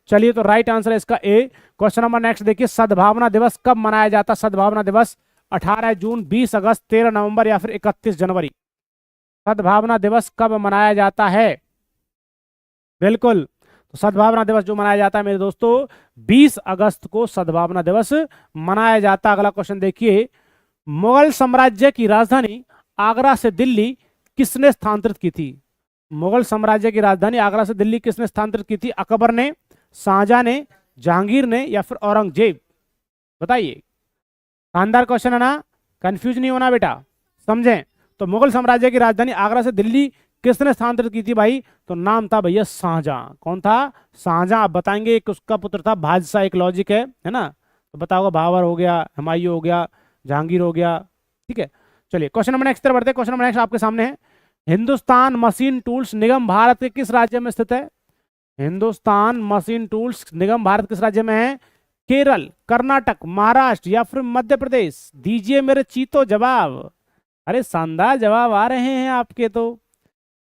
चलिए, तो राइट आंसर है इसका ए। क्वेश्चन नंबर नेक्स्ट देखिए, सद्भावना दिवस कब मनाया जाता है? सद्भावना दिवस 18 जून, 20 अगस्त, 13 नवंबर या फिर 31 जनवरी। सद्भावना दिवस कब मनाया जाता है? बिल्कुल, तो सद्भावना दिवस जो मनाया जाता है मेरे दोस्तों, 20 अगस्त को सद्भावना दिवस मनाया जाता है। अगला क्वेश्चन देखिए, मुगल साम्राज्य की राजधानी आगरा से दिल्ली किसने स्थानांतरित की थी? मुगल साम्राज्य की राजधानी आगरा से दिल्ली किसने स्थानांतरित की थी? अकबर ने, शाहजहां ने, जहांगीर ने या फिर औरंगजेब? बताइए। शानदार क्वेश्चन है ना, कंफ्यूज नहीं होना बेटा, समझें। तो मुगल साम्राज्य की राजधानी आगरा से दिल्ली किसने स्थानांतरित की थी भाई? तो नाम था भैया शाहजहां। कौन था? शाहजहां। आप बताएंगे एक उसका पुत्र था बादशाह, एक लॉजिक है ना, तो बताओगे बाबर हो गया, हुमायूं हो गया, जहांगीर हो गया, ठीक है। चलिए, क्वेश्चन नंबर नेक्स्ट तरफ बढ़ते हैं। क्वेश्चन नंबर नेक्स्ट आपके सामने है, हिंदुस्तान मशीन टूल्स निगम भारत के किस राज्य में स्थित है? हिंदुस्तान मशीन टूल्स निगम भारत किस राज्य में है? केरल, कर्नाटक, महाराष्ट्र या फिर मध्य प्रदेश? दीजिए मेरे चीतो जवाब। अरे शानदार जवाब आ रहे हैं आपके तो।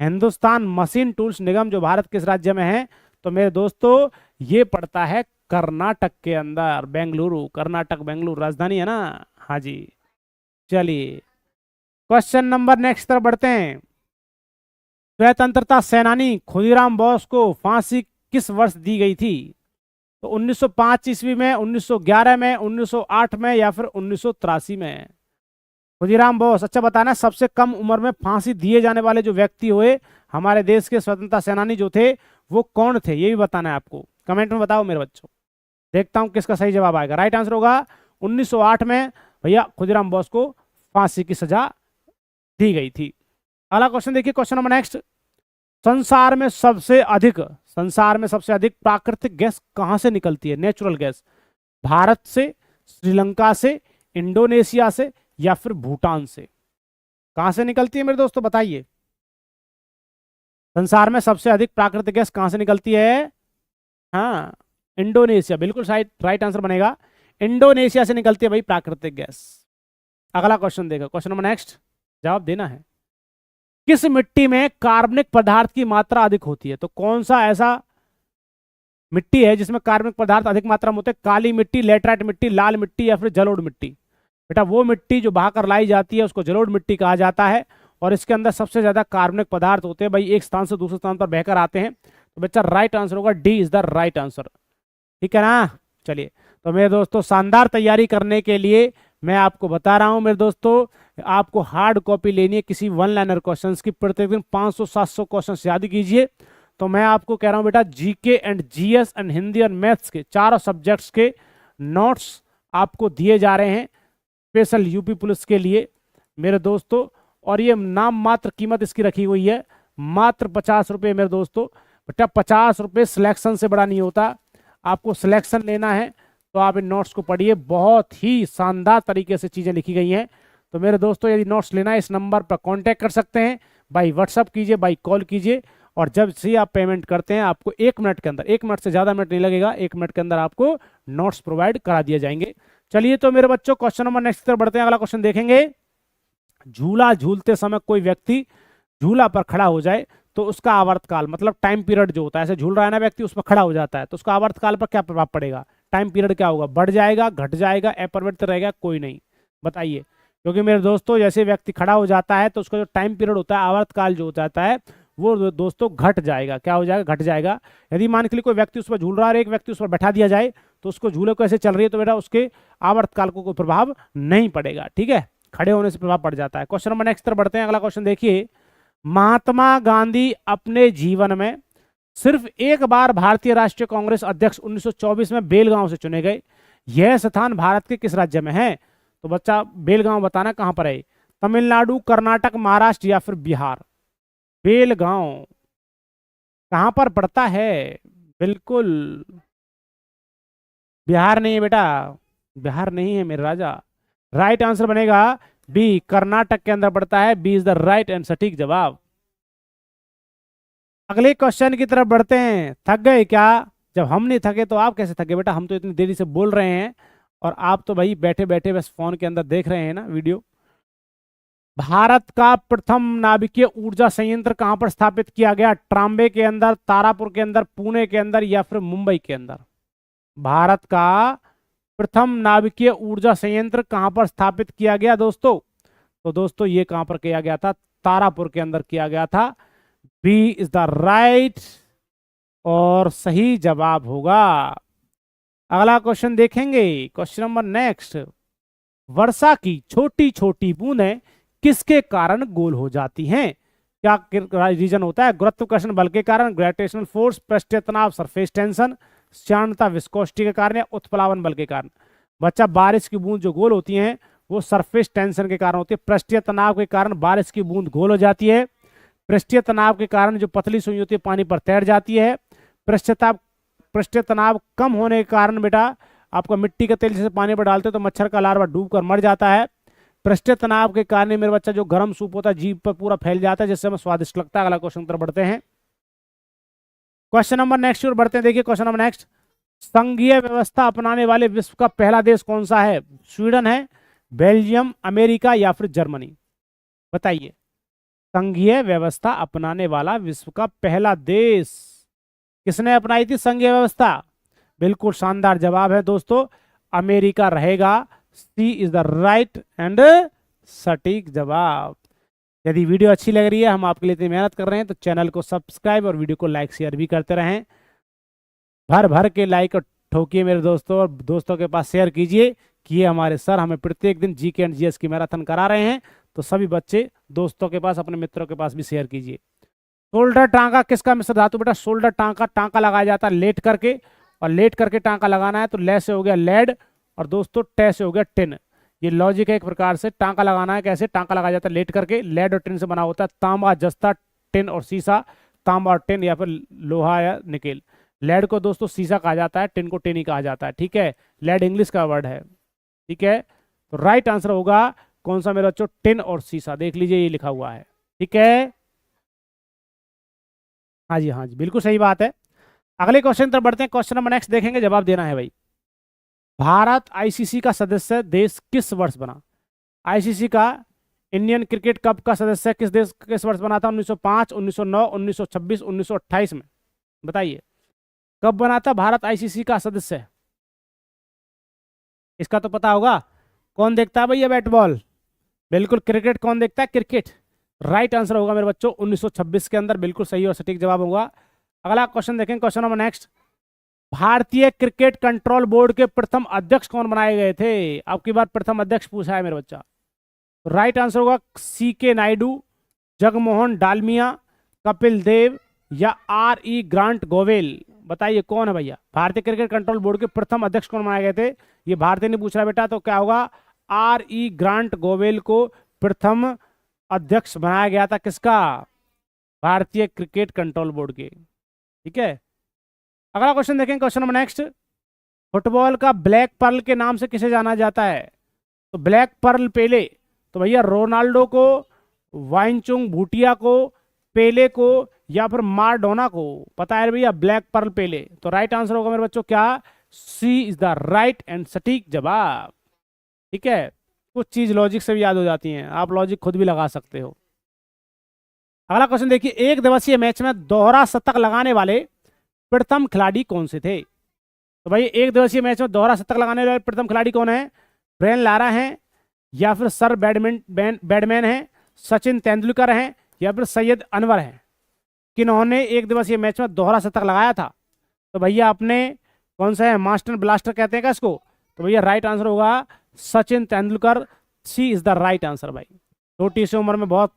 हिंदुस्तान मशीन टूल्स निगम जो भारत किस राज्य में है? तो मेरे दोस्तों ये पड़ता है कर्नाटक के अंदर, बेंगलुरु, कर्नाटक बेंगलुरु राजधानी है ना। हाँ जी। चलिए, क्वेश्चन नंबर नेक्स्ट तरफ बढ़ते हैं। स्वतंत्रता सेनानी खुदीराम बोस को फांसी किस वर्ष दी गई थी? तो 1905 ईस्वी में, 1911 में, 1908 में या फिर 1983 में? खुदीराम बोस, अच्छा बताना, सबसे कम उम्र में फांसी दिए जाने वाले जो व्यक्ति हुए हमारे देश के स्वतंत्रता सेनानी जो थे वो कौन थे, ये भी बताना है आपको। कमेंट में बताओ मेरे बच्चों, देखता हूं किसका सही जवाब आएगा। राइट आंसर होगा 1908 में भैया खुदीराम बोस को फांसी की सजा दी गई थी। अगला क्वेश्चन देखिए, क्वेश्चन नंबर नेक्स्ट, संसार में सबसे अधिक प्राकृतिक गैस कहां से निकलती है? नेचुरल गैस, भारत से, श्रीलंका से, इंडोनेशिया से या फिर भूटान से? कहां से निकलती है मेरे दोस्तों, बताइए। संसार में सबसे अधिक प्राकृतिक गैस कहां से निकलती है? हाँ, इंडोनेशिया, बिल्कुल राइट आंसर बनेगा। इंडोनेशिया से निकलती है भाई प्राकृतिक गैस। अगला क्वेश्चन देखो, क्वेश्चन नंबर नेक्स्ट, जवाब देना है। किस मिट्टी में कार्बनिक पदार्थ की मात्रा अधिक होती है? तो कौन सा ऐसा मिट्टी है जिसमें कार्बनिक पदार्थ अधिक मात्रा में होते हैं? काली मिट्टी, लेटराइट मिट्टी, लाल मिट्टी या फिर जलोढ़ मिट्टी? बेटा वो मिट्टी जो बहाकर लाई जाती है उसको जलोढ़ मिट्टी कहा जाता है, और इसके अंदर सबसे ज्यादा कार्बनिक पदार्थ होते हैं भाई, एक स्थान से दूसरे स्थान पर बहकर आते हैं। तो बच्चा राइट आंसर होगा D is the right answer, ठीक है ना। चलिए, तो मेरे दोस्तों शानदार तैयारी करने के लिए मैं आपको बता रहा हूं मेरे दोस्तों, आपको हार्ड कॉपी लेनी है किसी वन लाइनर क्वेश्चंस की, प्रत्येक दिन 500-700 क्वेश्चंस याद कीजिए। तो मैं आपको कह रहा हूं बेटा, GK and GS and Hindi और मैथ्स के चारों सब्जेक्ट्स के नोट्स आपको दिए जा रहे हैं स्पेशल यूपी पुलिस के लिए मेरे दोस्तों, और ये नाम मात्र कीमत इसकी रखी हुई है मात्र 50 रुपये मेरे दोस्तों। बेटा 50 रुपये सिलेक्शन से बड़ा नहीं होता, आपको सिलेक्शन लेना है तो आप इन नोट्स को पढ़िए, बहुत ही शानदार तरीके से चीज़ें लिखी गई हैं। तो मेरे दोस्तों यदि नोट्स लेना है इस नंबर पर कांटेक्ट कर सकते हैं, बाई व्हाट्सअप कीजिए, बाई कॉल कीजिए, और जब से आप पेमेंट करते हैं आपको 1 मिनट के अंदर, 1 मिनट से ज़्यादा मिनट नहीं लगेगा, 1 मिनट के अंदर आपको नोट्स प्रोवाइड करा दिए जाएंगे। चलिए, तो मेरे बच्चों क्वेश्चन नंबर नेक्स्ट की तरफ बढ़ते हैं। अगला क्वेश्चन देखेंगे, झूला झूलते समय कोई व्यक्ति झूला पर खड़ा हो जाए तो उसका आवर्तकाल, मतलब टाइम पीरियड जो होता है, ऐसे झूल रहा है ना व्यक्ति, उस पर खड़ा हो जाता है तो उसका आवर्तकाल पर क्या प्रभाव पड़ेगा? टाइम पीरियड क्या होगा? बढ़ जाएगा, घट जाएगा, अपरिवर्तित रहेगा, कोई नहीं? बताइए। क्योंकि मेरे दोस्तों जैसे व्यक्ति खड़ा हो जाता है तो उसका जो टाइम पीरियड होता है, आवर्तकाल जो हो जाता है, वो दोस्तों घट जाएगा। क्या हो जाएगा? घट जाएगा। यदि मान के लिए कोई व्यक्ति उस पर झूल रहा है और एक व्यक्ति उस पर बैठा दिया जाए तो उसको झूले को ऐसे चल रही है तो बेटा उसके आवर्तकाल को कोई प्रभाव नहीं पड़ेगा, ठीक है, खड़े होने से प्रभाव पड़ जाता है। क्वेश्चन नंबर नेक्स्ट तरफ बढ़ते हैं। अगला क्वेश्चन देखिए, महात्मा गांधी अपने जीवन में सिर्फ एक बार भारतीय राष्ट्रीय कांग्रेस अध्यक्ष 1924 में बेलगांव से चुने गए, यह स्थान भारत के किस राज्य में है? तो बच्चा बेलगांव बताना कहां पर है, तमिलनाडु, कर्नाटक, महाराष्ट्र या फिर बिहार? बेलगांव कहां पर पड़ता है? बिल्कुल बिहार नहीं है बेटा, बिहार नहीं है मेरे राजा। राइट आंसर बनेगा बी, कर्नाटक के अंदर पड़ता है। B is the right and सटीक जवाब। अगले क्वेश्चन की तरफ बढ़ते हैं। थक गए क्या? जब हम नहीं थके तो आप कैसे थके बेटा? हम तो इतनी देरी से बोल रहे हैं और आप तो भाई बैठे बैठे बस फोन के अंदर देख रहे हैं ना वीडियो। भारत का प्रथम नाभिकीय ऊर्जा संयंत्र कहां पर स्थापित किया गया? ट्राम्बे के अंदर, तारापुर के अंदर, पुणे के अंदर या फिर मुंबई के अंदर? भारत का प्रथम नाभिकीय ऊर्जा संयंत्र कहां पर स्थापित किया गया दोस्तों? तो दोस्तों ये कहां पर किया गया था? तारापुर के अंदर किया गया था। बी इज द राइट और सही जवाब होगा। अगला क्वेश्चन देखेंगे। Question number next. वर्षा की छोटी छोटी बूंदें किसके कारण गोल हो जाती हैं? क्या रीजन होता है? गुरुत्वाकर्षण बल के कारण, ग्रेविटेशनल फोर्स, पृष्ठीय तनाव सरफेस टेंशन, श्यानता विस्कोसिटी के कारण या उत्प्लावन बल के कारण? बच्चा, बारिश की बूंद जो गोल होती हैं वो सरफेस टेंशन के कारण होती है। पृष्ठीय तनाव के कारण बारिश की बूंद गोल हो जाती है। पृष्ठीय तनाव के कारण जो पतली सुई होती है पानी पर तैर जाती है। पृष्ठीय तनाव कम होने के कारण बेटा आपको मिट्टी का तेल जैसे पानी पर डालते हो तो मच्छर का लार्वा डूबकर मर जाता है। पृष्ठीय तनाव के कारण मेरे बच्चा जो गर्म सूप होता है जीभ पर पूरा फैल जाता है जिससे हमें स्वादिष्ट लगता है। अगला क्वेश्चन तरफ बढ़ते हैं। क्वेश्चन नंबर नेक्स्ट और बढ़ते हैं। देखिए क्वेश्चन नंबर नेक्स्ट। संघीय व्यवस्था अपनाने वाले विश्व का पहला देश कौन सा है? स्वीडन है, बेल्जियम, अमेरिका या फिर जर्मनी? बताइए। संघीय व्यवस्था अपनाने वाला विश्व का पहला देश किसने अपनाई थी संघीय व्यवस्था? बिल्कुल शानदार जवाब है दोस्तों, अमेरिका रहेगा। सी इज द राइट एंड सटीक जवाब। यदि वीडियो अच्छी लग रही है, हम आपके लिए इतनी मेहनत कर रहे हैं, तो चैनल को सब्सक्राइब और वीडियो को लाइक शेयर भी करते रहें। भर भर के लाइक ठोकिए मेरे दोस्तों, और दोस्तों के पास शेयर कीजिए कि ये हमारे सर हमें प्रत्येक दिन जीके एंड जीएस की मैराथन करा रहे हैं। तो सभी बच्चे दोस्तों के पास, अपने मित्रों के पास भी शेयर कीजिए। शोल्डर टांका किसका मिश्र धातु बेटा? शोल्डर टांका, टांका लगाया जाता है लेट करके, और लेट करके टांका लगाना है तो ले से हो गया लेड और दोस्तों टे से हो गया टिन। ये लॉजिक है एक प्रकार से। टांका लगाना है कैसे? टांका लगाया जाता है लेट करके, लेड और टिन से बना होता है। तांबा, जस्ता, टिन और सीसा। तांबा और टिन या फिर लोहा या निकेल। लेड को दोस्तों सीसा कहा जाता है, टिन को टिन ही कहा जाता है। ठीक है, लेड इंग्लिश का वर्ड है। ठीक है, तो राइट आंसर होगा कौन सा मेरे बच्चों? टिन और सीसा। देख लीजिए ये लिखा हुआ है। ठीक है, हाँ जी हाँ जी, बिल्कुल सही बात है। अगले क्वेश्चन तरफ बढ़ते हैं। क्वेश्चन नंबर नेक्स्ट देखेंगे, जवाब देना है भाई। भारत आईसीसी का सदस्य देश किस वर्ष बना? आईसीसी का इंडियन क्रिकेट कप का सदस्य किस वर्ष बना था? 1905, 1909, 1926, 1928 में? बताइए कब बना था भारत आईसीसी का सदस्य? इसका तो पता होगा। कौन देखता है भैया बैट बॉल? बिल्कुल, क्रिकेट कौन देखता है? क्रिकेट। राइट आंसर होगा मेरे बच्चों 1926 के अंदर। बिल्कुल सही और सटीक जवाब होगा। अगला क्वेश्चन देखें, क्वेश्चन नंबर नेक्स्ट। भारतीय क्रिकेट कंट्रोल बोर्ड के प्रथम अध्यक्ष कौन बनाए गए थे? आपकी बात प्रथम अध्यक्ष पूछा है मेरे बच्चा। राइट आंसर होगा सीके नायडू, जगमोहन डालमिया, कपिल देव या आर ई ग्रांट गोवेल? बताइए कौन है भैया? भारतीय क्रिकेट कंट्रोल बोर्ड के प्रथम अध्यक्ष कौन बनाए गए थे? ये भारतीय ने पूछ रहा है बेटा, तो क्या होगा? आर ई ग्रांट गोवेल को प्रथम अध्यक्ष बनाया गया था। किसका? भारतीय क्रिकेट कंट्रोल बोर्ड के। ठीक है, अगला क्वेश्चन देखें, क्वेश्चन नंबर नेक्स्ट। फुटबॉल का ब्लैक पर्ल के नाम से किसे जाना जाता है? तो ब्लैक पर्ल पेले, तो भैया रोनाल्डो को, वाइनचुंग भूटिया को, पेले को या फिर माराडोना को? पता है भैया ब्लैक पर्ल पेले। तो राइट आंसर होगा मेरे बच्चों क्या? सी इज द राइट एंड सटीक जवाब। ठीक है, कुछ चीज लॉजिक से भी याद हो जाती हैं, आप लॉजिक खुद भी लगा सकते हो। अगला क्वेश्चन देखिए, एक दिवसीय मैच में दोहरा शतक लगाने वाले प्रथम खिलाड़ी कौन से थे? तो भाई एक दिवसीय मैच में दोहरा शतक लगाने वाले प्रथम खिलाड़ी कौन है? ब्रेन लारा हैं या फिर सर बैडमैन हैं, सचिन तेंदुलकर हैं या फिर सैयद अनवर हैं? किन्होंने एक दिवसीय मैच में दोहरा शतक लगाया था? तो भैया अपने कौन सा है? मास्टर ब्लास्टर कहते हैं क्या इसको? तो भैया राइट आंसर होगा सचिन तेंदुलकर। सी इज द राइट आंसर भाई। छोटी सी उम्र में बहुत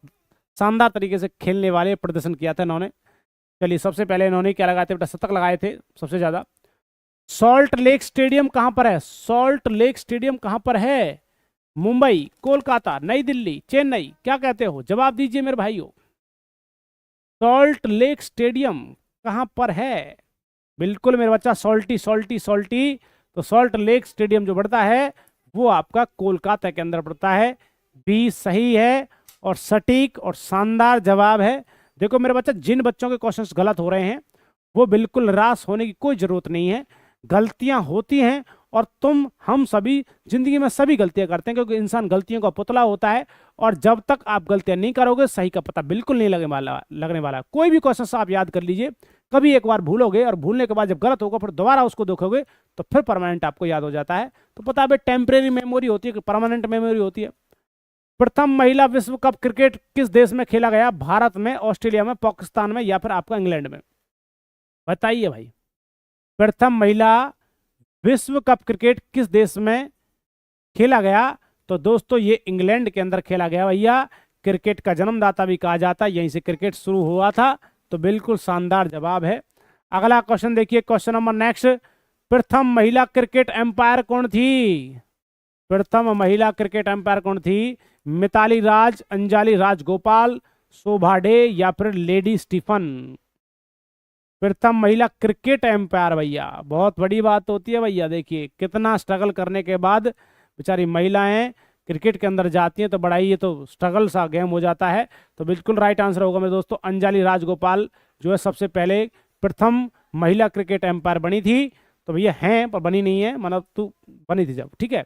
शानदार तरीके से खेलने वाले प्रदर्शन किया था इन्होंने। चलिए, सबसे पहले इन्होंने क्या लगाए थे बेटा? शतक लगाए थे सबसे ज्यादा। सॉल्ट लेक स्टेडियम कहां पर है? सॉल्ट लेक स्टेडियम कहां पर है? मुंबई, कोलकाता, नई दिल्ली, चेन्नई? क्या कहते हो? जवाब दीजिए मेरे भाइयों। सॉल्ट लेक स्टेडियम कहां पर है? बिल्कुल मेरे बच्चा, सॉल्टी सॉल्टी सॉल्टी। तो सॉल्ट लेक स्टेडियम जो पड़ता है वो आपका कोलकाता के अंदर पड़ता है। बी सही है और सटीक और शानदार जवाब है। देखो मेरे बच्चा, जिन बच्चों के क्वेश्चंस गलत हो रहे हैं वो बिल्कुल निराश होने की कोई जरूरत नहीं है। गलतियां होती हैं और हम सभी जिंदगी में सभी गलतियां करते हैं, क्योंकि इंसान गलतियों का पुतला होता है। और जब तक आप गलतियां नहीं करोगे सही का पता बिल्कुल नहीं लगने वाला। कोई भी क्वेश्चन आप याद कर लीजिए, कभी एक बार भूलोगे और भूलने के बाद जब गलत होगा फिर दोबारा उसको देखोगे तो फिर परमानेंट आपको याद हो जाता है। तो पता है टेम्परेरी मेमोरी होती है कि परमानेंट मेमोरी होती है। प्रथम महिला विश्व कप क्रिकेट किस देश में खेला गया? भारत में, ऑस्ट्रेलिया में, पाकिस्तान में या फिर आपका इंग्लैंड में? बताइए भाई। प्रथम महिला विश्व कप क्रिकेट किस देश में खेला गया? तो दोस्तों ये इंग्लैंड के अंदर खेला गया भैया। क्रिकेट का जन्मदाता भी कहा जाता है, यहीं से क्रिकेट शुरू हुआ था। तो बिल्कुल शानदार जवाब है। अगला क्वेश्चन देखिए, क्वेश्चन नंबर नेक्स्ट। प्रथम महिला क्रिकेट एम्पायर कौन थी? प्रथम महिला क्रिकेट एम्पायर कौन थी? मिताली राज, अंजलि राजगोपाल, शोभा डे या फिर लेडी स्टीफन? प्रथम महिला क्रिकेट एम्पायर भैया, बहुत बड़ी बात होती है भैया। देखिए कितना स्ट्रगल करने के बाद बेचारी महिलाएं क्रिकेट के अंदर जाती हैं, तो बड़ा ही ये तो स्ट्रगल सा गेम हो जाता है। तो बिल्कुल राइट आंसर होगा मेरे दोस्तों, अंजलि राजगोपाल जो है सबसे पहले प्रथम महिला क्रिकेट एम्पायर बनी थी। तो भैया हैं पर बनी नहीं है, मतलब तू बनी थी जब, ठीक है।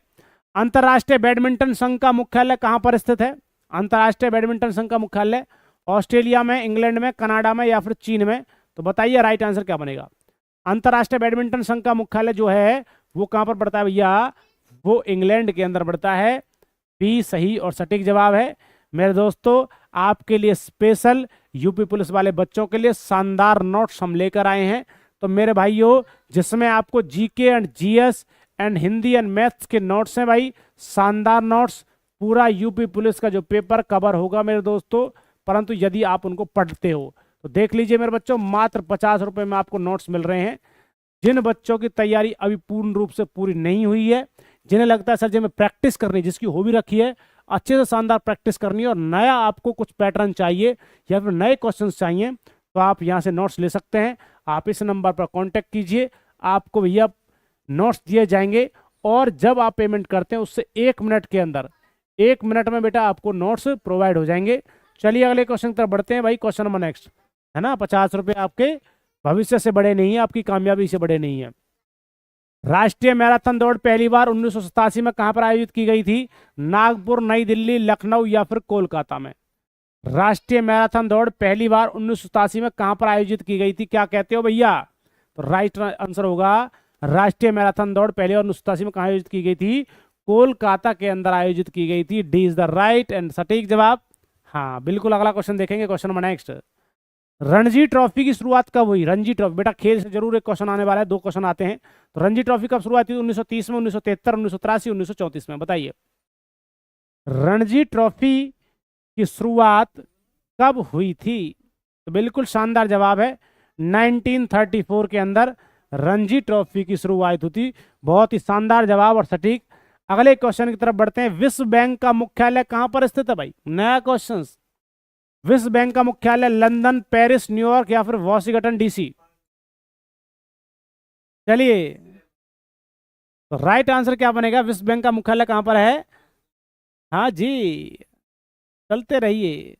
अंतर्राष्ट्रीय बैडमिंटन संघ का मुख्यालय कहाँ पर स्थित है? अंतर्राष्ट्रीय बैडमिंटन संघ का मुख्यालय ऑस्ट्रेलिया में, इंग्लैंड में, कनाडा में या फिर चीन में? तो बताइए राइट आंसर क्या बनेगा। अंतर्राष्ट्रीय बैडमिंटन संघ का मुख्यालय जो है वो कहां पर पड़ता है भैया? वो इंग्लैंड के अंदर पड़ता है। बी सही और सटीक जवाब है। मेरे दोस्तों आपके लिए स्पेशल यूपी पुलिस वाले बच्चों के लिए शानदार नोट्स हम लेकर आए हैं। तो मेरे भाइयों, जिसमें आपको GK and GS and Hindi and maths के नोट्स हैं भाई, शानदार नोट्स। पूरा यूपी पुलिस का जो पेपर कवर होगा मेरे दोस्तों, परंतु यदि आप उनको पढ़ते हो तो देख लीजिए मेरे बच्चों, मात्र 50 रुपए में आपको नोट्स मिल रहे हैं। जिन बच्चों की तैयारी अभी पूर्ण रूप से पूरी नहीं हुई है, जिन्हें लगता है सर जी में प्रैक्टिस करनी, जिसकी हॉबी रखी है अच्छे से शानदार प्रैक्टिस करनी है और नया आपको कुछ पैटर्न चाहिए या फिर नए क्वेश्चन चाहिए, तो आप यहाँ से नोट्स ले सकते हैं। आप इस नंबर पर कॉन्टेक्ट कीजिए, आपको भैया नोट्स दिए जाएंगे। और जब आप पेमेंट करते हैं उससे 1 मिनट के अंदर, 1 मिनट में बेटा आपको नोट्स प्रोवाइड हो जाएंगे। चलिए अगले क्वेश्चन की तरफ बढ़ते हैं भाई। क्वेश्चन नंबर नेक्स्ट है ना, 50 रुपए आपके भविष्य से बड़े नहीं है, आपकी कामयाबी से बड़े नहीं है। राष्ट्रीय मैराथन दौड़ पहली बार 1987 में कहां पर आयोजित की गई थी? नागपुर, नई दिल्ली, लखनऊ या फिर कोलकाता में? राष्ट्रीय मैराथन दौड़ पहली बार 1987 में कहां पर आयोजित की गई थी? क्या कहते हो भैया? तो राइट आंसर होगा, राष्ट्रीय मैराथन दौड़ पहली बार 1987 में कहां आयोजित की गई थी? कोलकाता के अंदर आयोजित की गई थी। D is the right and सटीक जवाब। हाँ बिल्कुल। अगला क्वेश्चन देखेंगे, question number next. Ranji trophy की शुरुआत कब हुई? रणजी ट्रॉफी, बेटा खेल से जरूर एक क्वेश्चन आने वाला है, 2 क्वेश्चन आते हैं। तो रणजी ट्रॉफी कब शुरुआत हुई? 1930 में, 1973, 1983, 1934 में? बताइए रणजी ट्रॉफी की शुरुआत कब हुई थी? तो बिल्कुल शानदार जवाब है, 1934 के अंदर रणजी ट्रॉफी की शुरुआत हुई थी। बहुत ही शानदार जवाब और सटीक। अगले क्वेश्चन की तरफ बढ़ते हैं। विश्व बैंक का मुख्यालय कहां पर स्थित है भाई? नया क्वेश्चन। विश्व बैंक का मुख्यालय लंदन, पेरिस, न्यूयॉर्क या फिर वॉशिंगटन डीसी? चलिए तो राइट आंसर क्या बनेगा? विश्व बैंक का मुख्यालय कहां पर है? हाँ जी, चलते रहिए।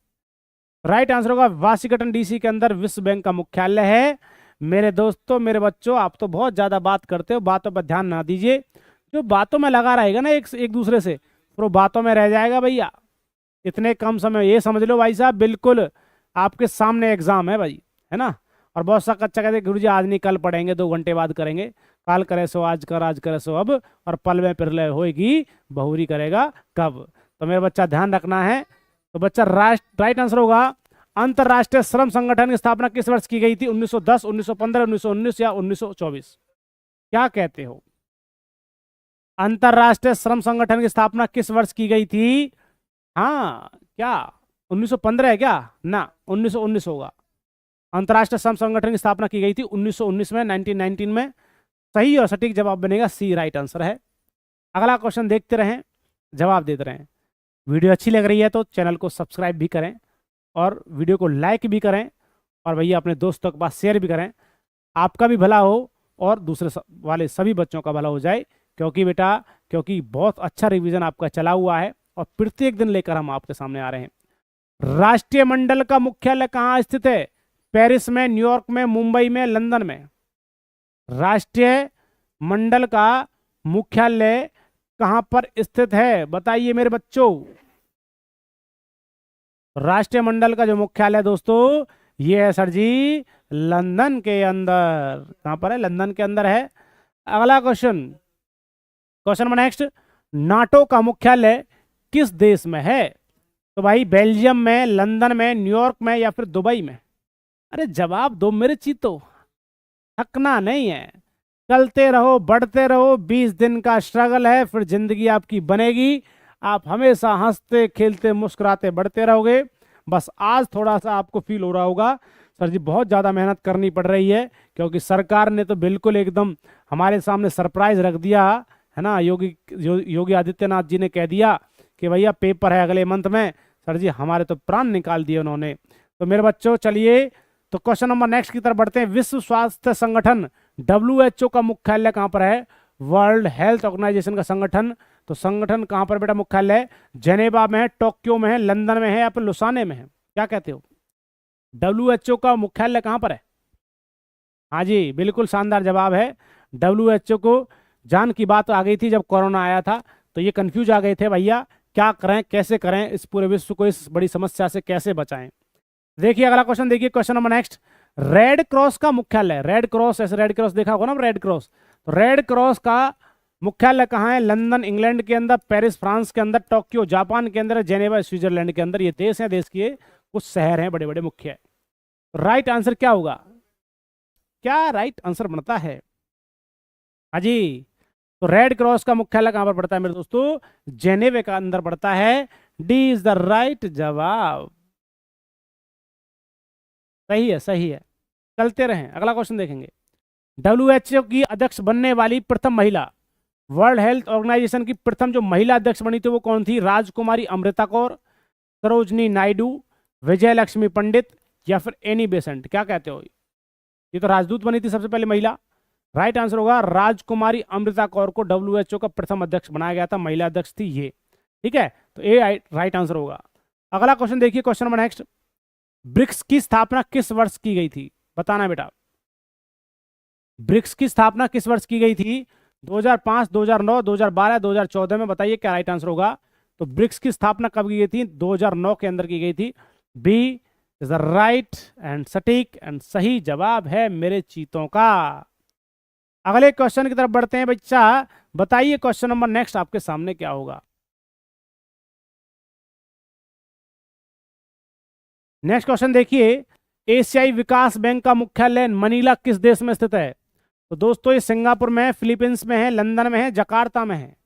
राइट आंसर होगा वॉशिंगटन डीसी के अंदर विश्व बैंक का मुख्यालय है। मेरे दोस्तों, मेरे बच्चों, आप तो बहुत ज्यादा बात करते हो, बातों पर ध्यान ना दीजिए। जो बातों में लगा रहेगा ना एक दूसरे से, तो बातों में रह जाएगा भैया। इतने कम समय, ये समझ लो भाई साहब, बिल्कुल आपके सामने एग्जाम है भाई, है ना। और बहुत सा कच्चा कहते गुरु जी आज नहीं कल पढ़ेंगे, 2 घंटे बाद करेंगे, काल करे सो आज कर, आज करे सो अब, और पल में प्रलय होएगी, बहुरी करेगा कब। तो मेरे बच्चा ध्यान रखना है। तो बच्चा राइट आंसर होगा, अंतरराष्ट्रीय श्रम संगठन की स्थापना किस वर्ष की गई थी? 1910, 1915, 1919 या 1924? क्या कहते हो? अंतरराष्ट्रीय श्रम संगठन की स्थापना किस वर्ष की गई थी? हाँ क्या 1915 है क्या? ना, 1919 होगा। अंतरराष्ट्रीय श्रम संगठन की स्थापना की गई थी 1919 में, 1919 में। सही और सटीक जवाब बनेगा सी, राइट आंसर है। अगला क्वेश्चन देखते रहें, जवाब देते रहें। वीडियो अच्छी लग रही है तो चैनल को सब्सक्राइब भी करें और वीडियो को लाइक भी करें और भैया अपने दोस्तों के पास शेयर भी करें। आपका भी भला हो और दूसरे वाले सभी बच्चों का भला हो जाए, क्योंकि बेटा क्योंकि बहुत अच्छा रिवीजन आपका चला हुआ है और प्रत्येक दिन लेकर हम आपके सामने आ रहे हैं। राष्ट्रीय मंडल का मुख्यालय कहाँ स्थित है? पेरिस में, न्यूयॉर्क में, मुंबई में, लंदन में। राष्ट्रीय मंडल का मुख्यालय कहां पर स्थित है बताइए मेरे बच्चों। राष्ट्रीय मंडल का जो मुख्यालय दोस्तों ये है सर जी लंदन के अंदर। कहां पर है? लंदन के अंदर है। अगला question, question number next, NATO का मुख्यालय किस देश में है? तो भाई बेल्जियम में, लंदन में, न्यूयॉर्क में या फिर दुबई में? अरे जवाब दो मेरे चीतो, थकना नहीं है, चलते रहो, बढ़ते रहो। 20 दिन का स्ट्रगल है, फिर जिंदगी आपकी बनेगी। आप हमेशा हंसते खेलते मुस्कुराते बढ़ते रहोगे। बस आज थोड़ा सा आपको फील हो रहा होगा सर जी बहुत ज़्यादा मेहनत करनी पड़ रही है, क्योंकि सरकार ने तो बिल्कुल एकदम हमारे सामने सरप्राइज रख दिया है ना। योगी आदित्यनाथ जी ने कह दिया कि भैया पेपर है अगले मंथ में। सर जी हमारे तो प्राण निकाल दिए उन्होंने। तो मेरे बच्चों चलिए तो क्वेश्चन नंबर नेक्स्ट की तरफ बढ़ते हैं। विश्व स्वास्थ्य संगठन WHO का मुख्यालय कहां पर है? वर्ल्ड हेल्थ ऑर्गेनाइजेशन का संगठन। तो संगठन कहां पर बेटा मुख्यालय? जेनेवा में है, टोक्यो में है, लंदन में है या फिर लुसाने में है? क्या कहते हो? WHO का मुख्यालय कहां पर है? हाँ जी बिल्कुल शानदार जवाब है। WHO को जान की बात आ गई थी जब कोरोना आया था, तो ये कंफ्यूज आ गए थे भैया क्या करें कैसे करें, इस पूरे विश्व को इस बड़ी समस्या से कैसे बचाएं। देखिए अगला क्वेश्चन, देखिए question number next, red cross का मुख्यालय, रेड क्रॉस, ऐसे रेड क्रॉस देखा होगा ना रेड क्रॉस, तो रेड क्रॉस का मुख्यालय कहाँ है? लंदन इंग्लैंड के अंदर, पेरिस फ्रांस के अंदर, टोक्यो जापान के अंदर, जेनेवा स्विट्जरलैंड के अंदर। ये देश हैं, देश के कुछ शहर हैं बड़े बड़े मुख्य। राइट आंसर क्या होगा? क्या राइट आंसर बनता है? हाँ जी, तो रेड क्रॉस का मुख्यालय कहां पर पड़ता है मेरे दोस्तों? जेनेवा का अंदर पड़ता है। डी इज द राइट जवाब। सही है सही है, चलते रहें। अगला क्वेश्चन देखेंगे। WHO की अध्यक्ष बनने वाली प्रथम महिला, वर्ल्ड हेल्थ ऑर्गेनाइजेशन की प्रथम जो महिला अध्यक्ष बनी थी वो कौन थी? राजकुमारी अमृता कौर, सरोजनी नायडू, विजय लक्ष्मी पंडित या फिर एनी बेसेंट? क्या कहते हो? ये तो राजदूत बनी थी सबसे पहले महिला। राइट आंसर होगा राजकुमारी अमृता कौर को WHO का प्रथम अध्यक्ष बनाया गया था, महिला अध्यक्ष थी ये। ठीक है, तो ए राइट आंसर होगा। अगला क्वेश्चन देखिए, क्वेश्चन नंबर नेक्स्ट, ब्रिक्स की स्थापना किस वर्ष की गई थी? बताना बेटा, ब्रिक्स की स्थापना किस वर्ष की गई थी? 2005, 2009, 2012, 2014 में? बताइए क्या राइट आंसर होगा। तो ब्रिक्स की स्थापना कब की गई थी? 2009 के अंदर की गई थी। B is the right and सटीक एंड सही जवाब है मेरे चीतों का। अगले क्वेश्चन की तरफ बढ़ते हैं बच्चा, बताइए क्वेश्चन नंबर नेक्स्ट आपके सामने क्या होगा। नेक्स्ट क्वेश्चन देखिए, एशियाई विकास बैंक का मुख्यालय मनीला किस देश में स्थित है? तो दोस्तों ये सिंगापुर में है, फिलीपींस में है, लंदन में है, जकार्ता में है।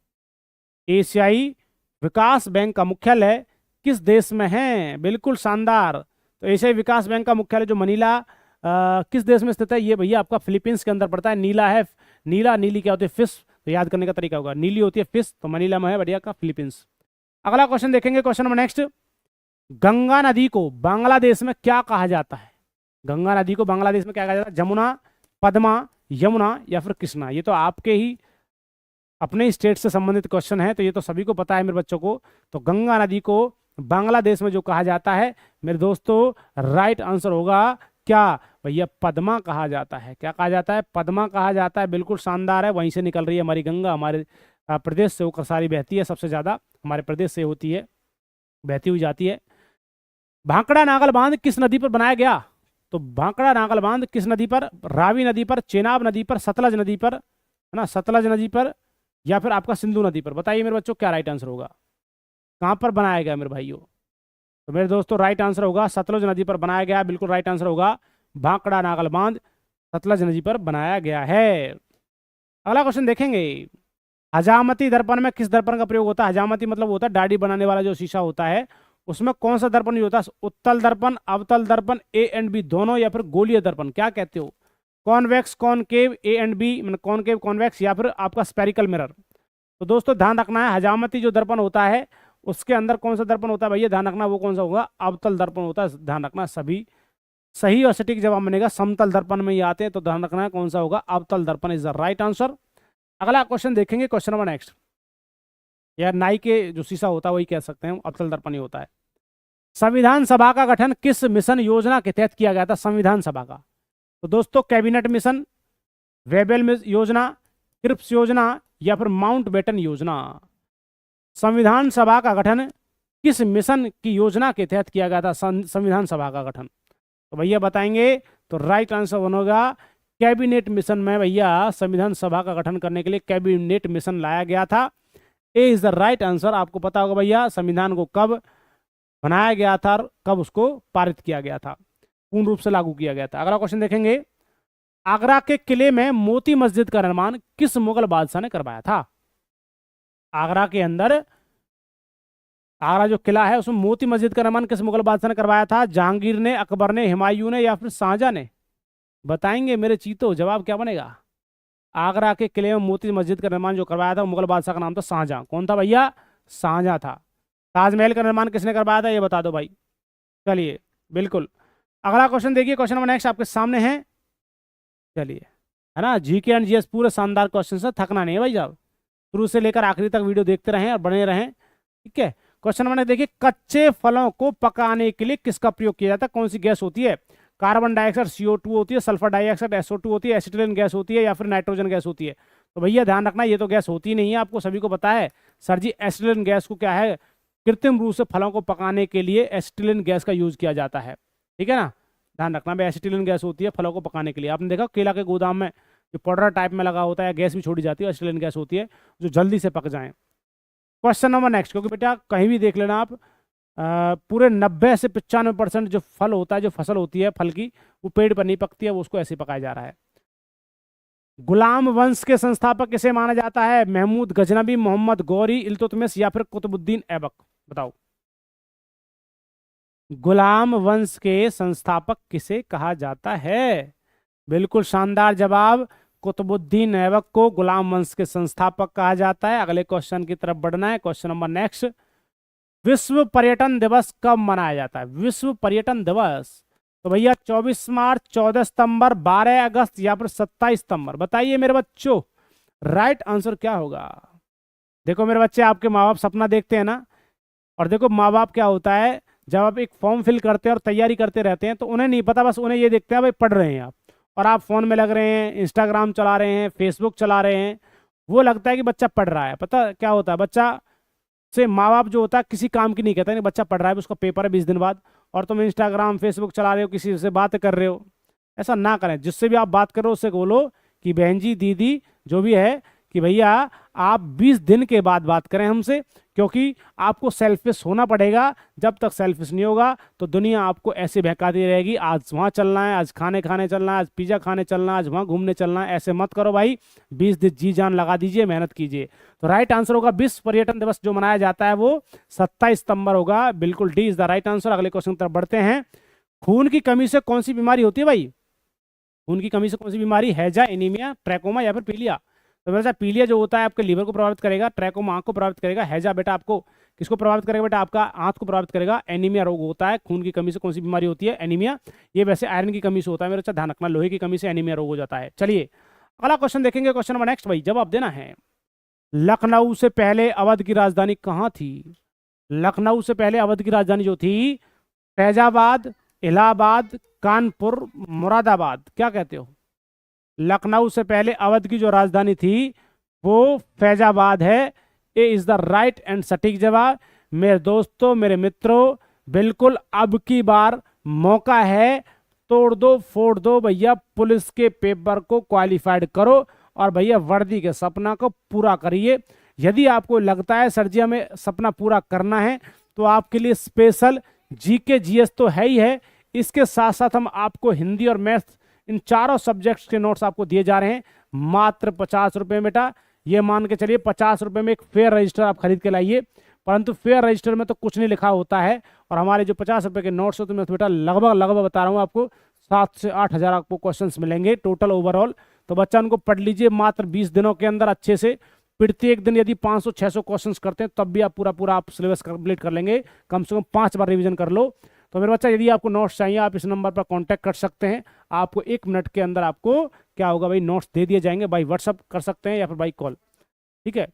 एशियाई विकास बैंक का मुख्यालय किस देश में है? बिल्कुल शानदार। तो एशियाई विकास बैंक का मुख्यालय जो मनीला किस देश में स्थित है? ये भैया आपका फिलीपींस के अंदर पड़ता है। नीला है, नीला, नीली क्या होती है? फिश। तो याद करने का तरीका होगा, नीली होती है फिश, तो मनीला में है बढ़िया का फिलीपींस। अगला क्वेश्चन देखेंगे, क्वेश्चन नंबर नेक्स्ट, गंगा नदी को बांग्लादेश में क्या कहा जाता है? गंगा नदी को बांग्लादेश में क्या कहा जाता है? जमुना, पद्मा, यमुना या फिर कृष्णा? ये तो आपके ही अपने स्टेट से संबंधित क्वेश्चन है, तो ये तो सभी को पता है मेरे बच्चों को। तो गंगा नदी को बांग्लादेश में जो कहा जाता है मेरे दोस्तों, राइट आंसर होगा क्या भैया? पद्मा कहा जाता है। क्या कहा जाता है? पद्मा कहा जाता है। बिल्कुल शानदार है, वहीं से निकल रही है हमारी गंगा, हमारे प्रदेश से होकर सारी बहती है, सबसे ज्यादा हमारे प्रदेश से होती है, बहती हुई जाती है। भांकड़ा नागल बांध किस नदी पर बनाया गया? तो भांकड़ा नागल बांध किस नदी पर? रावी नदी पर, चेनाब नदी पर, सतलज नदी पर, है ना, सतलज नदी पर या फिर आपका सिंधु नदी पर? बताइए मेरे बच्चों क्या राइट आंसर होगा, कहां पर बनाया गया मेरे भाइयों? तो मेरे दोस्तों राइट आंसर होगा सतलज नदी पर बनाया गया। बिल्कुल राइट आंसर होगा, भांकड़ा नागल बांध सतलज नदी पर बनाया गया है। अगला क्वेश्चन देखेंगे, हजामती दर्पण में किस दर्पण का प्रयोग होता है? हजामती मतलब होता है दाढ़ी बनाने वाला जो शीशा होता है, उसमें कौन सा दर्पण यूज होता है? उत्तल दर्पण, अवतल दर्पण, ए एंड बी दोनों या फिर गोलीय दर्पण? क्या कहते हो? Convex, concave, A and B, मतलब कॉनकेव, कॉन्वेक्स या फिर आपका स्पेरिकल मिरर? तो दोस्तों ध्यान रखना है, हजामती जो दर्पण होता है उसके अंदर कौन सा दर्पण होता है भैया? ध्यान रखना वो कौन सा होगा? अवतल दर्पण होता है। ध्यान रखना, सभी सही और सटीक जवाब बनेगा समतल दर्पण में ही आते हैं, तो ध्यान रखना है कौन सा होगा, अवतल दर्पण इज द राइट आंसर। अगला क्वेश्चन देखेंगे, क्वेश्चन नंबर नेक्स्ट। यार नाई के जो शीशा होता है वही कह सकते हैं, अवतल दर्पण ही होता है। संविधान सभा का गठन किस मिशन योजना के तहत किया गया था? संविधान सभा का, तो दोस्तों कैबिनेट मिशन, वेबल योजना, क्रिप्स योजना या फिर माउंट बेटन योजना। संविधान सभा का गठन किस मिशन की योजना के तहत किया गया था? संविधान सभा का गठन, तो भैया बताएंगे, तो राइट आंसर बनेगा कैबिनेट मिशन में। भैया संविधान सभा का गठन करने के लिए कैबिनेट मिशन लाया गया था। ए इज द राइट आंसर। आपको पता होगा भैया संविधान को कब बनाया गया था और कब उसको पारित किया गया था, पूर्ण रूप से लागू किया गया था। अगला क्वेश्चन देखेंगे, आगरा के किले में मोती मस्जिद का निर्माण किस मुगल बादशाह ने करवाया था? आगरा के अंदर, आगरा जो किला है उसमें मोती मस्जिद का निर्माण किस मुगल बादशाह ने करवाया था? जहांगीर ने, अकबर ने, हुमायूं ने या फिर शाहजहां ने? बताएंगे मेरे चीतो, जवाब क्या बनेगा? आगरा के किले में मोती मस्जिद का निर्माण जो करवाया था मुगल बादशाह का नाम था शाहजहां। कौन था भैया? शाहजहां था। ताजमहल का निर्माण किसने करवाया था, ये बता दो भाई। चलिए बिल्कुल। अगला क्वेश्चन देखिए, क्वेश्चन नंबर नेक्स्ट आपके सामने है। चलिए, है ना, जीके एंड जीएस पूरे शानदार क्वेश्चन से, थकना नहीं है भाई साहब, शुरू से लेकर आखिरी तक वीडियो देखते रहें और बने रहें, ठीक है। क्वेश्चन नंबर देखिए, कच्चे फलों को पकाने के लिए किसका प्रयोग किया जाता है? कौन सी गैस होती है? कार्बन डाइऑक्साइड CO2 होती है, सल्फर डाइऑक्साइड SO2 होती है, एसिटिलीन गैस होती है या फिर नाइट्रोजन गैस होती है? तो भैया ध्यान रखना, ये तो गैस होती नहीं है, आपको सभी को पता है। सर जी एसिटिलीन गैस को क्या है, कृत्रिम रूप से फलों को पकाने के लिए एसिटिलीन गैस का यूज किया जाता है, ठीक है ना, ध्यान रखना भाई। एसिटिलीन गैस होती है फलों को पकाने के लिए। आपने देखा केला के गोदाम में जो पाउडर टाइप में लगा होता है, गैस भी छोड़ी जाती है, एसिटिलीन गैस होती है जो जल्दी से पक जाए। क्वेश्चन नंबर नेक्स्ट, क्योंकि बेटा कहीं भी देख लेना आप, पूरे 90 से 95% जो फल होता है, जो फसल होती है फल की, वो पेड़ पर नहीं पकती है, वो उसको ऐसे पकाया जा रहा है। गुलाम वंश के संस्थापक किसे माना जाता है? महमूद गजनबी, मोहम्मद गौरी, इल्तुतमिश या फिर कुतुबुद्दीन ऐबक? बताओ, गुलाम वंश के संस्थापक किसे कहा जाता है? बिल्कुल शानदार जवाब, कुतुबुद्दीन ऐबक को गुलाम वंश के संस्थापक कहा जाता है। अगले क्वेश्चन की तरफ बढ़ना है, क्वेश्चन नंबर नेक्स्ट। विश्व पर्यटन दिवस कब मनाया जाता है? विश्व पर्यटन दिवस, तो भैया 24 मार्च, 14 सितंबर, 12 अगस्त या फिर 27 सितंबर? बताइए मेरे बच्चों, राइट आंसर क्या होगा? देखो मेरे बच्चे, आपके माँ बाप सपना देखते हैं ना, और देखो माँ बाप क्या होता है, जब आप एक फॉर्म फिल करते हैं और तैयारी करते रहते हैं तो उन्हें नहीं पता, बस उन्हें ये देखते हैं भाई पढ़ रहे हैं आप, और आप फोन में लग रहे हैं, इंस्टाग्राम चला रहे हैं, फेसबुक चला रहे हैं, वो लगता है कि बच्चा पढ़ रहा है। पता क्या होता है, बच्चा से माँ बाप जो होता है किसी काम की नहीं कहता, नहीं बच्चा पढ़ रहा है, उसका पेपर है 20 दिन बाद, और तुम इंस्टाग्राम फेसबुक चला रहे हो, किसी से बात कर रहे हो। ऐसा ना करें, जिससे भी आप बात करो उससे बोलो कि बहन जी, दीदी, जो भी है, कि भैया आप 20 दिन के बाद बात करें हमसे, क्योंकि आपको सेल्फिश होना पड़ेगा। जब तक सेल्फिश नहीं होगा तो दुनिया आपको ऐसे बहकाती रहेगी, आज वहाँ चलना है, आज खाने चलना है, आज पिज़्ज़ा खाने चलना है, आज वहाँ घूमने चलना है। ऐसे मत करो भाई, 20 दिन जी जान लगा दीजिए, मेहनत कीजिए। तो राइट आंसर होगा विश्व पर्यटन दिवस जो मनाया जाता है वो 27 सितंबर होगा। बिल्कुल D is the right answer. अगले क्वेश्चन की तरफ बढ़ते हैं। खून की कमी से कौन सी बीमारी होती है भाई? खून की कमी से कौन सी बीमारी? हैजा, एनीमिया, ट्रैकोमा या फिर पीलिया? तो वैसा पीलिया जो होता है आपके लीवर को प्रभावित करेगा, ट्रैकोमा आंख को प्रभावित करेगा, हैजा बेटा आपको किसको प्रभावित करेगा? बेटा आपका आंख को प्रभावित करेगा। एनीमिया रोग होता है, खून की कमी से कौन सी बीमारी होती है? एनीमिया। ये वैसे आयरन की कमी से होता है मेरे, अच्छा ध्यान रखना, लोहे की कमी से एनीमिया रोग हो जाता है। चलिए अगला क्वेश्चन देखेंगे, क्वेश्चन नंबर नेक्स्ट भाई, जवाब देना है। लखनऊ से पहले अवध की राजधानी कहाँ थी? लखनऊ से पहले अवध की राजधानी जो थी, फैजाबाद, इलाहाबाद, कानपुर, मुरादाबाद? क्या कहते हो? लखनऊ से पहले अवध की जो राजधानी थी वो फैजाबाद है। ए इज द राइट एंड सटीक जवाब। मेरे दोस्तों, मेरे मित्रों, बिल्कुल अब की बार मौका है, तोड़ दो फोड़ दो भैया, पुलिस के पेपर को क्वालिफाइड करो और भैया वर्दी के सपना को पूरा करिए। यदि आपको लगता है सर जी हमें सपना पूरा करना है, तो आपके लिए स्पेशल जीके जीएस तो है ही है, इसके साथ साथ हम आपको हिंदी और मैथ्स इन चारों सब्जेक्ट्स के नोट्स आपको दिए जा रहे हैं मात्र 50 रुपये। बेटा ये मान के चलिए 50 रुपये में एक फेयर रजिस्टर आप खरीद के लाइए, परंतु फेयर रजिस्टर में तो कुछ नहीं लिखा होता है, और हमारे जो 50 रुपये के नोट्स होते हैं तो बेटा लगभग बता रहा हूँ आपको 7 से 8 हज़ार आपको क्वेश्चंस मिलेंगे टोटल ओवरऑल। तो बच्चा उनको पढ़ लीजिए मात्र 20 दिनों के अंदर अच्छे से। प्रत्येक दिन यदि 500-600 क्वेश्चंस करते हैं तब भी आप पूरा आप सिलेबस कंप्लीट कर लेंगे। कम से कम 5 बार रिवीजन कर लो। तो मेरे बच्चा यदि आपको नोट्स चाहिए आप इस नंबर पर कांटेक्ट कर सकते हैं। आपको 1 मिनट के अंदर आपको क्या होगा भाई, नोट्स दे दिए जाएंगे। बाई व्हाट्सअप कर सकते हैं या फिर बाई कॉल, ठीक है।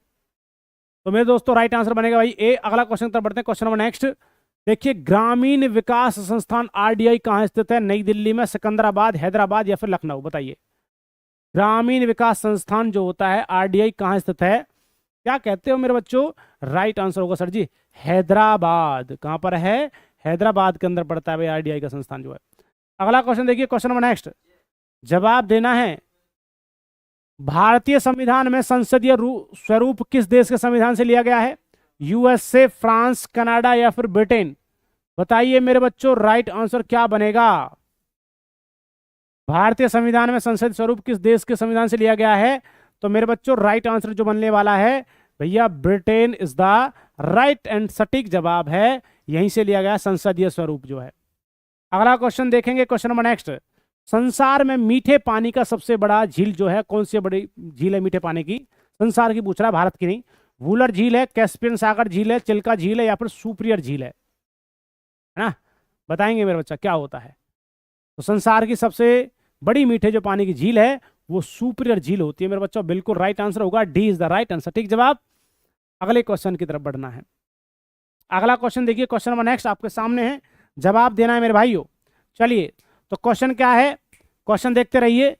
तो मेरे दोस्तों राइट आंसर बनेगा भाई ए। अगला क्वेश्चन तरफ बढ़ते हैं, क्वेश्चन नंबर नेक्स्ट। देखिए, ग्रामीण विकास संस्थान आरडीआई कहाँ स्थित है? नई दिल्ली में, सिकंदराबाद, हैदराबाद या फिर लखनऊ? बताइए। ग्रामीण विकास संस्थान जो होता है आरडीआई कहाँ स्थित है? क्या कहते हो मेरे बच्चों? राइट आंसर होगा सर जी हैदराबाद। कहां पर है? हैदराबाद के अंदर पड़ता है भाई आरडीआई का संस्थान जो है। अगला क्वेश्चन देखिए, क्वेश्चन नंबर नेक्स्ट। जवाब देना है, भारतीय संविधान में संसदीय स्वरूप किस देश के संविधान से लिया गया है? यूएसए, फ्रांस, कनाडा या फिर ब्रिटेन? बताइए मेरे बच्चों राइट आंसर क्या बनेगा? भारतीय संविधान में संसदीय स्वरूप किस देश के संविधान से लिया गया है? तो मेरे बच्चों राइट आंसर जो बनने वाला है भैया, Britain is the right and सटीक जवाब है। यहीं से लिया गया संसदीय स्वरूप जो है। अगला क्वेश्चन देखेंगे, क्वेश्चन नंबर नेक्स्ट। संसार में मीठे पानी का सबसे बड़ा झील जो है, कौन सी बड़ी झील है मीठे पानी की? संसार की पूछ रहा है, भारत की नहीं। वूलर झील है, कैस्पियन सागर झील है, चिल्का झील है या फिर सुपिरियर झील है ना? बताएंगे मेरे बच्चा क्या होता है? तो संसार की सबसे बड़ी मीठे जो पानी की झील है वो सुपिरियर झील होती है मेरे बच्चों। बिल्कुल राइट आंसर होगा, D is the right answer, ठीक जवाब। अगले क्वेश्चन की तरफ बढ़ना है। अगला क्वेश्चन देखिए, क्वेश्चन नंबर नेक्स्ट आपके सामने है, जवाब देना है मेरे भाइयों। चलिए, तो क्वेश्चन क्या है? क्वेश्चन देखते रहिए।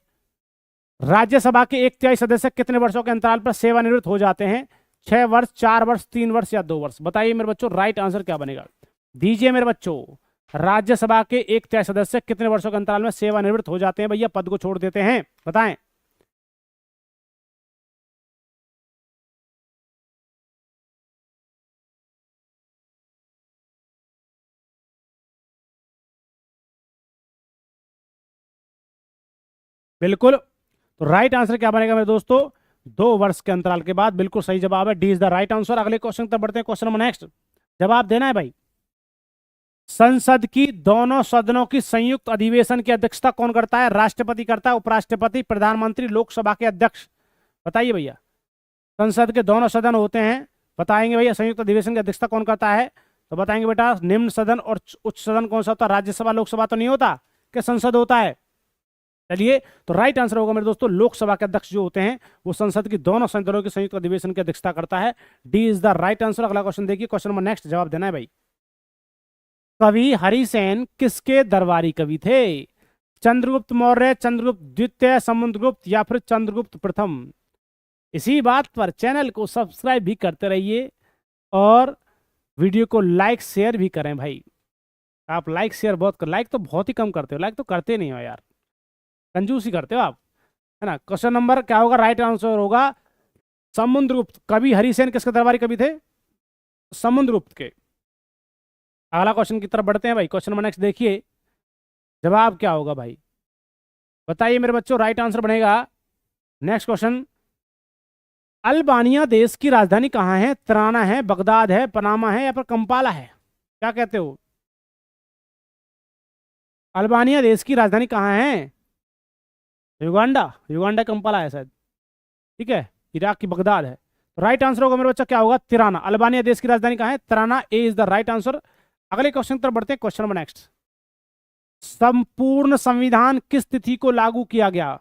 राज्यसभा के 1/3 सदस्य कितने वर्षों के अंतराल पर सेवानिवृत्त हो जाते हैं? 6 वर्ष, 4 वर्ष, 3 वर्ष या 2 वर्ष? बताइए मेरे बच्चों राइट आंसर क्या बनेगा? दीजिए मेरे बच्चों। राज्यसभा के 1/3 सदस्य कितने वर्षों के अंतराल में सेवानिवृत्त हो जाते हैं भैया, पद को छोड़ देते हैं? बताएं। बिल्कुल, तो राइट आंसर क्या बनेगा मेरे दोस्तों? 2 वर्ष के अंतराल के बाद। बिल्कुल सही जवाब है, D is the right answer. अगले क्वेश्चन तक बढ़ते हैं, क्वेश्चन नंबर नेक्स्ट। जवाब देना है भाई। संसद की दोनों सदनों की संयुक्त अधिवेशन की अध्यक्षता कौन करता है? राष्ट्रपति करता है, उपराष्ट्रपति, प्रधानमंत्री, लोकसभा के अध्यक्ष? बताइए भैया। संसद के दोनों सदन होते हैं, बताएंगे भैया संयुक्त अधिवेशन की अध्यक्षता कौन करता है? तो बताएंगे बेटा, निम्न सदन और उच्च सदन कौन सा होता है? राज्यसभा, लोकसभा तो नहीं होता, क्या संसद होता है? चलिए, तो राइट आंसर होगा मेरे दोस्तों, लोकसभा के अध्यक्ष जो होते हैं वो संसद की दोनों सदनों के संयुक्त अधिवेशन की अध्यक्षता करता है। D is the right answer. अगला क्वेश्चन देखिए, क्वेश्चन नंबर नेक्स्ट, जवाब देना है भाई। कवि हरिसेन किसके दरबारी कवि थे? चंद्रगुप्त मौर्य, चंद्रगुप्त द्वितीय, समुद्रगुप्त या फिर चंद्रगुप्त प्रथम? इसी बात पर चैनल को सब्सक्राइब भी करते रहिए और वीडियो को लाइक शेयर भी करें भाई। आप लाइक शेयर बहुत कर, लाइक तो बहुत ही कम करते हो, लाइक तो करते नहीं हो यार, कंजूसी करते हो आप, है ना। क्वेश्चन नंबर क्या होगा? राइट आंसर होगा समुद्रगुप्त। कवि हरिसेन किसके दरबारी कवि थे? समुद्रगुप्त के। अगला क्वेश्चन की तरफ बढ़ते हैं भाई, क्वेश्चन नंबर नेक्स्ट देखिए, जवाब क्या होगा भाई? बताइए मेरे बच्चों राइट आंसर बनेगा। नेक्स्ट क्वेश्चन, अल्बानिया देश की राजधानी कहाँ है? त्राना है, बगदाद है, पनामा है या फिर कंपाला है? क्या कहते हो? अल्बानिया देश की राजधानी कहाँ है? युगांडा, युगांडा कंपाला है शायद, ठीक है। इराक की बगदाद है। तो राइट आंसर होगा मेरे बच्चा क्या होगा? तिराना। अल्बानिया देश की राजधानी कहाँ है? Tirana, A is the right answer. अगले क्वेश्चन पर बढ़ते हैं, क्वेश्चन नंबर नेक्स्ट। संपूर्ण संविधान किस तिथि को लागू किया गया?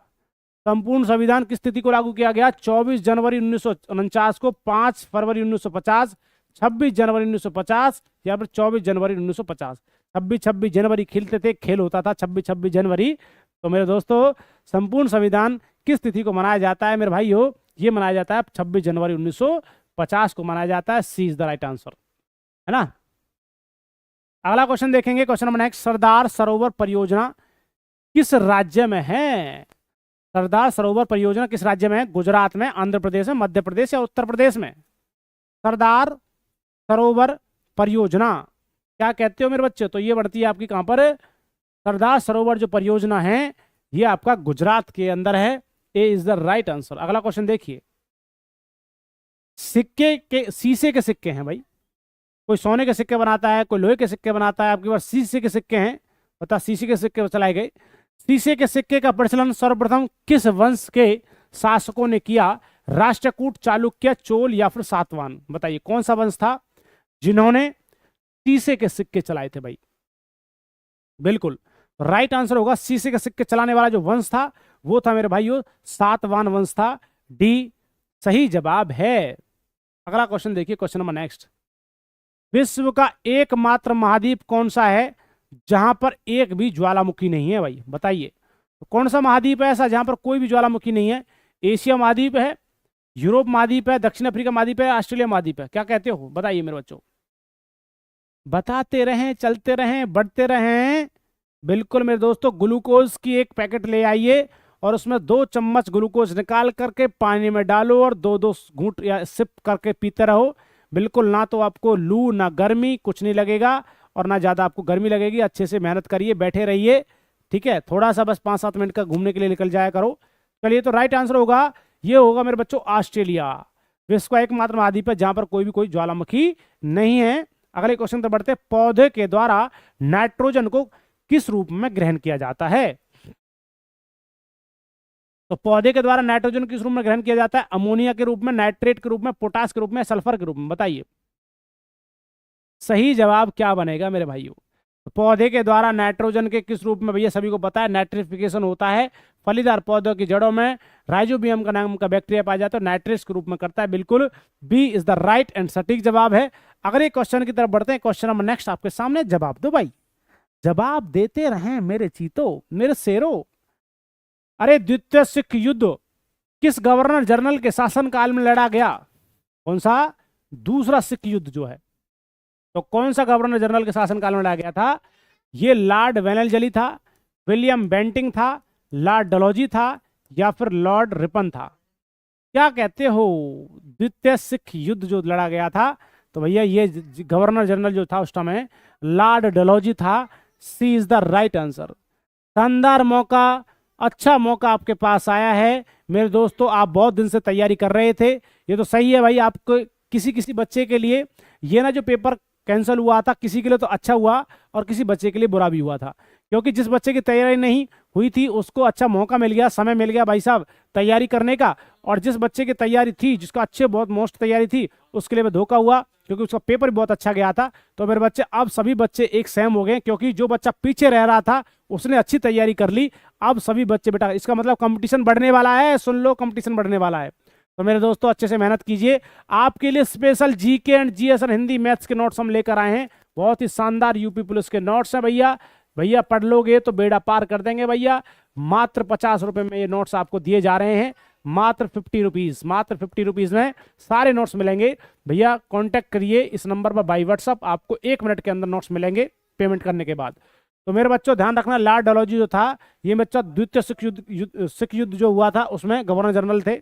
संपूर्ण संविधान किस तिथि को लागू किया गया? 24 जनवरी 1949 को, 5 फरवरी 1950, 26 जनवरी 1950 या फिर 24 जनवरी 1950? 26 जनवरी खिलते थे, खेल होता था 26 जनवरी। तो मेरे दोस्तों संपूर्ण संविधान किस तिथि को मनाया जाता है मेरे भाइयों? ये मनाया जाता है 26 जनवरी 1950 को मनाया जाता है। सी इज द राइट आंसर, है ना। अगला क्वेश्चन देखेंगे, question number next. Sardar Sarovar परियोजना किस राज्य में है? सरदार सरोवर परियोजना किस राज्य में है? गुजरात में, आंध्र प्रदेश में, मध्य प्रदेश या उत्तर प्रदेश में? सरदार सरोवर परियोजना क्या कहते हो मेरे बच्चे? तो ये बढ़ती है आपकी कहां पर? सरदार सरोवर जो परियोजना है ये आपका गुजरात के अंदर है। ए इज द राइट आंसर। अगला क्वेश्चन देखिए, सिक्के के, शीशे के सिक्के हैं भाई, कोई सोने के सिक्के बनाता है, कोई लोहे के सिक्के बनाता है, आपके पास शीशे के सिक्के हैं। बता, शीशे के सिक्के चलाए गए। शीशे के सिक्के का प्रचलन सर्वप्रथम किस वंश के शासकों ने किया? राष्ट्रकूट, चालुक्य, चोल या फिर सातवाहन? बताइए कौन सा वंश था जिन्होंने शीशे के सिक्के चलाए थे भाई? बिल्कुल राइट आंसर होगा सी से सिक्के चलाने वाला जो वंश था वो था मेरे भाइयों सातवाहन वंश था। डी सही जवाब है। अगला क्वेश्चन देखिए, क्वेश्चन नंबर नेक्स्ट। विश्व का एकमात्र महाद्वीप कौन सा है जहां पर एक भी ज्वालामुखी नहीं है? भाई बताइए, तो कौन सा महाद्वीप है ऐसा जहां पर कोई भी ज्वालामुखी नहीं है? एशिया महाद्वीप है, यूरोप महाद्वीप है, दक्षिण अफ्रीका महाद्वीप है, ऑस्ट्रेलिया महाद्वीप है? क्या कहते हो बताइए मेरे बच्चों। बताते रहें, चलते रहें, बढ़ते रहें। बिल्कुल मेरे दोस्तों, ग्लूकोज की एक पैकेट ले आइए और उसमें 2 चम्मच ग्लूकोज निकाल करके पानी में डालो और 2-2 घूंट या सिप करके पीते रहो। बिल्कुल, ना तो आपको लू ना गर्मी कुछ नहीं लगेगा और ना ज़्यादा आपको गर्मी लगेगी। अच्छे से मेहनत करिए, बैठे रहिए, ठीक है। थोड़ा सा बस 5-7 मिनट का घूमने के लिए निकल जाया करो। चलिए, तो राइट आंसर होगा, ये होगा मेरे बच्चों ऑस्ट्रेलिया। विश्व का एकमात्र महाद्वीप है जहां पर कोई ज्वालामुखी नहीं है। अगले क्वेश्चन पर बढ़ते। पौधे के द्वारा नाइट्रोजन को किस रूप में ग्रहण किया जाता है? तो पौधे के द्वारा नाइट्रोजन किस रूप में ग्रहण किया जाता है? अमोनिया के रूप में, नाइट्रेट के रूप में, पोटास के रूप में, सल्फर के रूप में? बताइए सही जवाब क्या बनेगा मेरे भाइयों। तो पौधे के द्वारा नाइट्रोजन के किस रूप में? भैया सभी को पता है नाइट्रिफिकेशन होता है। फलीदार पौधों की जड़ों में राइजोबियम का नाम का बैक्टीरिया पाया जाता है, नाइट्रेट्स के रूप में करता है। बिल्कुल B is the right and सटीक जवाब है। अगले क्वेश्चन की तरफ बढ़ते हैं। क्वेश्चन नंबर नेक्स्ट आपके सामने। जवाब दो भाई, जवाब देते रहें मेरे चीतो, मेरे शेरों। अरे द्वितीय सिख युद्ध किस गवर्नर जनरल के शासनकाल में लड़ा गया? कौन सा? दूसरा सिख युद्ध जो है, तो कौन सा गवर्नर जनरल के शासनकाल में लड़ा गया था? ये लॉर्ड वेलेस्ली था, विलियम बेंटिंग था, लॉर्ड डलहौजी था, या फिर लॉर्ड रिपन था? क्या कहते हो? द्वितीय सिख युद्ध जो लड़ा गया था, तो भैया ये गवर्नर जनरल जो था उस समय लॉर्ड डलहौजी था। सी इज द राइट आंसर। शानदार मौका, अच्छा मौका आपके पास आया है मेरे दोस्तों। आप बहुत दिन से तैयारी कर रहे थे, ये तो सही है भाई। आपको किसी किसी बच्चे के लिए ये ना जो पेपर कैंसिल हुआ था, किसी के लिए तो अच्छा हुआ और किसी बच्चे के लिए बुरा भी हुआ था, क्योंकि जिस बच्चे की तैयारी नहीं हुई थी उसको अच्छा मौका मिल गया, समय मिल गया भाई साहब तैयारी करने का। और जिस बच्चे की तैयारी थी, जिसका अच्छे बहुत मोस्ट तैयारी थी, उसके लिए धोखा हुआ, क्योंकि उसका पेपर भी बहुत अच्छा गया था। तो मेरे बच्चे, अब सभी बच्चे एक सेम हो गए, क्योंकि जो बच्चा पीछे रह रहा था उसने अच्छी तैयारी कर ली। अब सभी बच्चे, बेटा इसका मतलब कंपटीशन बढ़ने वाला है, सुन लो कंपटीशन बढ़ने वाला है। तो मेरे दोस्तों अच्छे से मेहनत कीजिए। आपके लिए स्पेशल जीके एंड जीएस और हिंदी मैथ्स के नोट्स हम लेकर आए हैं। बहुत ही शानदार यूपी पुलिस के नोट्स हैं भैया। भैया पढ़ लोगे तो बेड़ा पार कर देंगे भैया। मात्र 50 रुपए में ये नोट्स आपको दिए जा रहे हैं, मात्र 50 रुपीज, मात्र 50 रुपीज में सारे नोट्स मिलेंगे भैया। कांटेक्ट करिए इस नंबर पर बाई व्हाट्सअप, आपको 1 मिनट के अंदर नोट्स मिलेंगे पेमेंट करने के बाद। तो मेरे बच्चों ध्यान रखना, लॉर्ड डलहौजी जो था, ये बच्चा द्वितीय सिख युद्ध जो हुआ था उसमें गवर्नर जनरल थे।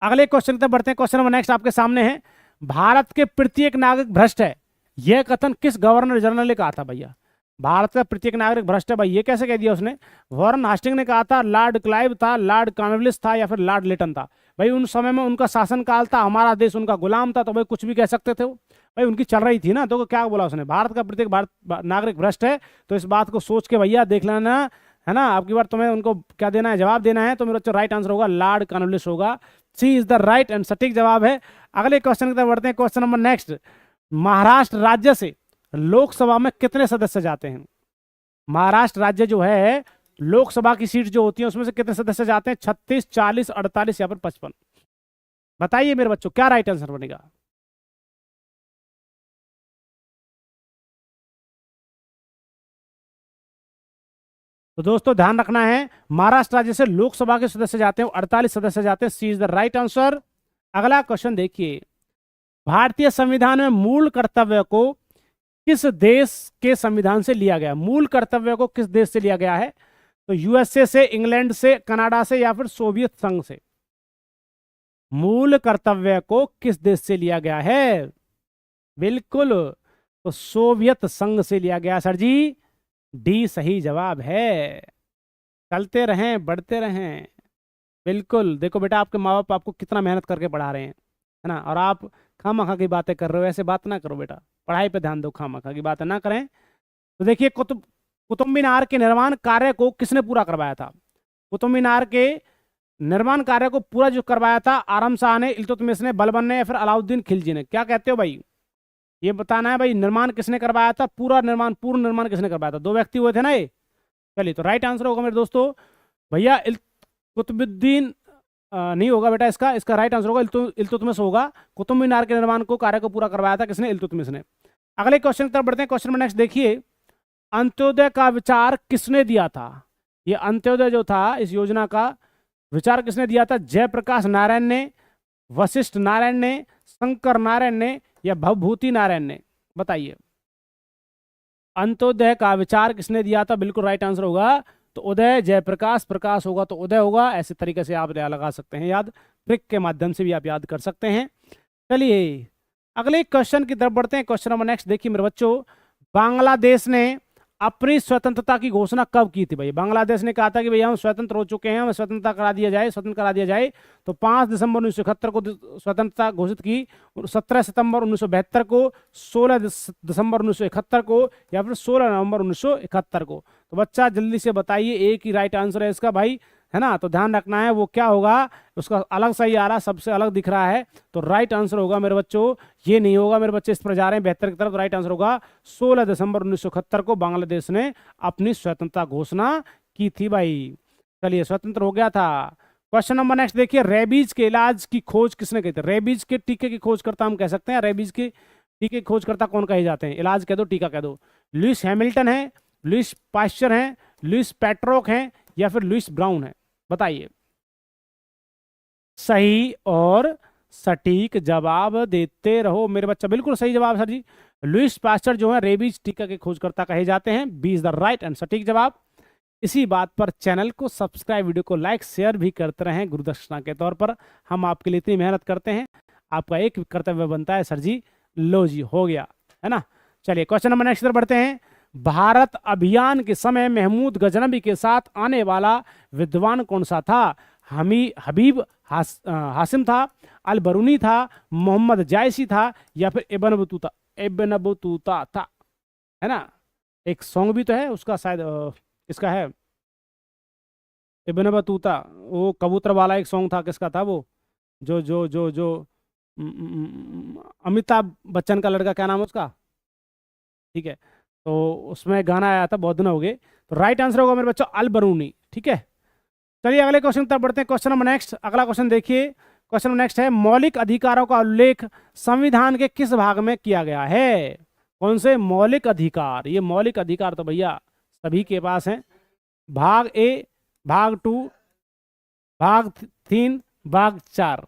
अगले क्वेश्चन तक बढ़ते हैं। क्वेश्चन नंबर नेक्स्ट आपके सामने है। भारत के प्रत्येक नागरिक भ्रष्ट है, यह कथन किस गवर्नर जनरल ने कहा था भैया? भारत का प्रत्येक नागरिक भ्रष्ट है भाई, ये कैसे कह दिया उसने? वॉरेन हास्टिंग ने कहा था, लॉर्ड क्लाइव था, लॉर्ड कॉर्नवालिस था, या फिर लॉर्ड लिटन था? भाई उन समय में उनका शासनकाल था, हमारा देश उनका गुलाम था, तो भाई कुछ भी कह सकते थे वो। भाई उनकी चल रही थी ना, तो क्या बोला उसने? भारत का प्रत्येक नागरिक भ्रष्ट है। तो इस बात को सोच के भैया देख लेना है ना, आपकी बार तुम्हें उनको क्या देना है, जवाब देना है। तो मेरा बच्चों राइट आंसर होगा लॉर्ड कॉर्नवालिस होगा। सी इज द राइट एंड सटीक जवाब है। अगले क्वेश्चन की तरफ बढ़ते हैं। Question number next. महाराष्ट्र राज्य से लोकसभा में कितने सदस्य जाते हैं? महाराष्ट्र राज्य जो है, लोकसभा की सीट जो होती है उसमें से कितने सदस्य जाते हैं? 36, 40, 48 या फिर 55? बताइए मेरे बच्चों क्या राइट आंसर बनेगा। तो दोस्तों ध्यान रखना है, महाराष्ट्र राज्य से लोकसभा के सदस्य जाते हैं 48 सदस्य जाते हैं। सी इज द राइट आंसर। अगला क्वेश्चन देखिए। भारतीय संविधान में मूल कर्तव्य को किस देश के संविधान से लिया गया? मूल कर्तव्य को किस देश से लिया गया है? तो यूएसए से, इंग्लैंड से, कनाडा से, या फिर सोवियत संघ से? मूल कर्तव्य को किस देश से लिया गया है? बिल्कुल, तो सोवियत संघ से लिया गया सर जी। डी सही जवाब है। चलते रहें, बढ़ते रहें। बिल्कुल, देखो बेटा आपके माँ बाप आपको कितना मेहनत करके पढ़ा रहे हैं, है ना, और आप खामखा की बातें कर रहे हो। ऐसे बात ना करो बेटा, पढ़ाई पे ध्यान दो, खामखा की बातें ना करें। तो देखिए, कुतुब मीनार के निर्माण कार्य को किसने पूरा करवाया था? कुतुब मीनार के निर्माण कार्य को पूरा जो करवाया था, आरम शाह ने, इल्तुतमिश ने, बलबन ने, या फिर अलाउद्दीन खिलजी ने? क्या कहते हो भाई? ये बताना है भाई निर्माण किसने करवाया था, पूर्ण निर्माण किसने करवाया था, 2 व्यक्ति हुए थे ना ये। चलिए तो राइट आंसर होगा मेरे दोस्तों भैया कुतुबुद्दीन नहीं होगा बेटा, इसका इसका राइट आंसर होगा इल्तुतमिश होगा। कुतुब मीनार के निर्माण को कार्य को पूरा करवाया था किसने, इल्तुतमिश ने। अगले क्वेश्चन की तरफ बढ़ते हैं। क्वेश्चन में नेक्स्ट देखिए, अंत्योदय का विचार किसने दिया था। ये अंत्योदय जो था इस योजना का विचार किसने दिया था, जयप्रकाश नारायण ने, वशिष्ठ नारायण ने, शंकर नारायण ने या भवभूति नारायण ने, बताइए। अंत्योदय का विचार किसने दिया था, बिल्कुल राइट आंसर होगा तो उदय, जयप्रकाश, प्रकाश होगा तो उदय होगा। ऐसे तरीके से आप लगा सकते हैं याद, ट्रिक के माध्यम से भी आप याद कर सकते हैं। चलिए अगले क्वेश्चन की तरफ बढ़ते हैं। क्वेश्चन नंबर नेक्स्ट देखिए मेरे बच्चों, बांग्लादेश ने अपनी स्वतंत्रता की घोषणा कब की थी भाई। बांग्लादेश ने कहा था कि भैया हम स्वतंत्र हो चुके हैं, हमें स्वतंत्रता करा दिया जाए, स्वतंत्र करा दिया जाए। तो 5 दिसंबर 1971 को स्वतंत्रता घोषित की, 17 सितंबर 1972 को, 16 दिसंबर 1971 को या फिर 16 नवंबर 1971 को। तो बच्चा जल्दी से बताइए, एक ही राइट आंसर है इसका भाई, है ना। तो ध्यान रखना है वो क्या होगा, उसका अलग सही आ रहा, सबसे अलग दिख रहा है। तो राइट आंसर होगा मेरे बच्चों, ये नहीं होगा मेरे बच्चे, इस पर जा रहे हैं 72 की तरफ। राइट आंसर होगा 16 दिसंबर 1971 को बांग्लादेश ने अपनी स्वतंत्रता घोषणा की थी भाई। चलिए स्वतंत्र हो गया था। क्वेश्चन नंबर नेक्स्ट देखिए, रेबीज के इलाज की खोज किसने की थी। रेबीज के टीके की खोजकर्ता हम कह सकते हैं, रेबीज के टीके की खोजकर्ता कौन कहे जाते हैं, इलाज कह दो टीका कह दो। लुइस हैमिल्टन है, लुइस पास्चर है, लुइस पैट्रोक है या फिर लुइस ब्राउन है, बताइए। सही और सटीक जवाब देते रहो मेरे बच्चा, बिल्कुल सही जवाब सर जी। लुइस पास्चर जो है रेबीज टीका के खोजकर्ता कहे जाते हैं, B is the right and सटीक जवाब। इसी बात पर चैनल को सब्सक्राइब, वीडियो को लाइक शेयर भी करते रहें, गुरुदक्षिणा के तौर पर हम आपके लिए इतनी मेहनत करते हैं, आपका एक कर्तव्य बनता है सर जी। लो जी हो गया, है ना। चलिए क्वेश्चन नंबर नेक्स्ट बढ़ते हैं। भारत अभियान के समय महमूद गजनबी के साथ आने वाला विद्वान कौन सा था। हबीब हासिम था, अल बरूनी था, मोहम्मद जायसी था या फिर इब्न बतूता था, है ना। एक सॉन्ग भी तो है उसका, शायद इसका है इब्न बतूता, वो कबूतर वाला एक सॉन्ग था, किसका था वो, जो जो जो जो अमिताभ बच्चन का लड़का, क्या नाम है उसका, ठीक है। तो उसमें गाना आया था, बहुत दिन हो गए। तो राइट आंसर होगा मेरे बच्चों अल बरूनी, ठीक है। चलिए अगले क्वेश्चन तक बढ़ते हैं। क्वेश्चन नंबर नेक्स्ट, अगला क्वेश्चन देखिए। क्वेश्चन नेक्स्ट है, मौलिक अधिकारों का उल्लेख संविधान के किस भाग में किया गया है। कौन से मौलिक अधिकार, ये मौलिक अधिकार तो भैया सभी के पास हैं। भाग ए, भाग 2, भाग 3, भाग 4।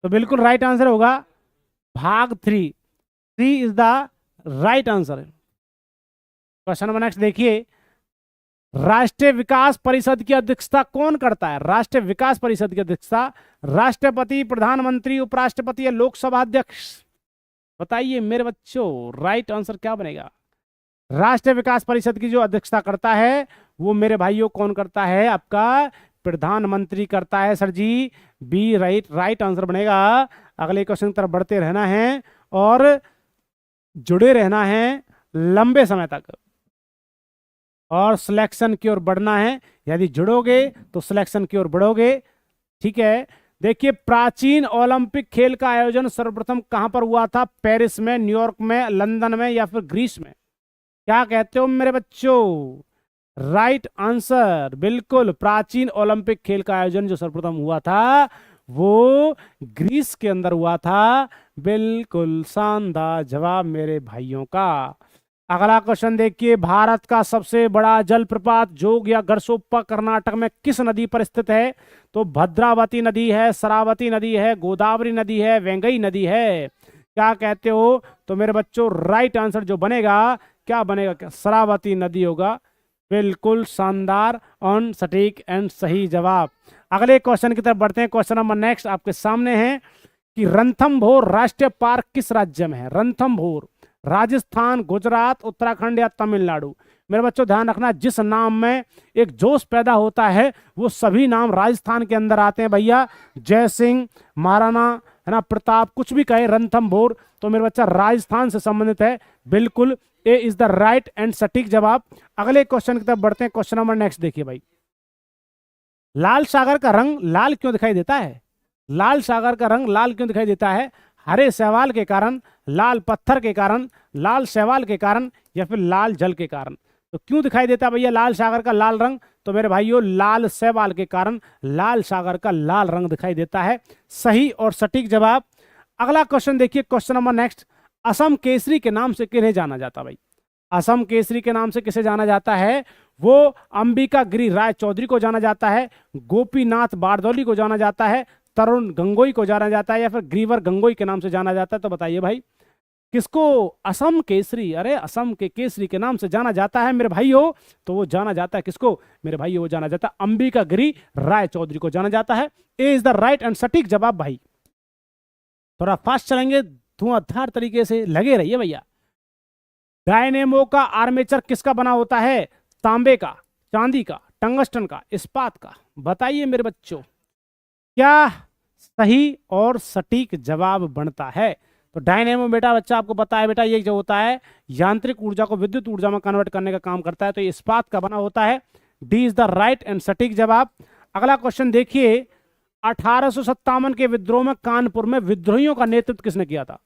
तो बिल्कुल राइट आंसर होगा भाग 3, 3 is the right answer. Question number next देखिए, राष्ट्रीय विकास परिषद की अध्यक्षता कौन करता है। राष्ट्रीय विकास परिषद की अध्यक्षता राष्ट्रपति, प्रधानमंत्री, उपराष्ट्रपति या लोकसभा अध्यक्ष, बताइए मेरे बच्चों। राइट आंसर क्या बनेगा। राष्ट्रीय विकास परिषद की जो अध्यक्षता करता है वो मेरे भाइयों कौन करता है, आपका प्रधानमंत्री करता है सर जी। बी राइट आंसर बनेगा। अगले क्वेश्चन की तरफ बढ़ते रहना है और जुड़े रहना है लंबे समय तक और सिलेक्शन की ओर बढ़ना है। यदि जुड़ोगे तो सिलेक्शन की ओर बढ़ोगे, ठीक है। देखिए, प्राचीन ओलंपिक खेल का आयोजन सर्वप्रथम कहां पर हुआ था। पेरिस में, न्यूयॉर्क में, लंदन में या फिर ग्रीस में, क्या कहते हो मेरे बच्चों। राइट आंसर, बिल्कुल प्राचीन ओलंपिक खेल का आयोजन जो सर्वप्रथम हुआ था वो ग्रीस के अंदर हुआ था। बिल्कुल शानदार जवाब मेरे भाइयों का। अगला क्वेश्चन देखिए, भारत का सबसे बड़ा जलप्रपात जोग या गरसोप्पा कर्नाटक में किस नदी पर स्थित है। तो भद्रावती नदी है, शरावती नदी है, गोदावरी नदी है, वेंगई नदी है, क्या कहते हो। तो मेरे बच्चों राइट आंसर जो बनेगा, क्या बनेगा, क्या शरावती नदी होगा। बिल्कुल शानदार ऑन सटीक एंड सही जवाब। अगले क्वेश्चन की तरफ बढ़ते हैं। क्वेश्चन नंबर नेक्स्ट आपके सामने है कि रणथंभौर राष्ट्रीय पार्क किस राज्य में है। रणथंभौर, राजस्थान, गुजरात, उत्तराखंड या तमिलनाडु। मेरे बच्चों ध्यान रखना, जिस नाम में एक जोश पैदा होता है वो सभी नाम राजस्थान के अंदर आते हैं भैया। जय सिंह, महाराणा, है ना, प्रताप, कुछ भी कहे, रणथंभौर तो मेरे बच्चा राजस्थान से संबंधित है। बिल्कुल ए इज द राइट एंड सटीक जवाब। अगले क्वेश्चन की तरफ बढ़ते हैं। क्वेश्चन नंबर नेक्स्ट देखिए भाई, लाल सागर का रंग लाल क्यों दिखाई देता है? लाल सागर का रंग लाल क्यों दिखाई देता है? हरे शैवाल के कारण, लाल पत्थर के कारण, लाल शैवाल के कारण, या फिर लाल जल के कारण? तो क्यों दिखाई देता है भैया लाल सागर का लाल रंग? तो मेरे भाइयों लाल शैवाल के कारण लाल सागर का लाल रंग दिखाई देता है। सही और सटीक जवाब। अगला क्वेश्चन देखिए, question number next. Assam Kesari के नाम से किन्हें जाना जाता भाई? असम केसरी के नाम से किसे जाना जाता है? वो अंबिका गिरी राय चौधरी को जाना जाता है, गोपीनाथ बारदौली को जाना जाता है, तरुण गंगोई को जाना जाता है, या फिर ग्रीवर गंगोई के नाम से जाना जाता है? तो बताइए भाई किसको असम केसरी, अरे असम के केसरी के नाम से जाना जाता है मेरे भाइयों? तो वो जाना जाता है किसको मेरे भाइयों? वो जाना जाता है अंबिका गिरी राय चौधरी को जाना जाता है। ए इज द राइट एंड सटीक जवाब भाई। थोड़ा फास्ट चलेंगे, धुआंधार तरीके से लगे रहिए भैया। डायनेमो का आर्मेचर किसका बना होता है? तांबे का, चांदी का, टंगस्टन का, इस्पात का? बताइए मेरे बच्चों क्या सही और सटीक जवाब बनता है? तो डायनेमो बेटा बच्चा आपको पता है बेटा, ये जो होता है यांत्रिक ऊर्जा को विद्युत ऊर्जा में कन्वर्ट करने का काम करता है, तो ये इस्पात का बना होता है। D is the right and सटीक जवाब। अगला क्वेश्चन देखिए, 1857 के विद्रोह में कानपुर में विद्रोहियों का नेतृत्व किसने किया था?